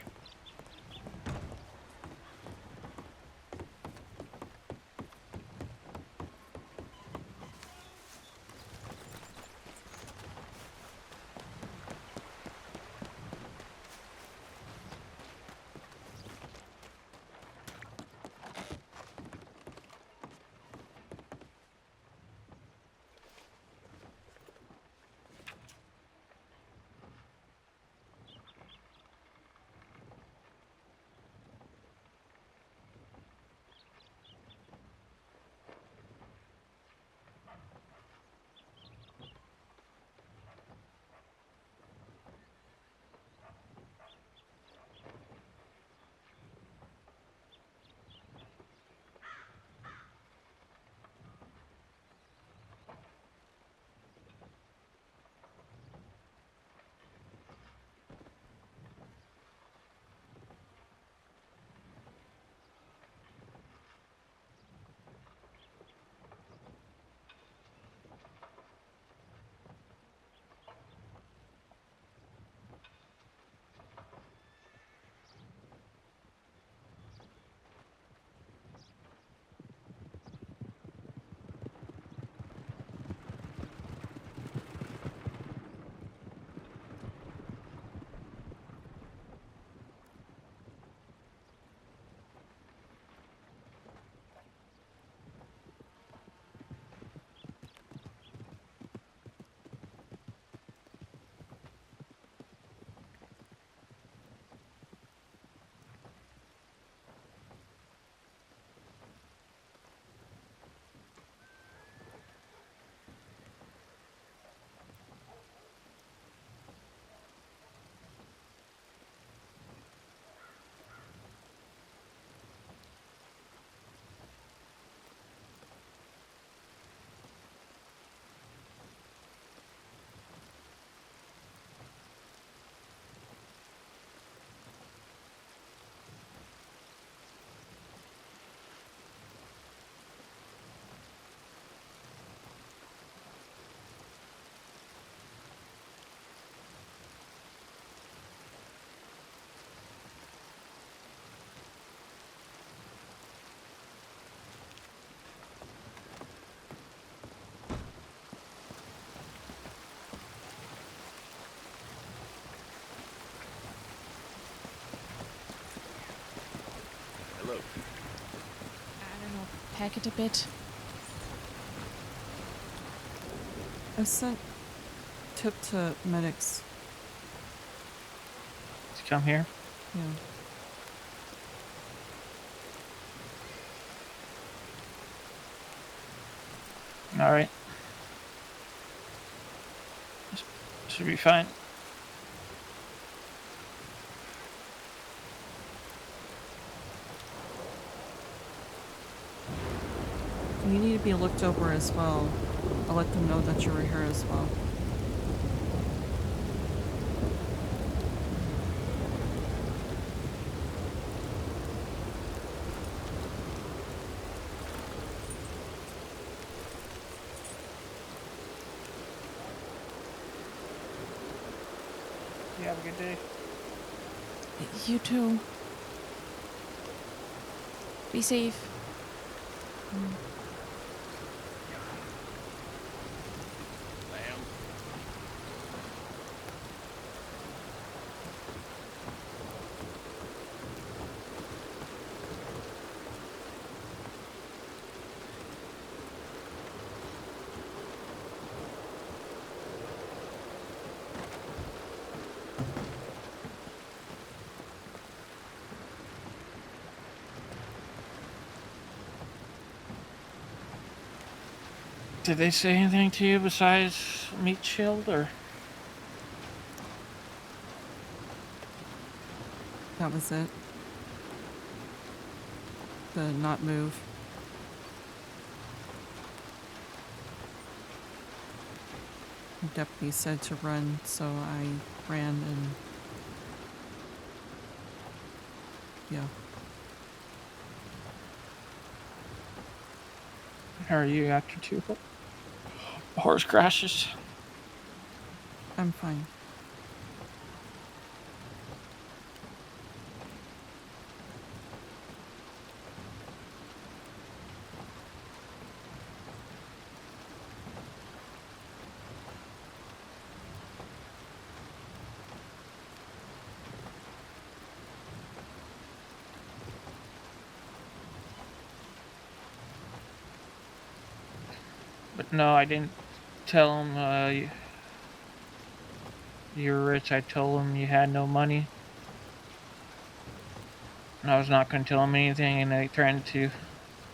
unpack it a bit? I sent tip to medics. To come here? Yeah. All right. Should be fine. You need to be looked over as well. I'll let them know that you were here as well. You have a good day. You too. Be safe. Did they say anything to you besides meat shield, or? That was it. The not move. The deputy said to run, so I ran and... yeah. How are you after 2 horse crashes? I'm fine. But no, I didn't tell him you were rich. I told him you had no money. And I was not going to tell him anything, and they threatened to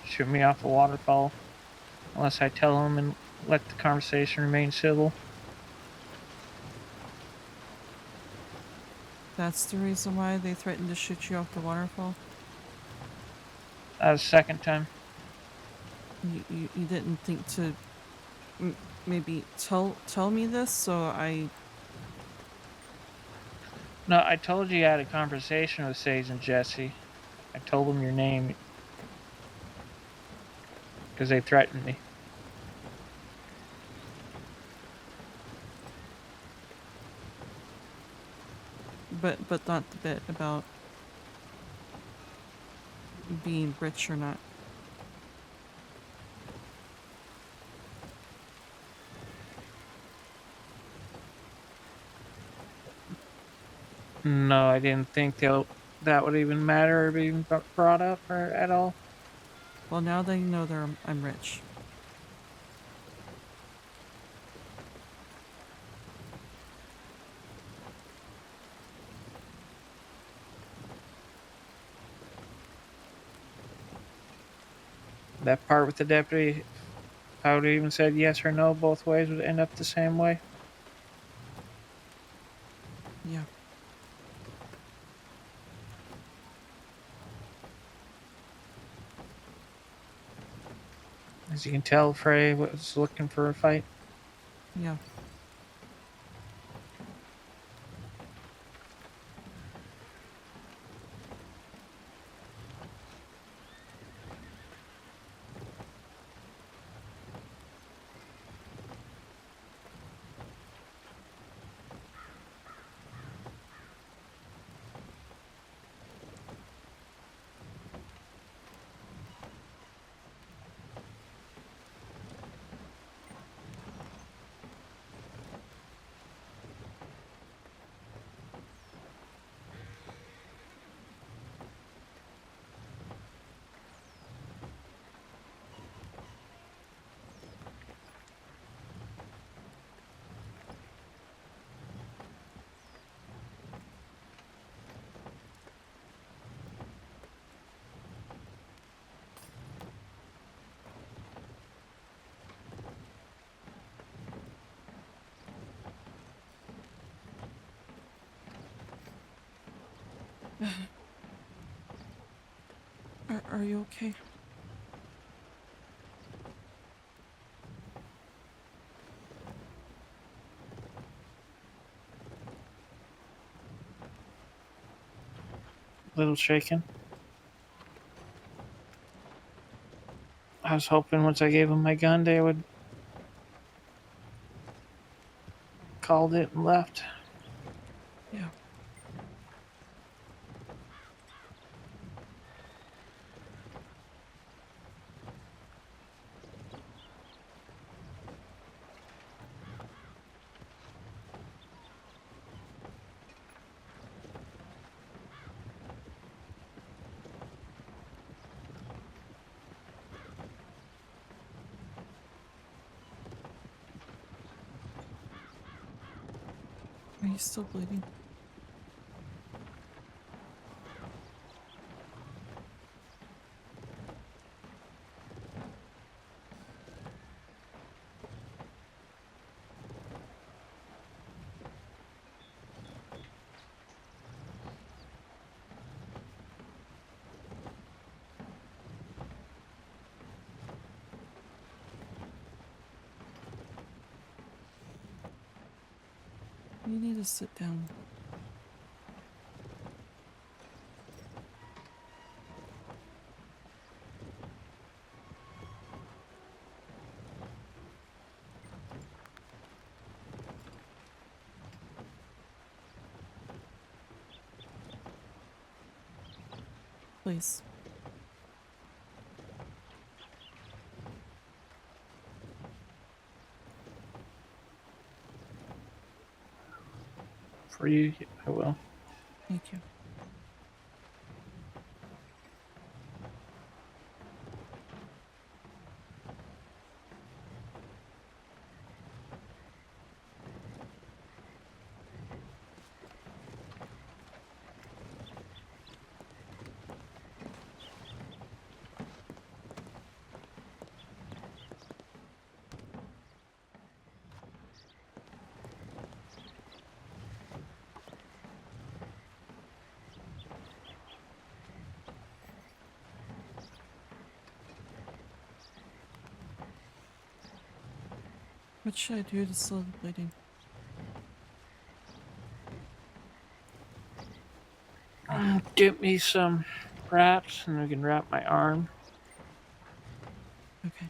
shoot me off a waterfall unless I tell him and let the conversation remain civil. That's the reason why they threatened to shoot you off the waterfall? That was the second time. You didn't think to maybe tell me this, so I... No, I told you had a conversation with Sage and Jesse. I told them your name because they threatened me. But not the bit about being rich or not. No, I didn't think that would even matter or be even brought up or at all. Well, now they know I'm rich. That part with the deputy, if I would have even said yes or no both ways, would end up the same way. Yeah. As you can tell, Frey was looking for a fight. Yeah. Are you okay? A little shaken. I was hoping once I gave them my gun, they would called it and left. Yeah. Are you still bleeding? You need to sit down. Please. For you, I will. Thank you. What should I do to slow the bleeding? Get me some wraps and we can wrap my arm. Okay.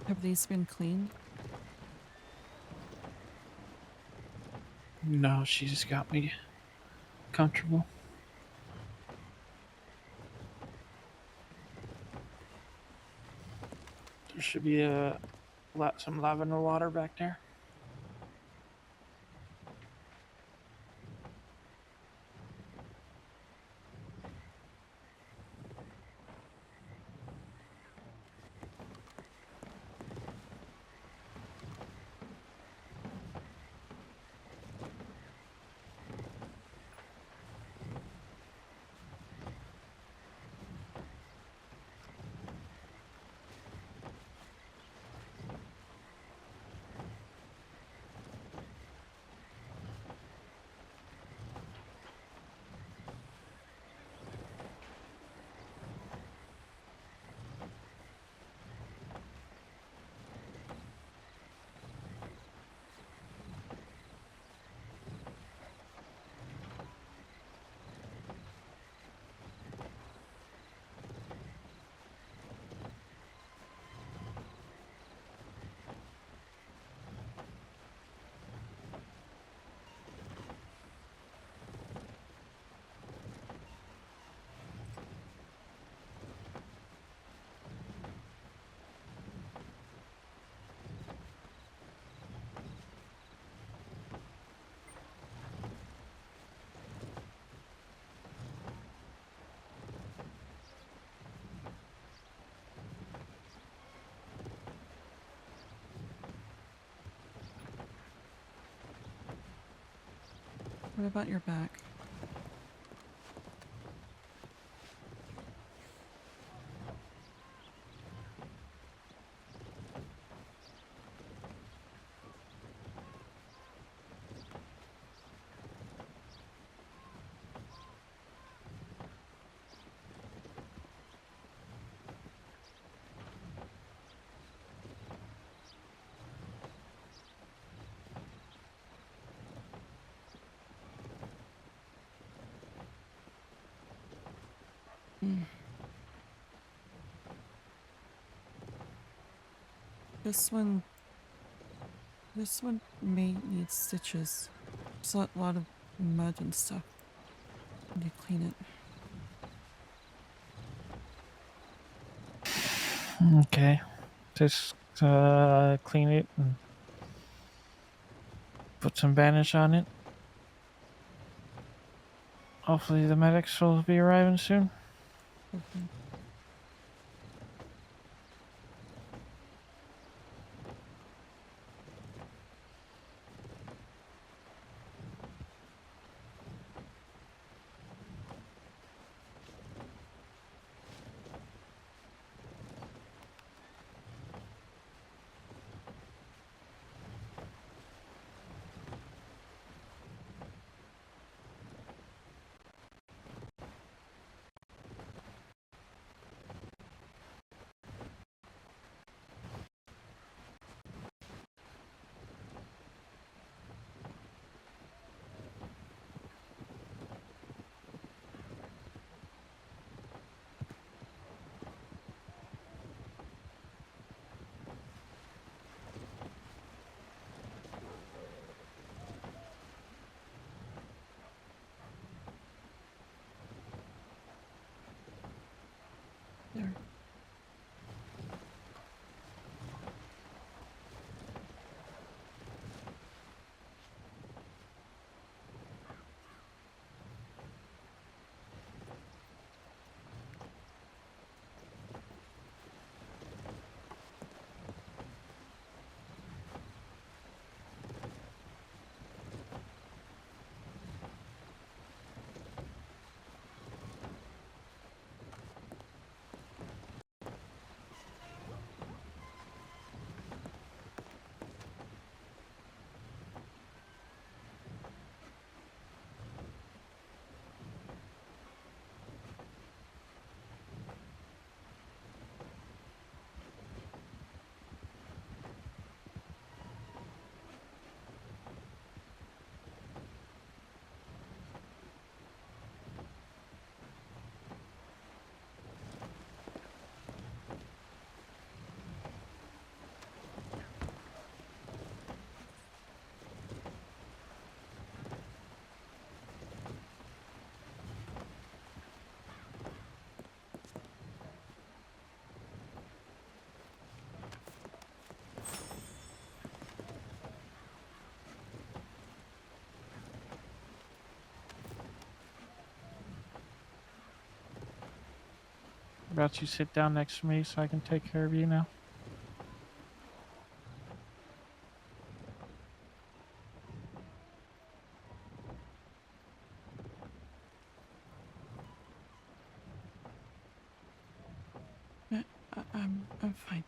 Have these been cleaned? No, she just got me comfortable. There should be some lavender water back there. What about your back? This one may need stitches. There's a lot of mud and stuff. I need to clean it. Okay. Just clean it and put some bandage on it. Hopefully the medics will be arriving soon. Okay. There. About you sit down next to me so I can take care of you now. I'm fine.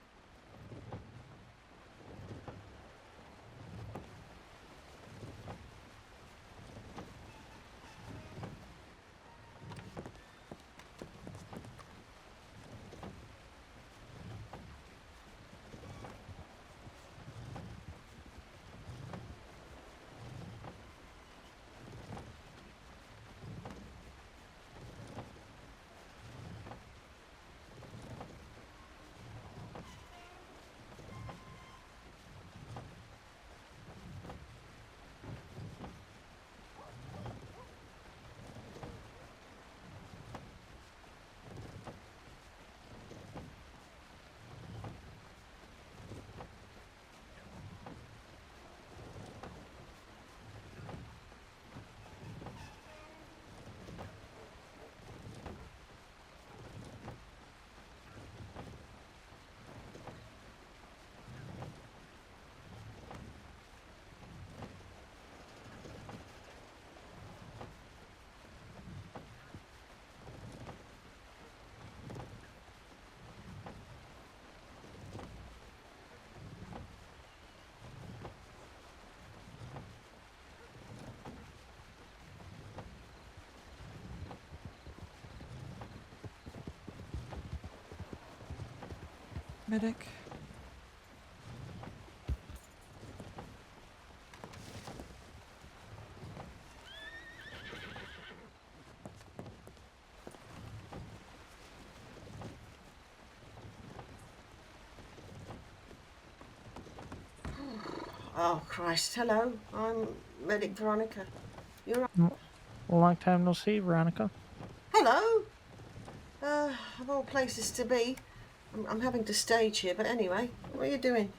medic. Oh, Christ. Hello. I'm Medic Veronica. You're right. Long time no see, Veronica. Hello. Of all places to be. I'm having to stage here, but anyway, what are you doing?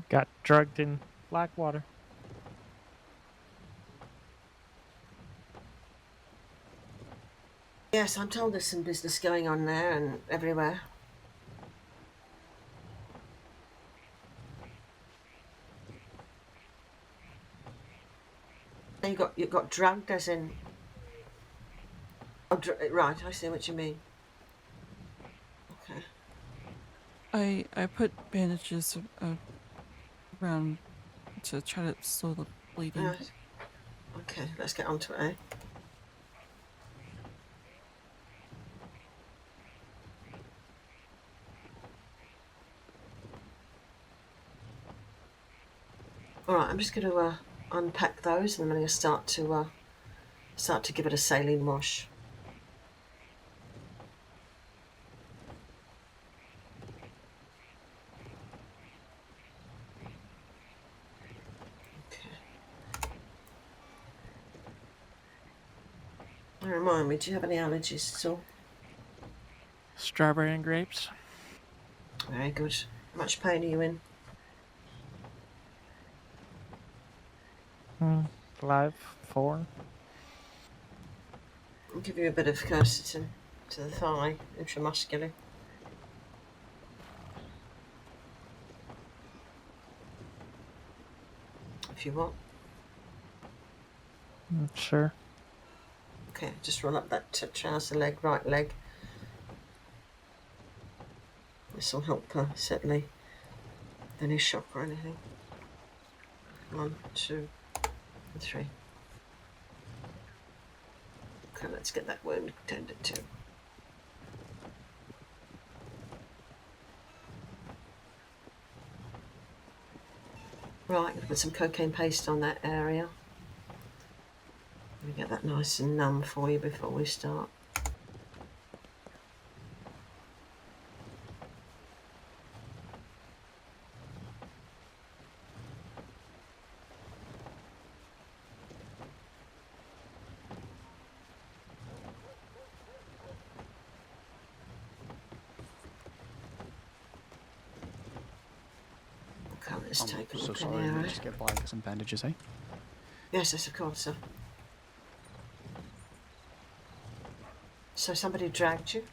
Got drugged in Blackwater. Yes, I'm told there's some business going on there and everywhere. You got drugged, as in. Oh, right. I see what you mean. Okay. I put bandages around to try to slow the bleeding. Right. Okay, let's get on to it, eh? All right, I'm just going to unpack those, and then I'm going to start to give it a saline wash. Okay. Remind me, do you have any allergies at all? Strawberry and grapes. Very good. How much pain are you in? 5, 4. I'll give you a bit of quercetin to the thigh, intramuscularly. If you want. Sure. Okay, just run up that trouser leg, right leg. This will help certainly any shock or anything. 1, 2, and 3. Okay, let's get that wound tended to. Right, I'm going to put some cocaine paste on that area. Let me get that nice and numb for you before we start. Okay, let's take a look in here. Just get blankets and bandages, eh? Yes, of course, sir. So somebody dragged you?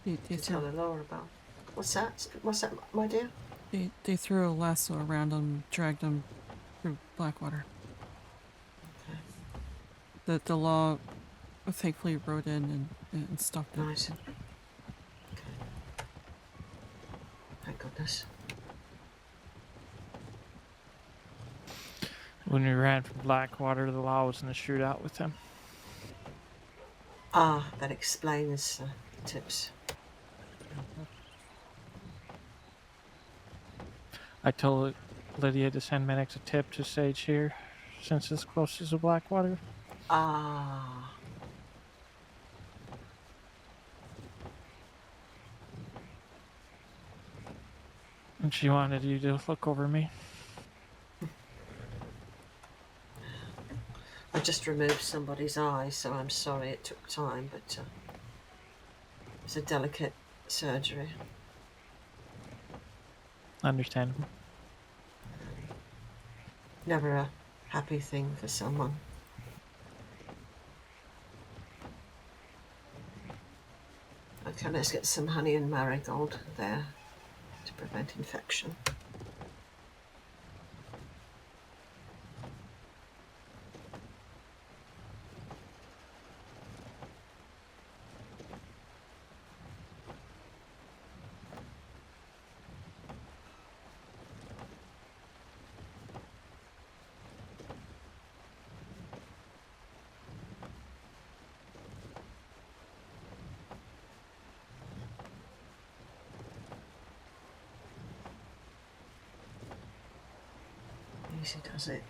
They Tell the Laura about. What's that? What's that, my dear? They threw a lasso around him, dragged him through Blackwater. Okay. The law thankfully rode in and stopped it. Nice. Okay. Thank goodness. When we ran from Blackwater, the law was in a shootout with them. Ah, that explains the tips. I told Lydia to send medics a tip to Sage here, since it's closest to Blackwater. Ah. And she wanted you to look over me. I just removed somebody's eye, so I'm sorry it took time, but it's a delicate surgery. Understandable. Never a happy thing for someone. Okay, let's get some honey and marigold there to prevent infection. Easy does it.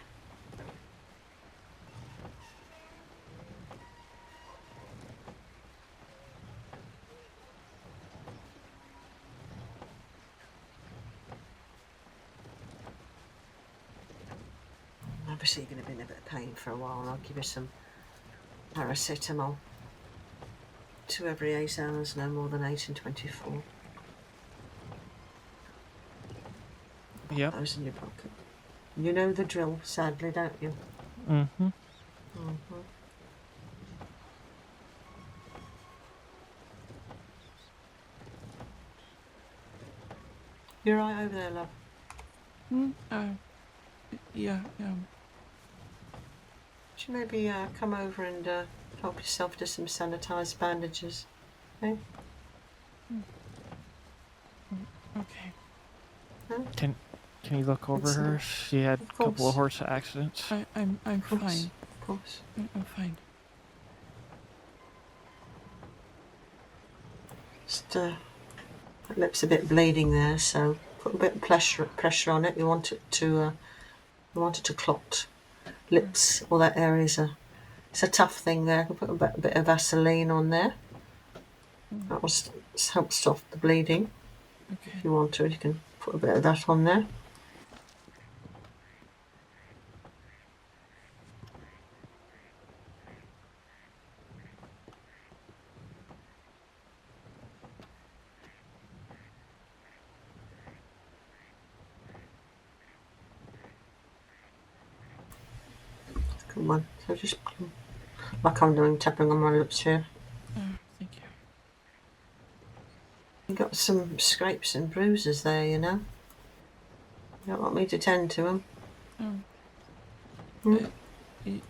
Obviously you're going to be in a bit of pain for a while, and I'll give you some paracetamol. 2 every 8 hours, no more than 8 in 24. Yep. Those in your pocket. You know the drill, sadly, don't you? Mm-hmm. Mm-hmm. You're right over there, love. Yeah. Should you maybe come over and help yourself to some sanitised bandages? Okay? Okay. Huh? Can you look over her? She had a couple of horse accidents. I'm fine. Of course. I'm fine. Just her lip's a bit bleeding there, so put a bit of pressure on it. You want it to clot. Lips, all that area it's a tough thing there. I can put a bit of Vaseline on there. That will help stop the bleeding. Okay. If you want to, you can put a bit of that on there. Come on, so just like I'm doing, tapping on my lips here. Oh, thank you. You got some scrapes and bruises there, you know. You don't want me to tend to them.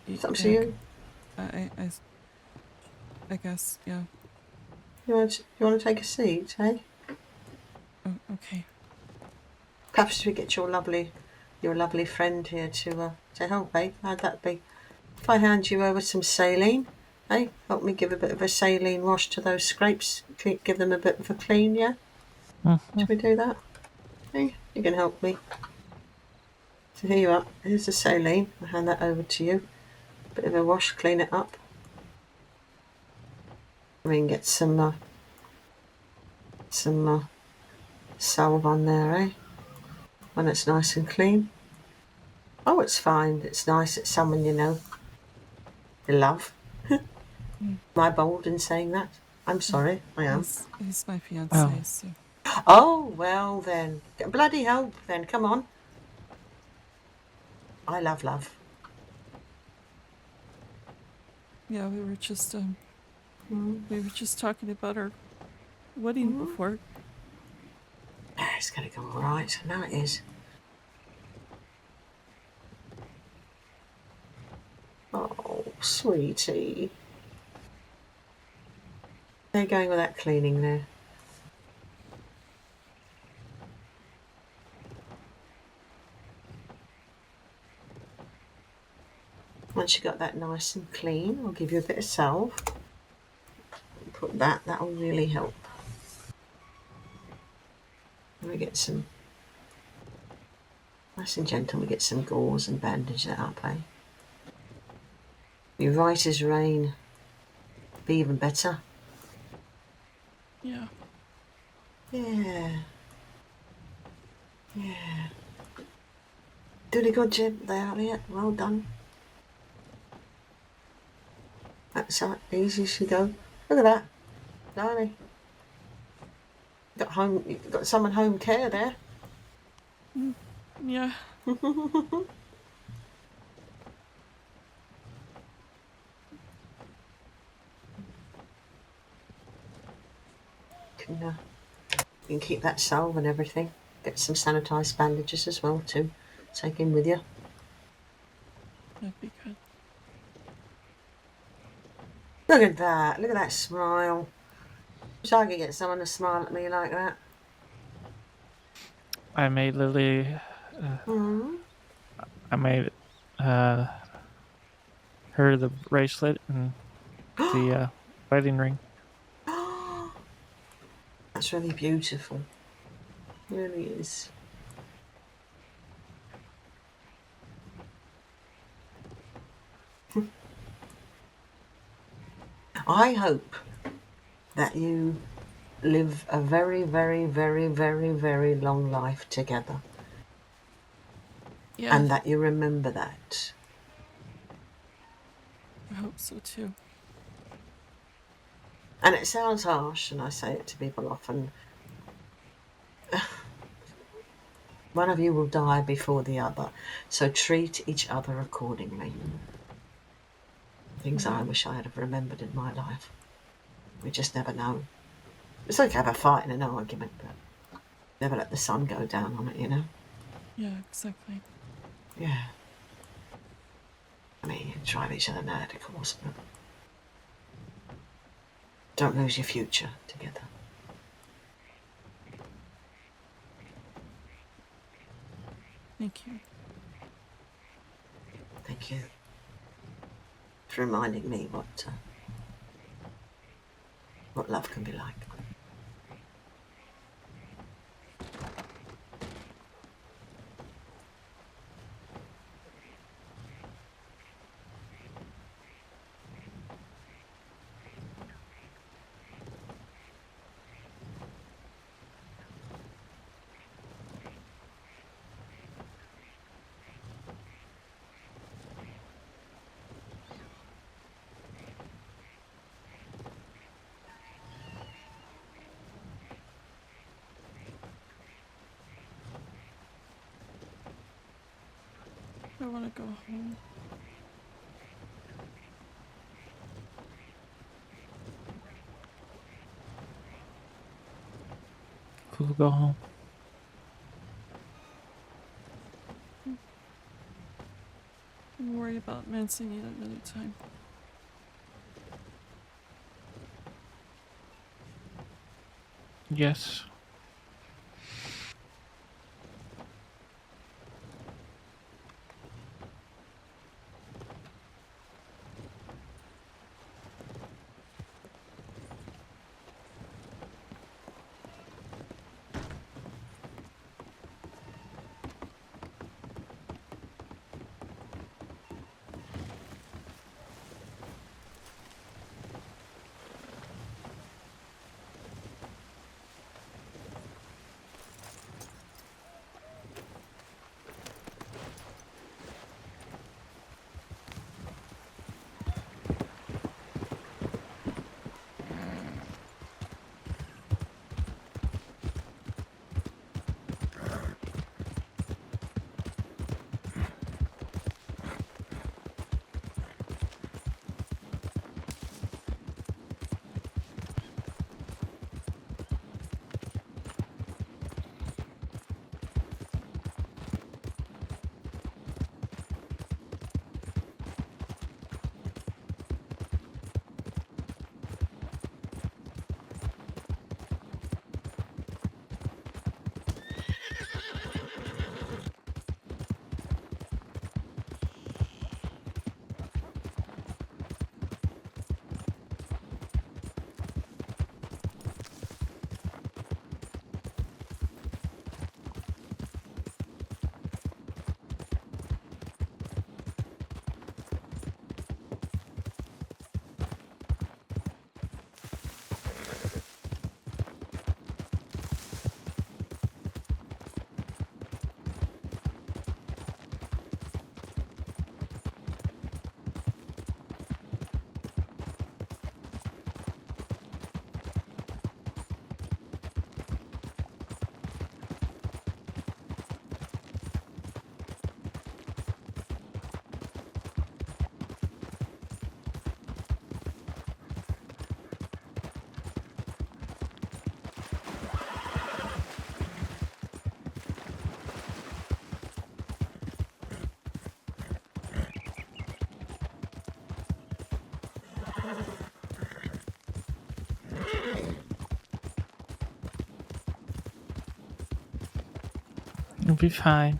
It's up to you. I guess, yeah. You want to take a seat, eh? Oh, okay. Perhaps we get your lovely friend here to help, eh? How'd that be? If I hand you over some saline, eh? Help me give a bit of a saline wash to those scrapes. Give them a bit of a clean, yeah? Should we do that? Hey, you can help me. So here you are. Here's the saline. I'll hand that over to you. Bit of a wash, clean it up. We can get some salve on there, eh? When it's nice and clean. Oh, it's fine. It's nice. It's someone you know. You love. Am I bold in saying that? I'm sorry. I am. He's my fiancé, so. Oh, well then. Get bloody help then. Come on. I love love. Yeah, we were just talking about our wedding before. It's gonna go all right. I know it is. Oh, sweetie. They're going with that cleaning there. Once you got that nice and clean, I'll give you a bit of salve. Put that will really help. And we get some, nice and gentle, we get some gauze and bandage that up, eh? Be right as rain. Be even better. Yeah. Yeah. Yeah. Doing a good job there, Elliot. Well done. That's how easy as you go. Look at that. Blimey. Got someone home care there. Yeah. You can keep that salve and everything. Get some sanitised bandages as well too. Take in with you. That'd be good. Look at that. Look at that smile. Wish I could get someone to smile at me like that. I made Lily. I made her the bracelet and the wedding ring. That's really beautiful. It really is. I hope that you live a very, very, very, very, very long life together. Yeah. And that you remember that. I hope so too. And it sounds harsh, and I say it to people often. One of you will die before the other, so treat each other accordingly. Things I wish I had have remembered in my life. We just never know. It's okay to have a fight and an argument, but never let the sun go down on it, you know? Yeah, exactly. Yeah. I mean, you drive each other mad, of course, but don't lose your future together. Thank you. Thank you for reminding me what love can be like. I want to go home. Cool, go home. Don't worry about mentioning it another time. Yes. You'll be fine.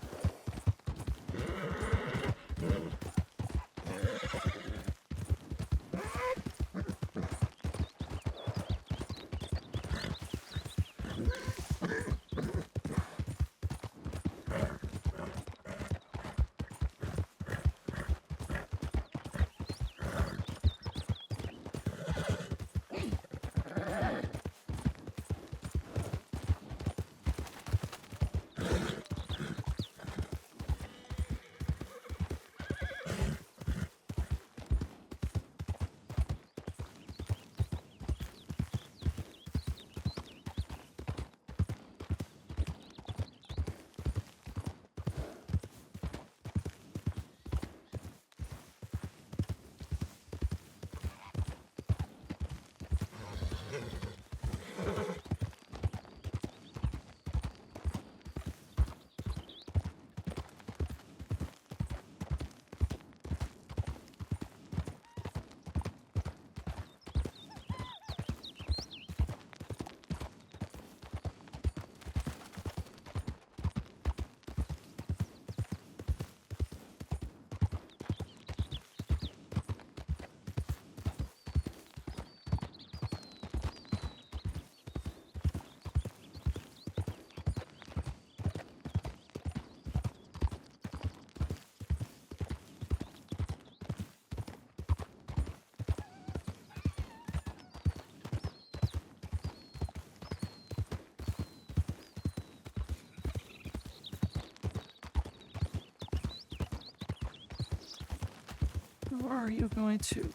Or are you going to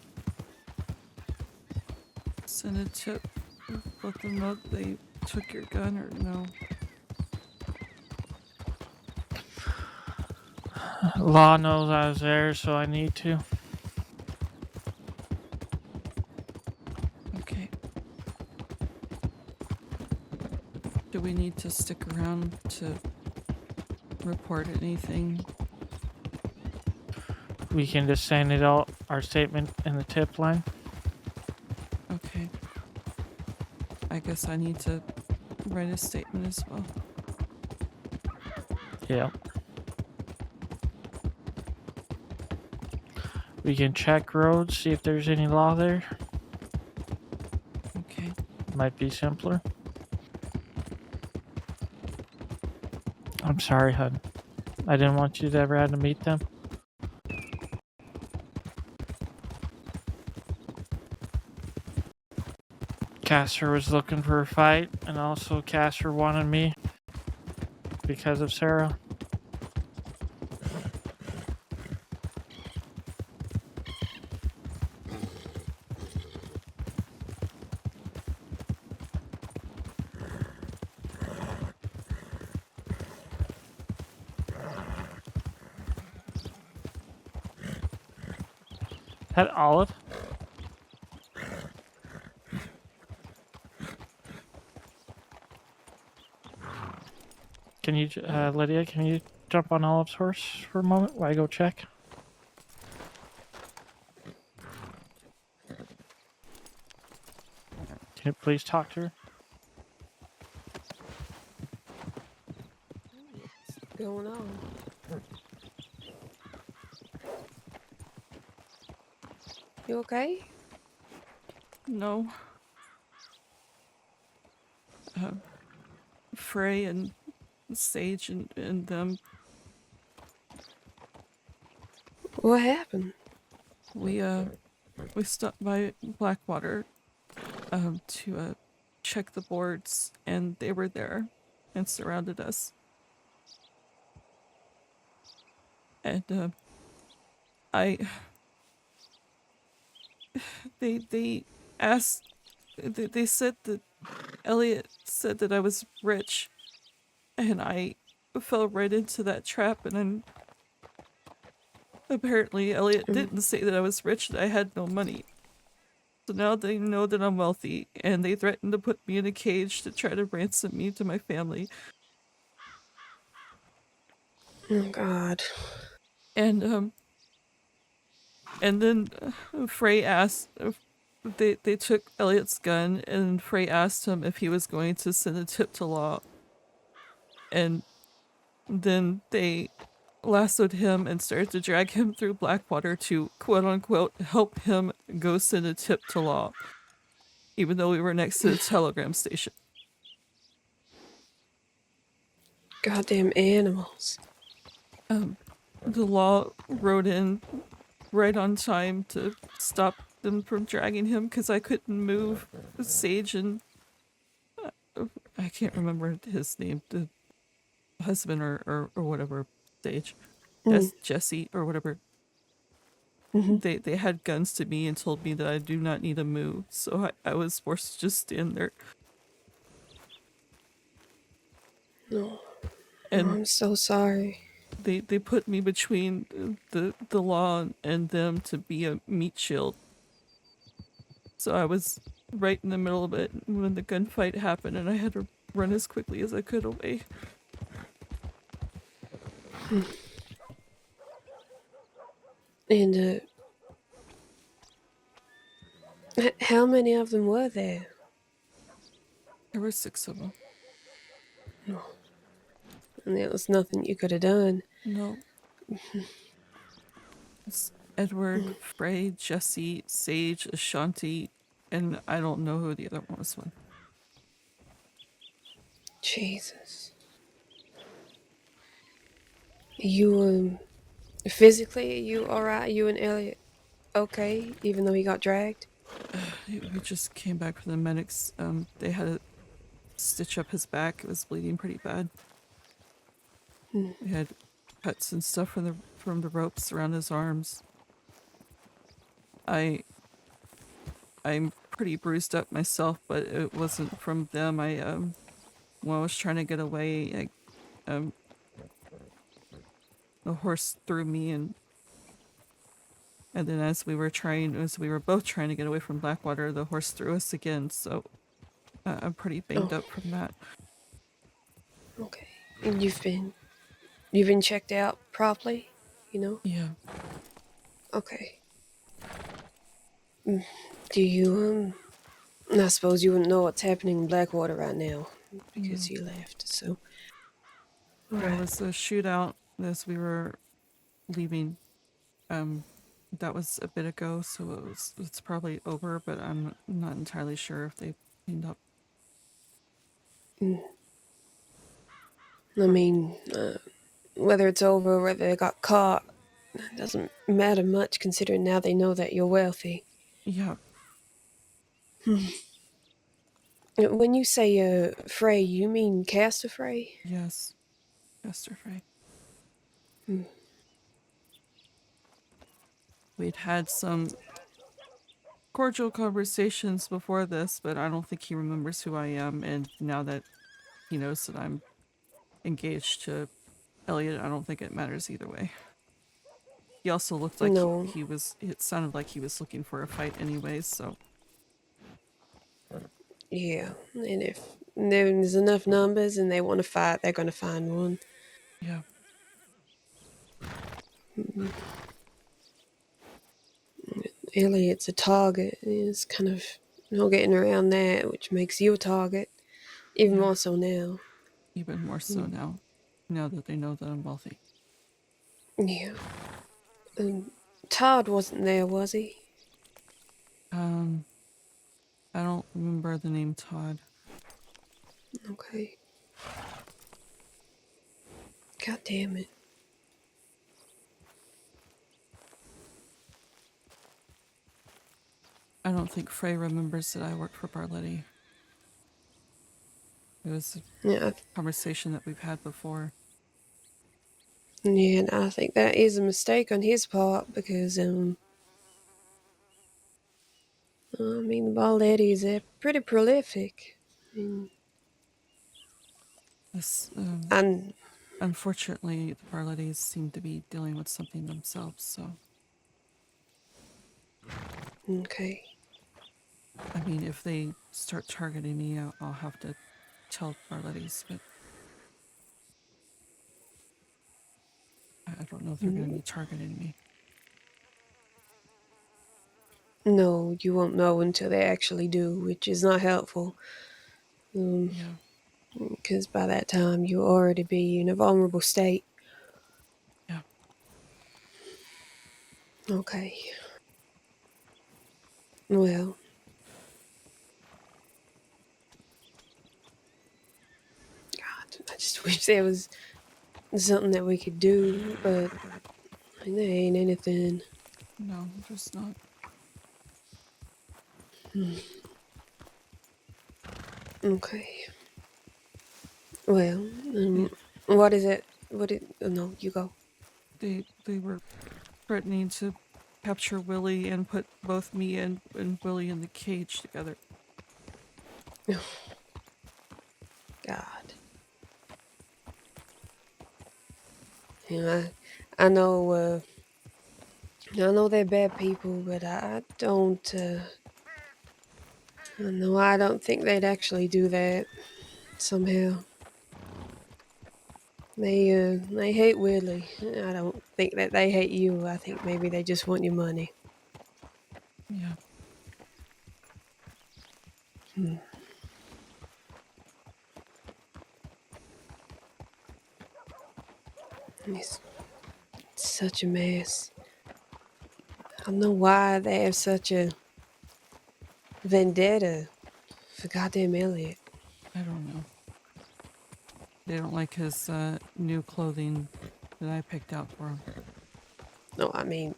send a tip? Let them know that they took your gun, or no? Law knows I was there, so I need to. Okay. Do we need to stick around to report anything? We can just send it out, our statement in the tip line. Okay. I guess I need to write a statement as well. Yeah. We can check roads, see if there's any law there. Okay. Might be simpler. I'm sorry, hun. I didn't want you to ever have to meet them. Casper was looking for a fight, and also Casper wanted me because of Sarah. That Olive? Can you, Lydia, can you jump on Olive's horse for a moment while I go check? Can you please talk to her? What's going on? You okay? No. Frey and Sage and them. What happened? We stopped by Blackwater to check the boards, and they were there and surrounded us. And they asked, they said that Elliot said that I was rich, and I fell right into that trap, and then apparently Elliot didn't say that I was rich, that I had no money. So now they know that I'm wealthy, and they threatened to put me in a cage to try to ransom me to my family. Oh God. And then Frey asked, they took Elliot's gun, and Frey asked him if he was going to send a tip to Law. And then they lassoed him and started to drag him through Blackwater to, quote unquote, help him go send a tip to Law, even though we were next to the telegram station. Goddamn animals. The Law rode in right on time to stop them from dragging him because I couldn't move. Sage and I can't remember his name, the husband or whatever, Sage, Jesse or whatever. They had guns to me and told me that I do not need to move, so I was forced to just stand there. No. And I'm so sorry. They put me between the Law and them to be a meat shield. So I was right in the middle of it when the gunfight happened, and I had to run as quickly as I could away. And how many of them were there? There were 6 of them. No. And there was nothing you could have done. No. It's Edward, Frey, Jesse, Sage, Ashanti, and I don't know who the other one was with. Jesus. You, physically, are you alright? You and Elliot okay, even though he got dragged? We just came back from the medics. They had to stitch up his back. It was bleeding pretty bad. We had cuts and stuff from the ropes around his arms. I'm pretty bruised up myself, but it wasn't from them. When I was trying to get away, the horse threw me, and then as we were both trying to get away from Blackwater, the horse threw us again. So I'm pretty banged up from that. Okay. And you've been checked out properly, you know? Yeah. Okay. Do you, I suppose you wouldn't know what's happening in Blackwater right now because you left, so. There was a shootout as we were leaving. That was a bit ago, so it's probably over, but I'm not entirely sure if they cleaned up. I mean, whether it's over or whether they got caught, it doesn't matter much considering now they know that you're wealthy. Yeah. When you say Frey, you mean Caster Frey? Yes. Caster Frey. We'd had some cordial conversations before this, but I don't think he remembers who I am, and now that he knows that I'm engaged to Elliot, I don't think it matters either way. He also looked like it sounded like he was looking for a fight anyways, so. Yeah, and if there's enough numbers and they want to fight, they're going to find one. Yeah. Elliot's a target. It's kind of no getting around that, which makes you a target. Even more so now. Even more so now that they know that I'm wealthy. Yeah. Todd wasn't there, was he? I don't remember the name Todd. Okay. God damn it. I don't think Frey remembers that I work for Barletti. It was a conversation that we've had before. Yeah, and I think that is a mistake on his part because, I mean, the Barlettis, they're pretty prolific. I mean, and unfortunately, the Barlettis seem to be dealing with something themselves, so. Okay. I mean, if they start targeting me, I'll have to tell Barlettis, but I don't know if they're going to be targeting me. No, you won't know until they actually do, which is not helpful. Because by that time, you'll already be in a vulnerable state. Yeah. Okay. Well. God, I just wish there was something that we could do, but I mean, there ain't anything. No, just not. Okay. Well, what is it? Oh, no, you go. They were threatening to capture Willie and put both me and Willie in the cage together. God. Yeah, I know they're bad people, but I don't, I don't think they'd actually do that somehow. They hate Willie. I don't think that they hate you. I think maybe they just want your money. Yeah. It's such a mess. I don't know why they have such a vendetta for goddamn Elliot. I don't know. They don't like his new clothing that I picked out for him. No, I mean,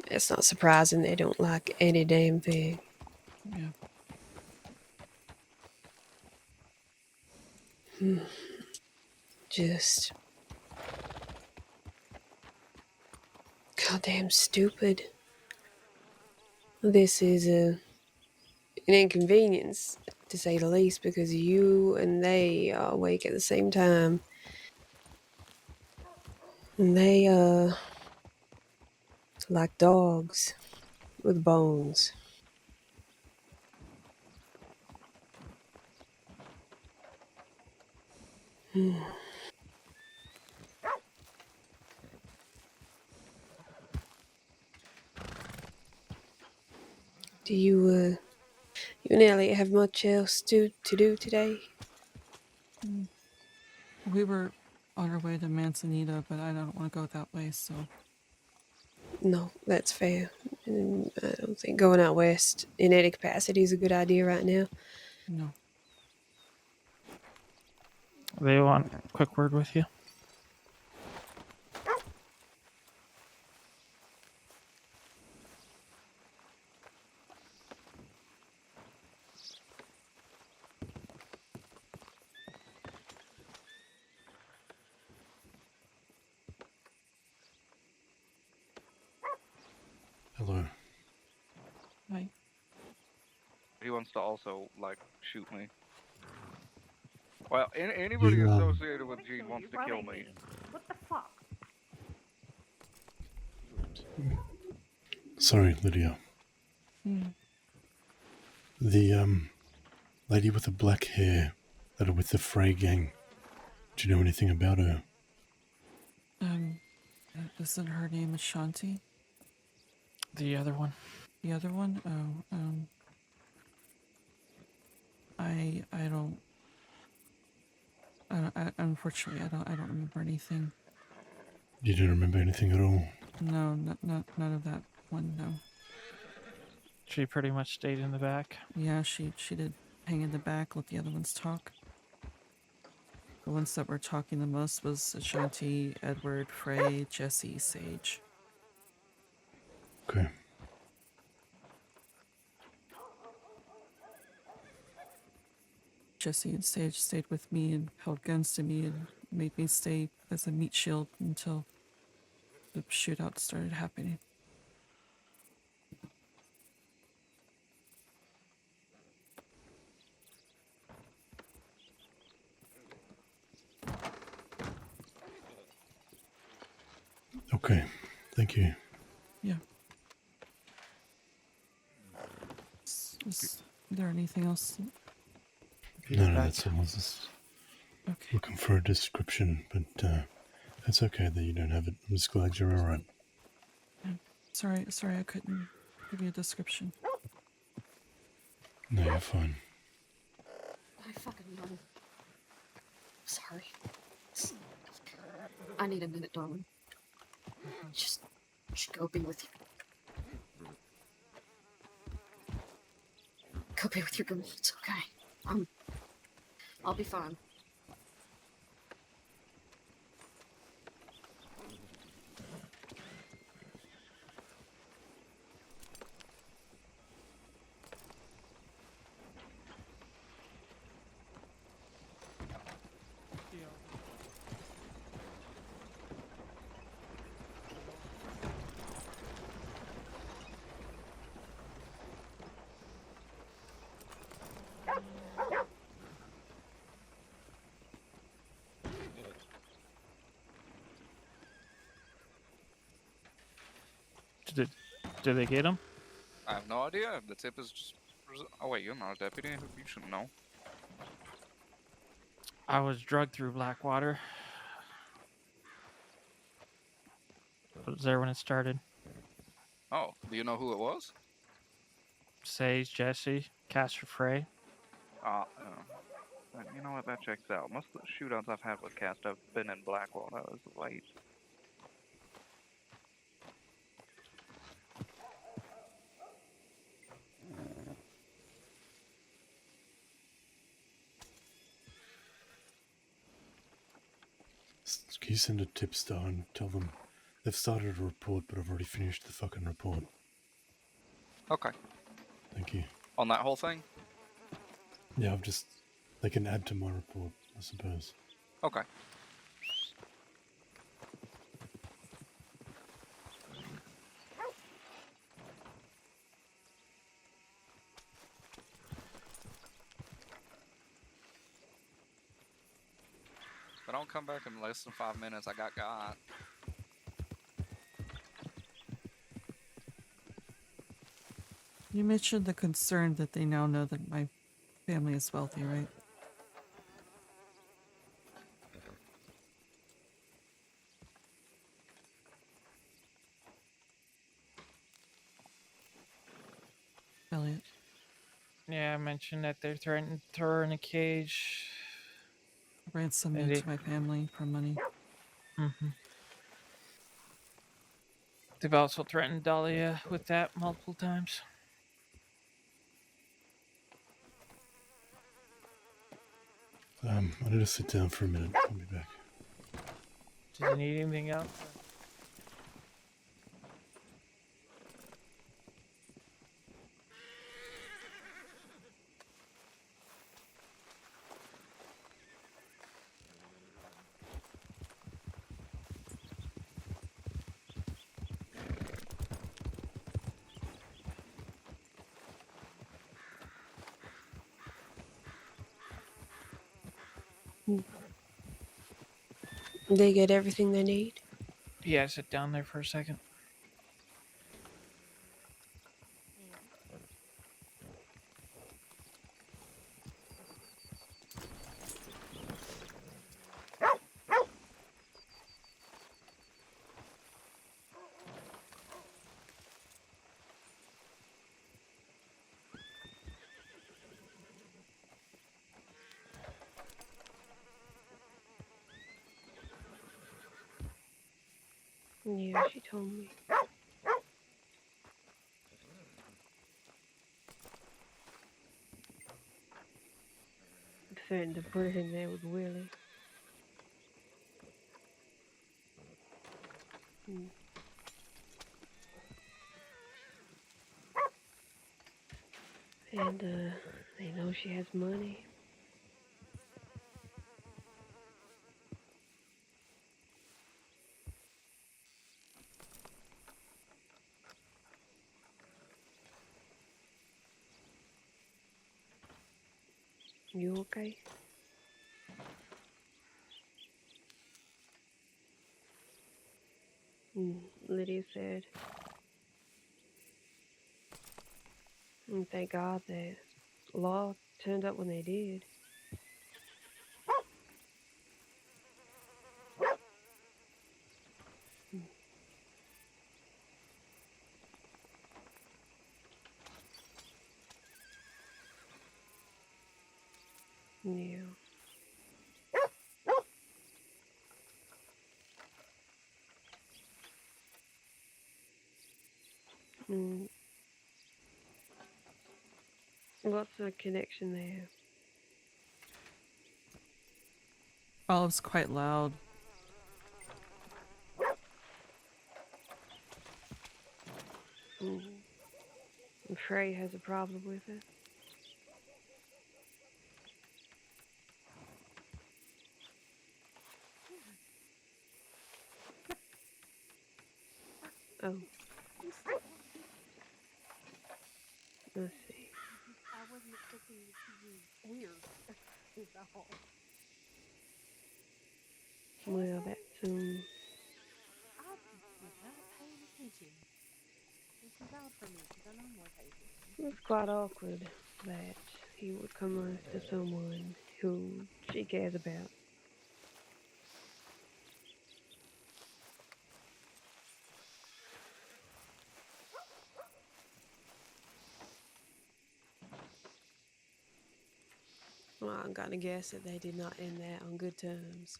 it's not surprising they don't like any damn thing. Yeah. Just goddamn stupid. This is an inconvenience, to say the least, because you and they are awake at the same time. And they, like dogs with bones. Hmm. Do you and Elliot have much else to do today? We were on our way to Manzanita, but I don't want to go that way, so. No, that's fair. And I don't think going out west in any capacity is a good idea right now. No. They want a quick word with you. Hello. Hi. He wants to also, like, shoot me. Well, anybody You, associated with Gene wants to kill me. What the fuck? Sorry, Lydia. Hmm. The, lady with the black hair that are with the Frey gang. Do you know anything about her? Isn't her name Ashanti? The other one. The other one? Oh, unfortunately, I don't remember anything. You don't remember anything at all? No, none of that one, no. She pretty much stayed in the back. Yeah, she did hang in the back, let the other ones talk. The ones that were talking the most was Ashanti, Edward, Frey, Jesse, Sage. Okay. Jesse and Sage stayed with me and held guns to me and made me stay as a meat shield until the shootout started happening. Okay. Thank you. Yeah. Is there anything else? No, that's all. I was just looking for a description, but it's okay that you don't have it. I'm just glad you're alright. Sorry, I couldn't give you a description. No, you're fine. I fucking know. Sorry. I need a minute, darling. Just go be with you. Go be with your girl. It's okay. I'll be fine. Did they get him? I have no idea. The tip is just... Oh, wait, you're not a deputy. You should know. I was drugged through Blackwater. I was there when it started. Oh, do you know who it was? Sage, Jesse, Castor Frey. You know what? That checks out. Most of the shootouts I've had with Cast have been in Blackwater as of late. Can you send a tip star and tell them they've started a report, but I've already finished the fucking report. Okay. Thank you. On that whole thing? Yeah, they can add to my report, I suppose. Okay. If I don't come back in less than 5 minutes, I got. You mentioned the concern that they now know that my family is wealthy, right? Elliot. Yeah, I mentioned that they're threatening to throw her in a cage. Ransom me to my family for money. Mm-hmm. They've also threatened Dahlia with that multiple times. I need to sit down for a minute. I'll be back. Do you need anything else? They get everything they need? Yeah, sit down there for a second. Yeah, she told me. Threatened to put her in there with Willie. And they know she has money. You okay? Lydia said. And thank God that law turned up when they did. Yeah. What's the connection there? Olive's quite loud. Frey has a problem with it. Oh. Let's see. I wasn't expecting it to be weird. Is all. Well, that's I was not paying attention. This is odd for me because I normally pay attention. it's quite awkward that he would come after someone who she cares about. Well, I'm gonna guess that they did not end that on good terms.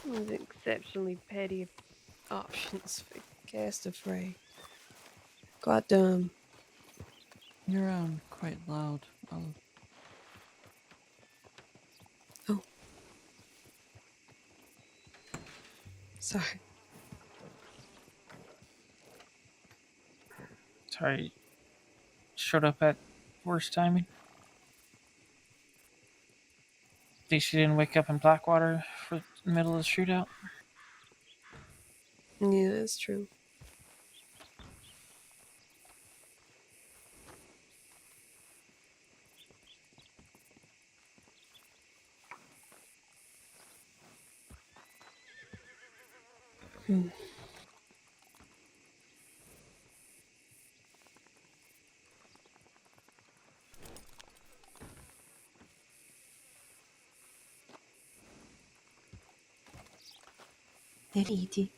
Those exceptionally petty options for Caster Frey. Quite dumb. You're quite loud, Olive. Oh. Sorry. Sorry. Showed up at worst timing. At least you didn't wake up in Blackwater for the middle of the shootout. Yeah, that's true. Hmm. Hey, E.T.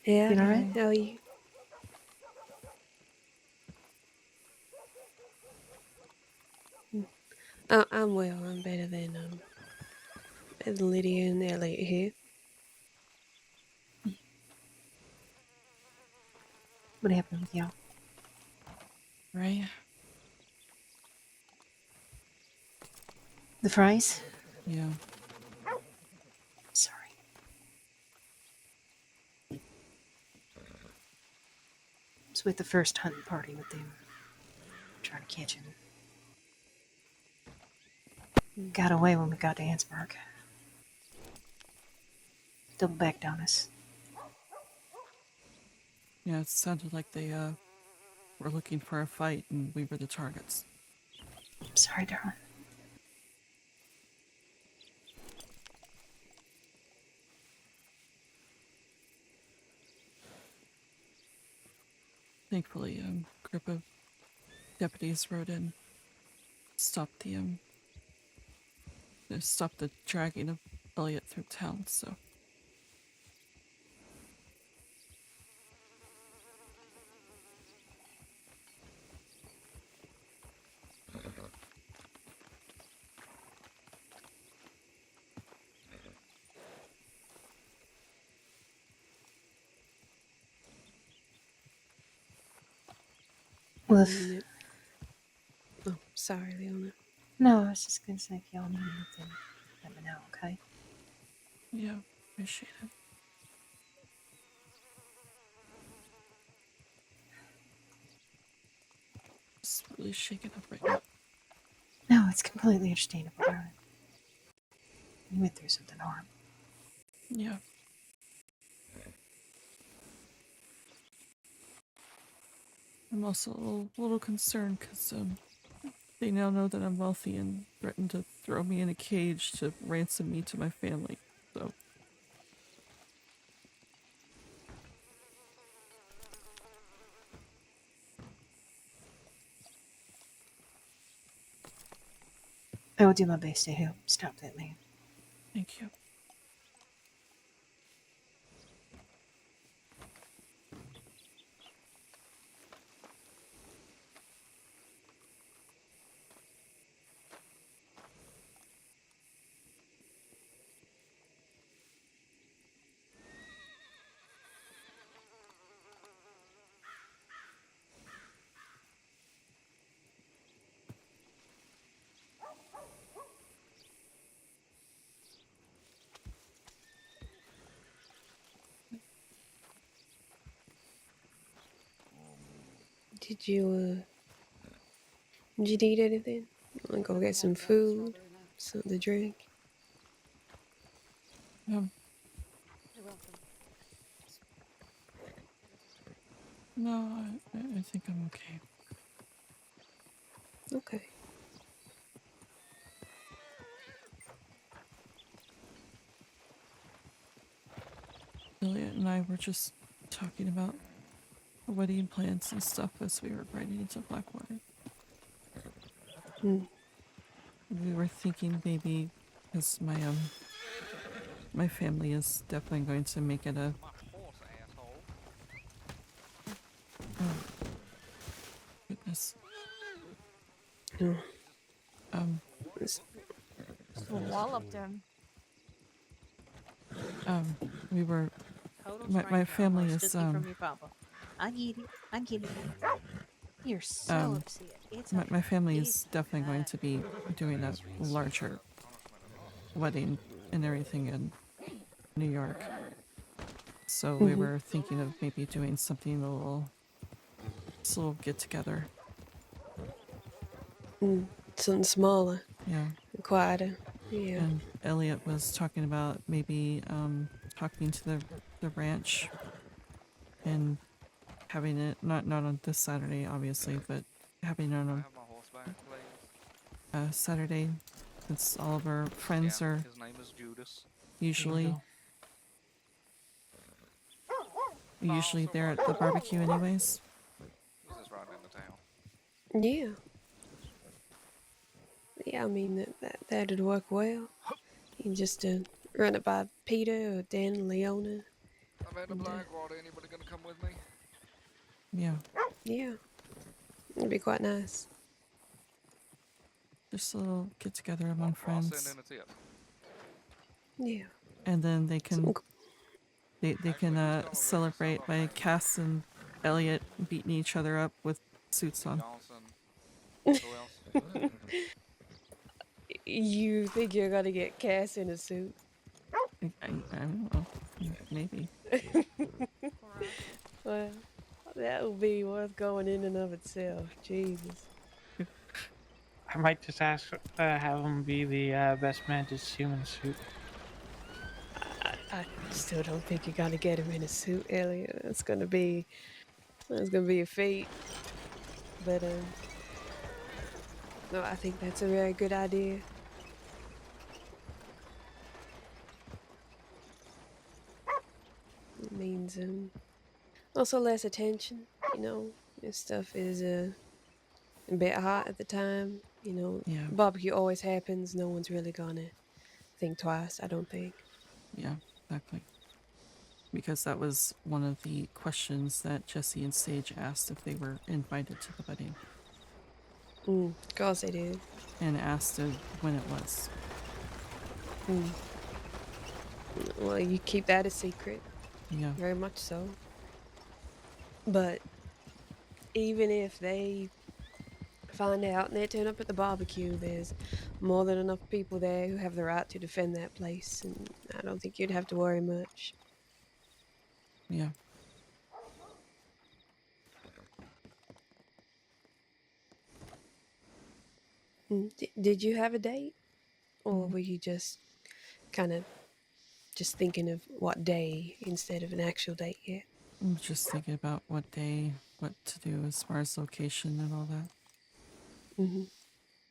Yeah, You alright? how are you? Oh, I'm well. I'm better than Lydia and Elliot here. What happened with y'all? Right? The fries? Yeah. Sorry. I was with the first hunting party with them. Trying to catch him. Got away when we got to Ansburg. Double backed on us. Yeah, it sounded like they were looking for a fight and we were the targets. I'm sorry, darling. Thankfully, a group of deputies rode in, stopped the dragging of Elliot through town, so. Well, if... Oh, sorry, Leona. No, I was just gonna say if y'all need anything, let me know, okay? Yeah, appreciate it. Just really shaken up right now. No, it's completely understandable, darling. You went through something horrible. Yeah. I'm also a little concerned because they now know that I'm wealthy and threaten to throw me in a cage to ransom me to my family. So. I will do my best to help stop that man. Thank you. Did you need anything? Wanna go get some food? Something to drink? No, I think I'm okay. Okay. Elliot and I were just talking about wedding plans and stuff as we were riding into Blackwater. We were thinking maybe, because my family is definitely going to make it a... Oh, goodness. Walloped him. We were... Total My stranger family almost is, took you from your papa. I get it. I get it. You're so upset. It's my family it's is definitely going to be doing a larger wedding and everything in New York. So we were thinking of maybe doing something a little get together. Something smaller. Yeah. Quieter. Yeah. And Elliot was talking about maybe talking to the ranch and having it not on this Saturday, obviously, but having it on have my horseback, please? a Saturday, since all of our friends Yeah, are his name is Judas. usually Oh, so there what? at the barbecue, anyways. Who's this riding into town? Yeah. Yeah, I mean, that'd work well. You can just run it by Peter or Dan and Leona. I'm at the Blackwater. Anybody gonna come with me? Yeah, Yeah. It'd be quite nice. just a little get together among I'll send friends, in a tip. Yeah. and then they can celebrate by Cass and Elliot beating each other up with suits on. Johnson. Who else? You think you're gonna get Cass in a suit? I don't know. Maybe. Well, that would be worth going in and of itself. Jesus. I might just ask, have him be the best man to human suit. I still don't think you're gonna get him in a suit, Elliot. That's gonna be a feat. But no, I think that's a very good idea. It means also less attention. You know, this stuff is a bit hot at the time. You know, Yeah. barbecue always happens. No one's really gonna think twice, I don't think. Yeah, exactly. Because that was one of the questions that Jesse and Sage asked if they were invited to the wedding. Of course they did. And asked when it was. Well, you keep that a secret. Yeah. Very much so. But even if they find out and they turn up at the barbecue, there's more than enough people there who have the right to defend that place, and I don't think you'd have to worry much. Yeah. Did you have a date? Or were you just kind of just thinking of what day instead of an actual date yet? I'm just thinking about what day, what to do as far as location and all that.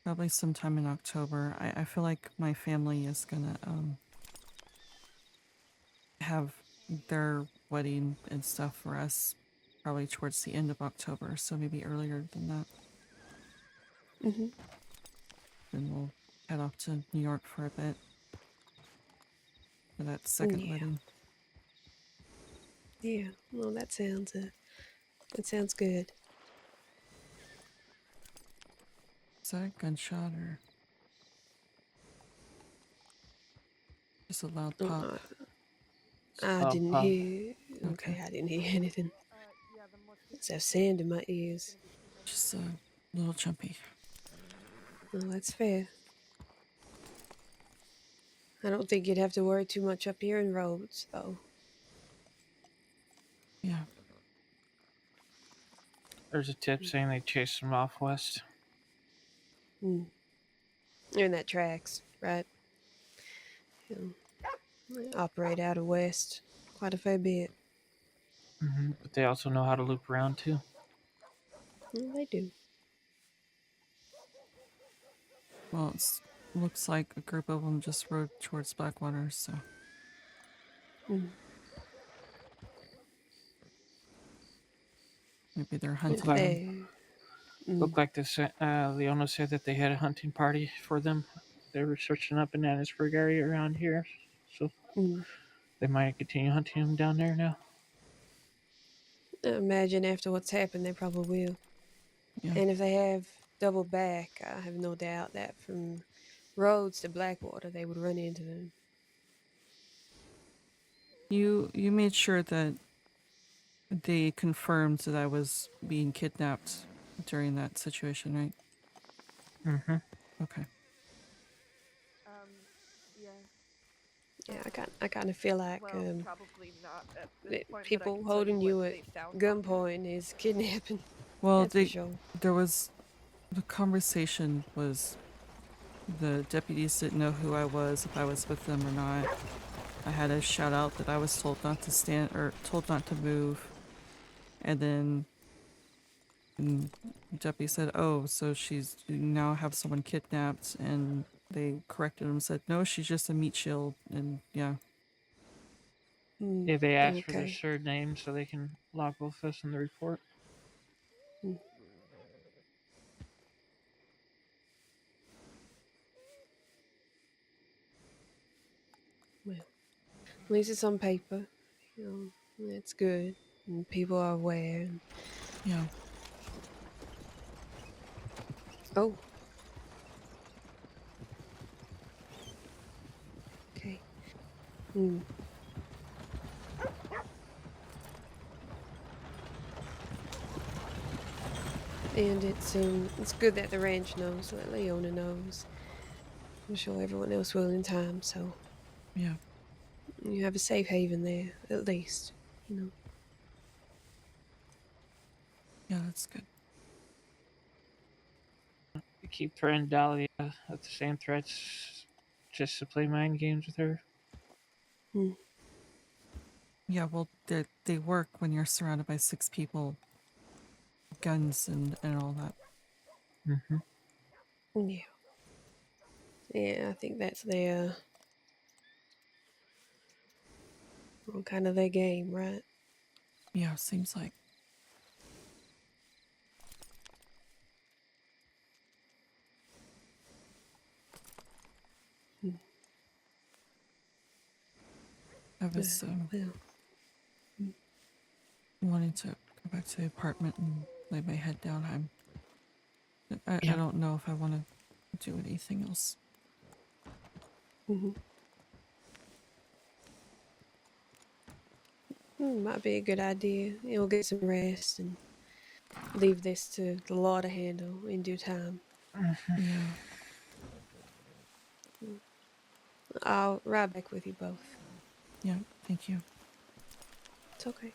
Probably sometime in October. I feel like my family is gonna have their wedding and stuff for us probably towards the end of October, so maybe earlier than that. Then we'll head off to New York for a bit for that second wedding. Yeah, well, that sounds good. Is that a gunshot or just a loud pop? I didn't hear. Okay, I didn't hear anything. It's that sand in my ears. Just a little jumpy. Well, that's fair. I don't think you'd have to worry too much up here in Rhodes, though. Yeah. There's a tip saying they chased him off west. And that tracks, right? They operate out of west quite a fair bit. But they also know how to loop around too. Well, they do. Well, it looks like a group of them just rode towards Blackwater, so. Maybe they're hunting. Looked like this. Leona said that they had a hunting party for them. They were searching up in Annisburg area around here, so they might continue hunting them down there now. I imagine after what's happened, they probably will. Yeah. And if they have doubled back, I have no doubt that from Rhodes to Blackwater, they would run into them. You made sure that they confirmed that I was being kidnapped during that situation, right? Okay. Yeah, I kind of feel like probably not at this point, people holding you at gunpoint is kidnapping. Well, That's for sure. the conversation was The deputies didn't know who I was, if I was with them or not. I had to shout out that I was told not to stand or told not to move. And then the deputy said, "Oh, so you now have someone kidnapped," and they corrected him and said, "No, she's just a meat shield." And yeah. Yeah, they asked for their Okay. surname so they can log both of us in the report. Well, at least it's on paper. You know, that's good. And people are aware. And... Yeah. Oh. Okay. Hmm. And it's good that the ranch knows, that Leona knows. I'm sure everyone else will in time, so Yeah. you have a safe haven there, at least, you know. Yeah, that's good. You keep threatening Dahlia with the same threats just to play mind games with her. Yeah, well, they work when you're surrounded by 6 people, guns and all that. Yeah. Yeah, I think that's their kind of their game, right? Yeah, seems like. I was wanting to go back to the apartment and lay my head down. I don't know if I want to do anything else. Might be a good idea. You'll get some rest and leave this to the law to handle in due time. Yeah. I'll ride back with you both. Yeah, thank you. It's okay.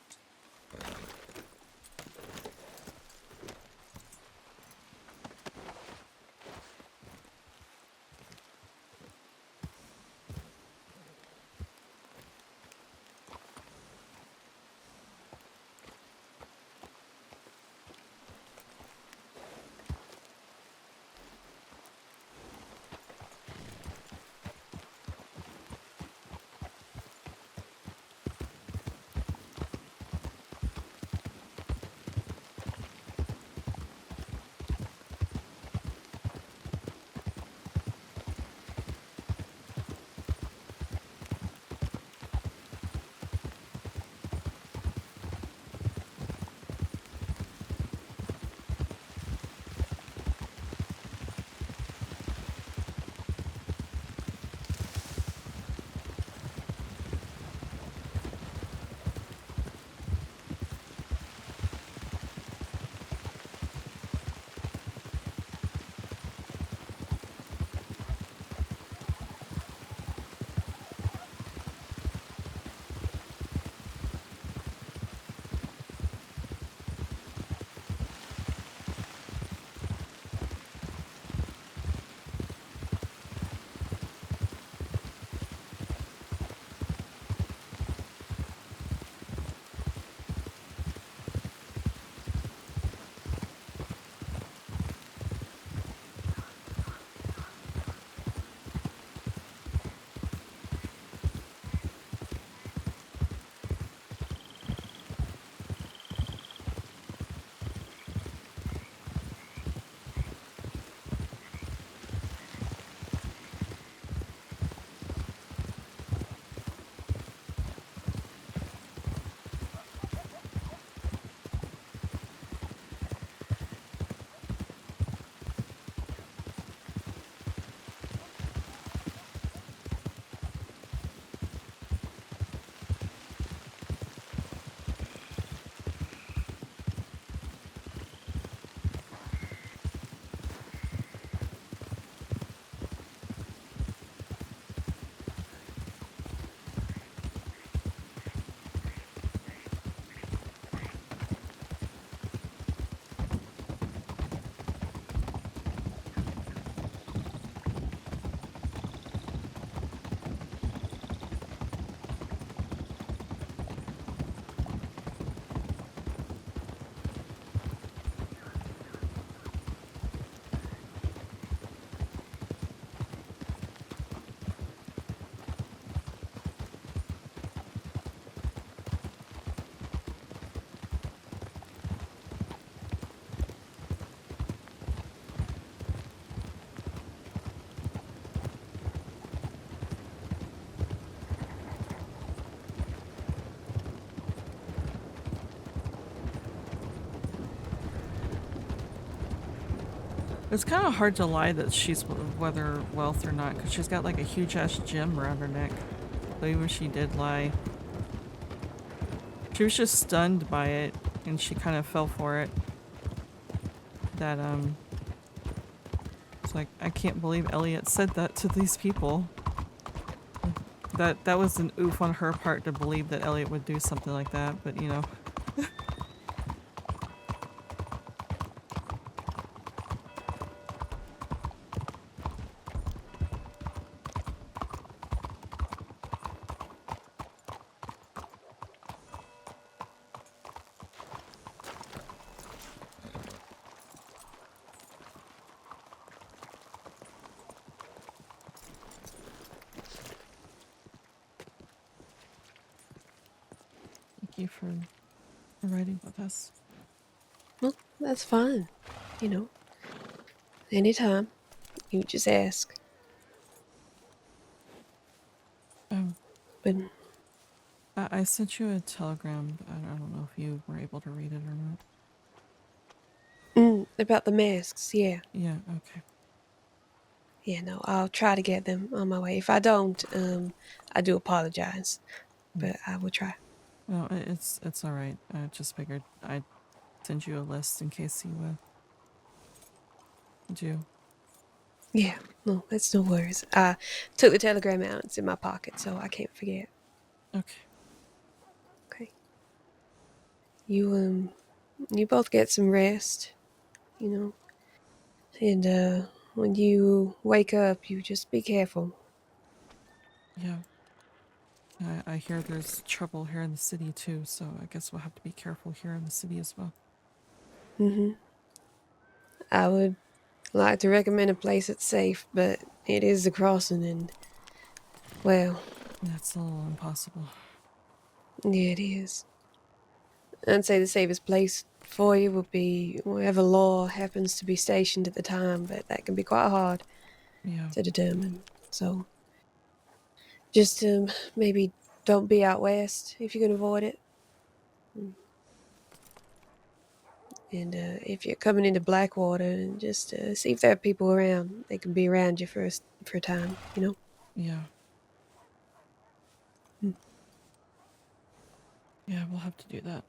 It's kind of hard to lie that she's whether wealth or not, because she's got like a huge ass gem around her neck. But even if she did lie, she was just stunned by it, and she kind of fell for it. That it's like, I can't believe Elliot said that to these people. That was an oof on her part to believe that Elliot would do something like that, but you know. Thank you for riding with us. Well, that's fine. You know, anytime. You just ask. But I sent you a telegram. I don't know if you were able to read it or not. about the masks, yeah. Yeah, okay. Yeah, no, I'll try to get them on my way. If I don't, I do apologize, but I will try. No, it's all right. I just figured I'd send you a list in case you do. Yeah, no, that's no worries. I took the telegram out. It's in my pocket, so I can't forget. Okay. Okay. You both get some rest, you know. And when you wake up, you just be careful. Yeah. I hear there's trouble here in the city too, so I guess we'll have to be careful here in the city as well. I would like to recommend a place that's safe, but it is the crossing, and well, that's a little impossible. Yeah, it is. I'd say the safest place for you would be wherever law happens to be stationed at the time, but that can be quite hard to determine. So just maybe don't be out west if you can avoid it. And if you're coming into Blackwater, just see if there are people around. They can be around you for a time, you know? Yeah. Yeah, we'll have to do that.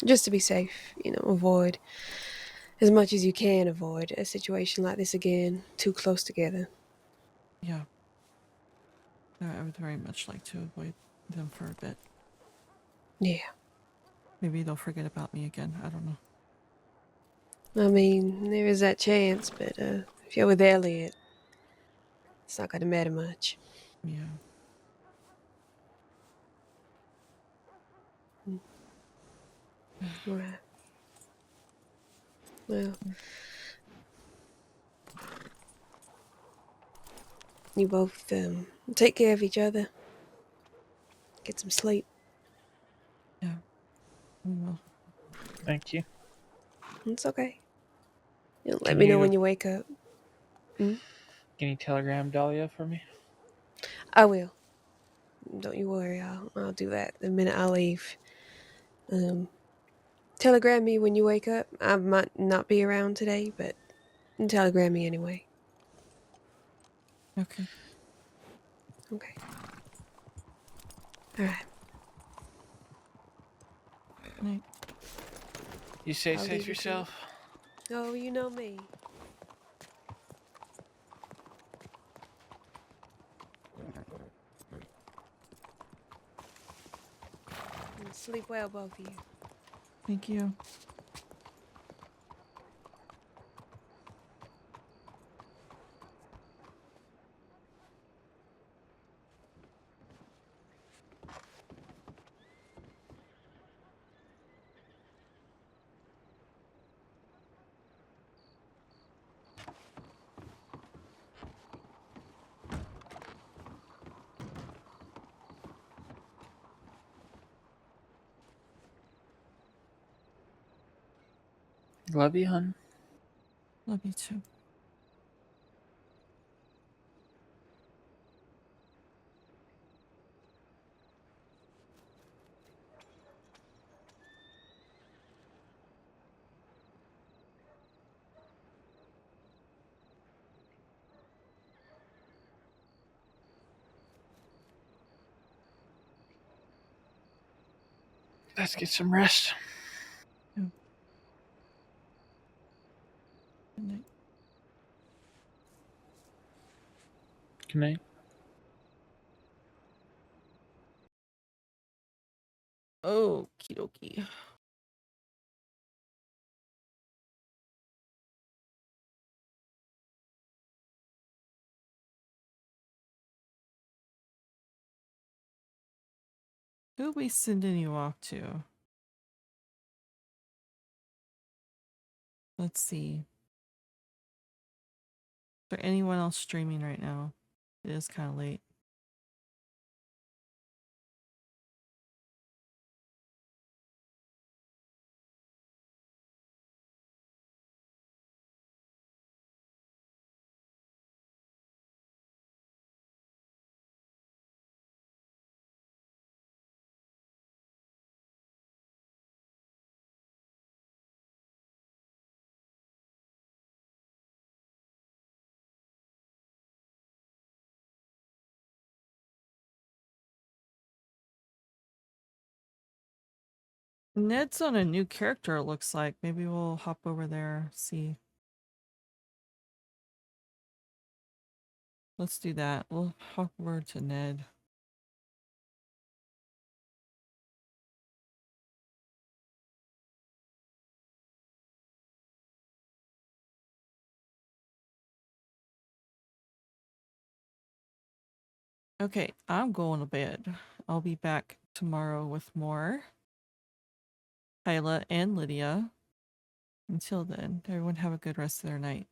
Just to be safe, you know, avoid as much as you can avoid a situation like this again, too close together. Yeah. I would very much like to avoid them for a bit. Yeah. Maybe they'll forget about me again. I don't know. I mean, there is that chance, but if you're with Elliot, it's not going to matter much. Yeah. All right. Well, you both take care of each other. Get some sleep. Yeah. We will. Thank you. It's okay. You know, let Can me know you- when you wake up. Can you telegram Dahlia for me? I will. Don't you worry. I'll do that the minute I leave. Telegram me when you wake up. I might not be around today, but telegram me anyway. Okay. Okay. All right. Night. You stay I'll leave safe you to it. yourself. Oh, you know me. Sleep well, both of you. Thank you. Love you, hun. Love you too. Let's get some rest. Good night. Good night. Okie dokie. Who are we sending you off to? Let's see. Is there anyone else streaming right now? It is kind of late. Ned's on a new character, it looks like. Maybe we'll hop over there, see. Let's do that. We'll hop over to Ned. Okay, I'm going to bed. I'll be back tomorrow with more. Hyla and Lydia. Until then, everyone have a good rest of their night.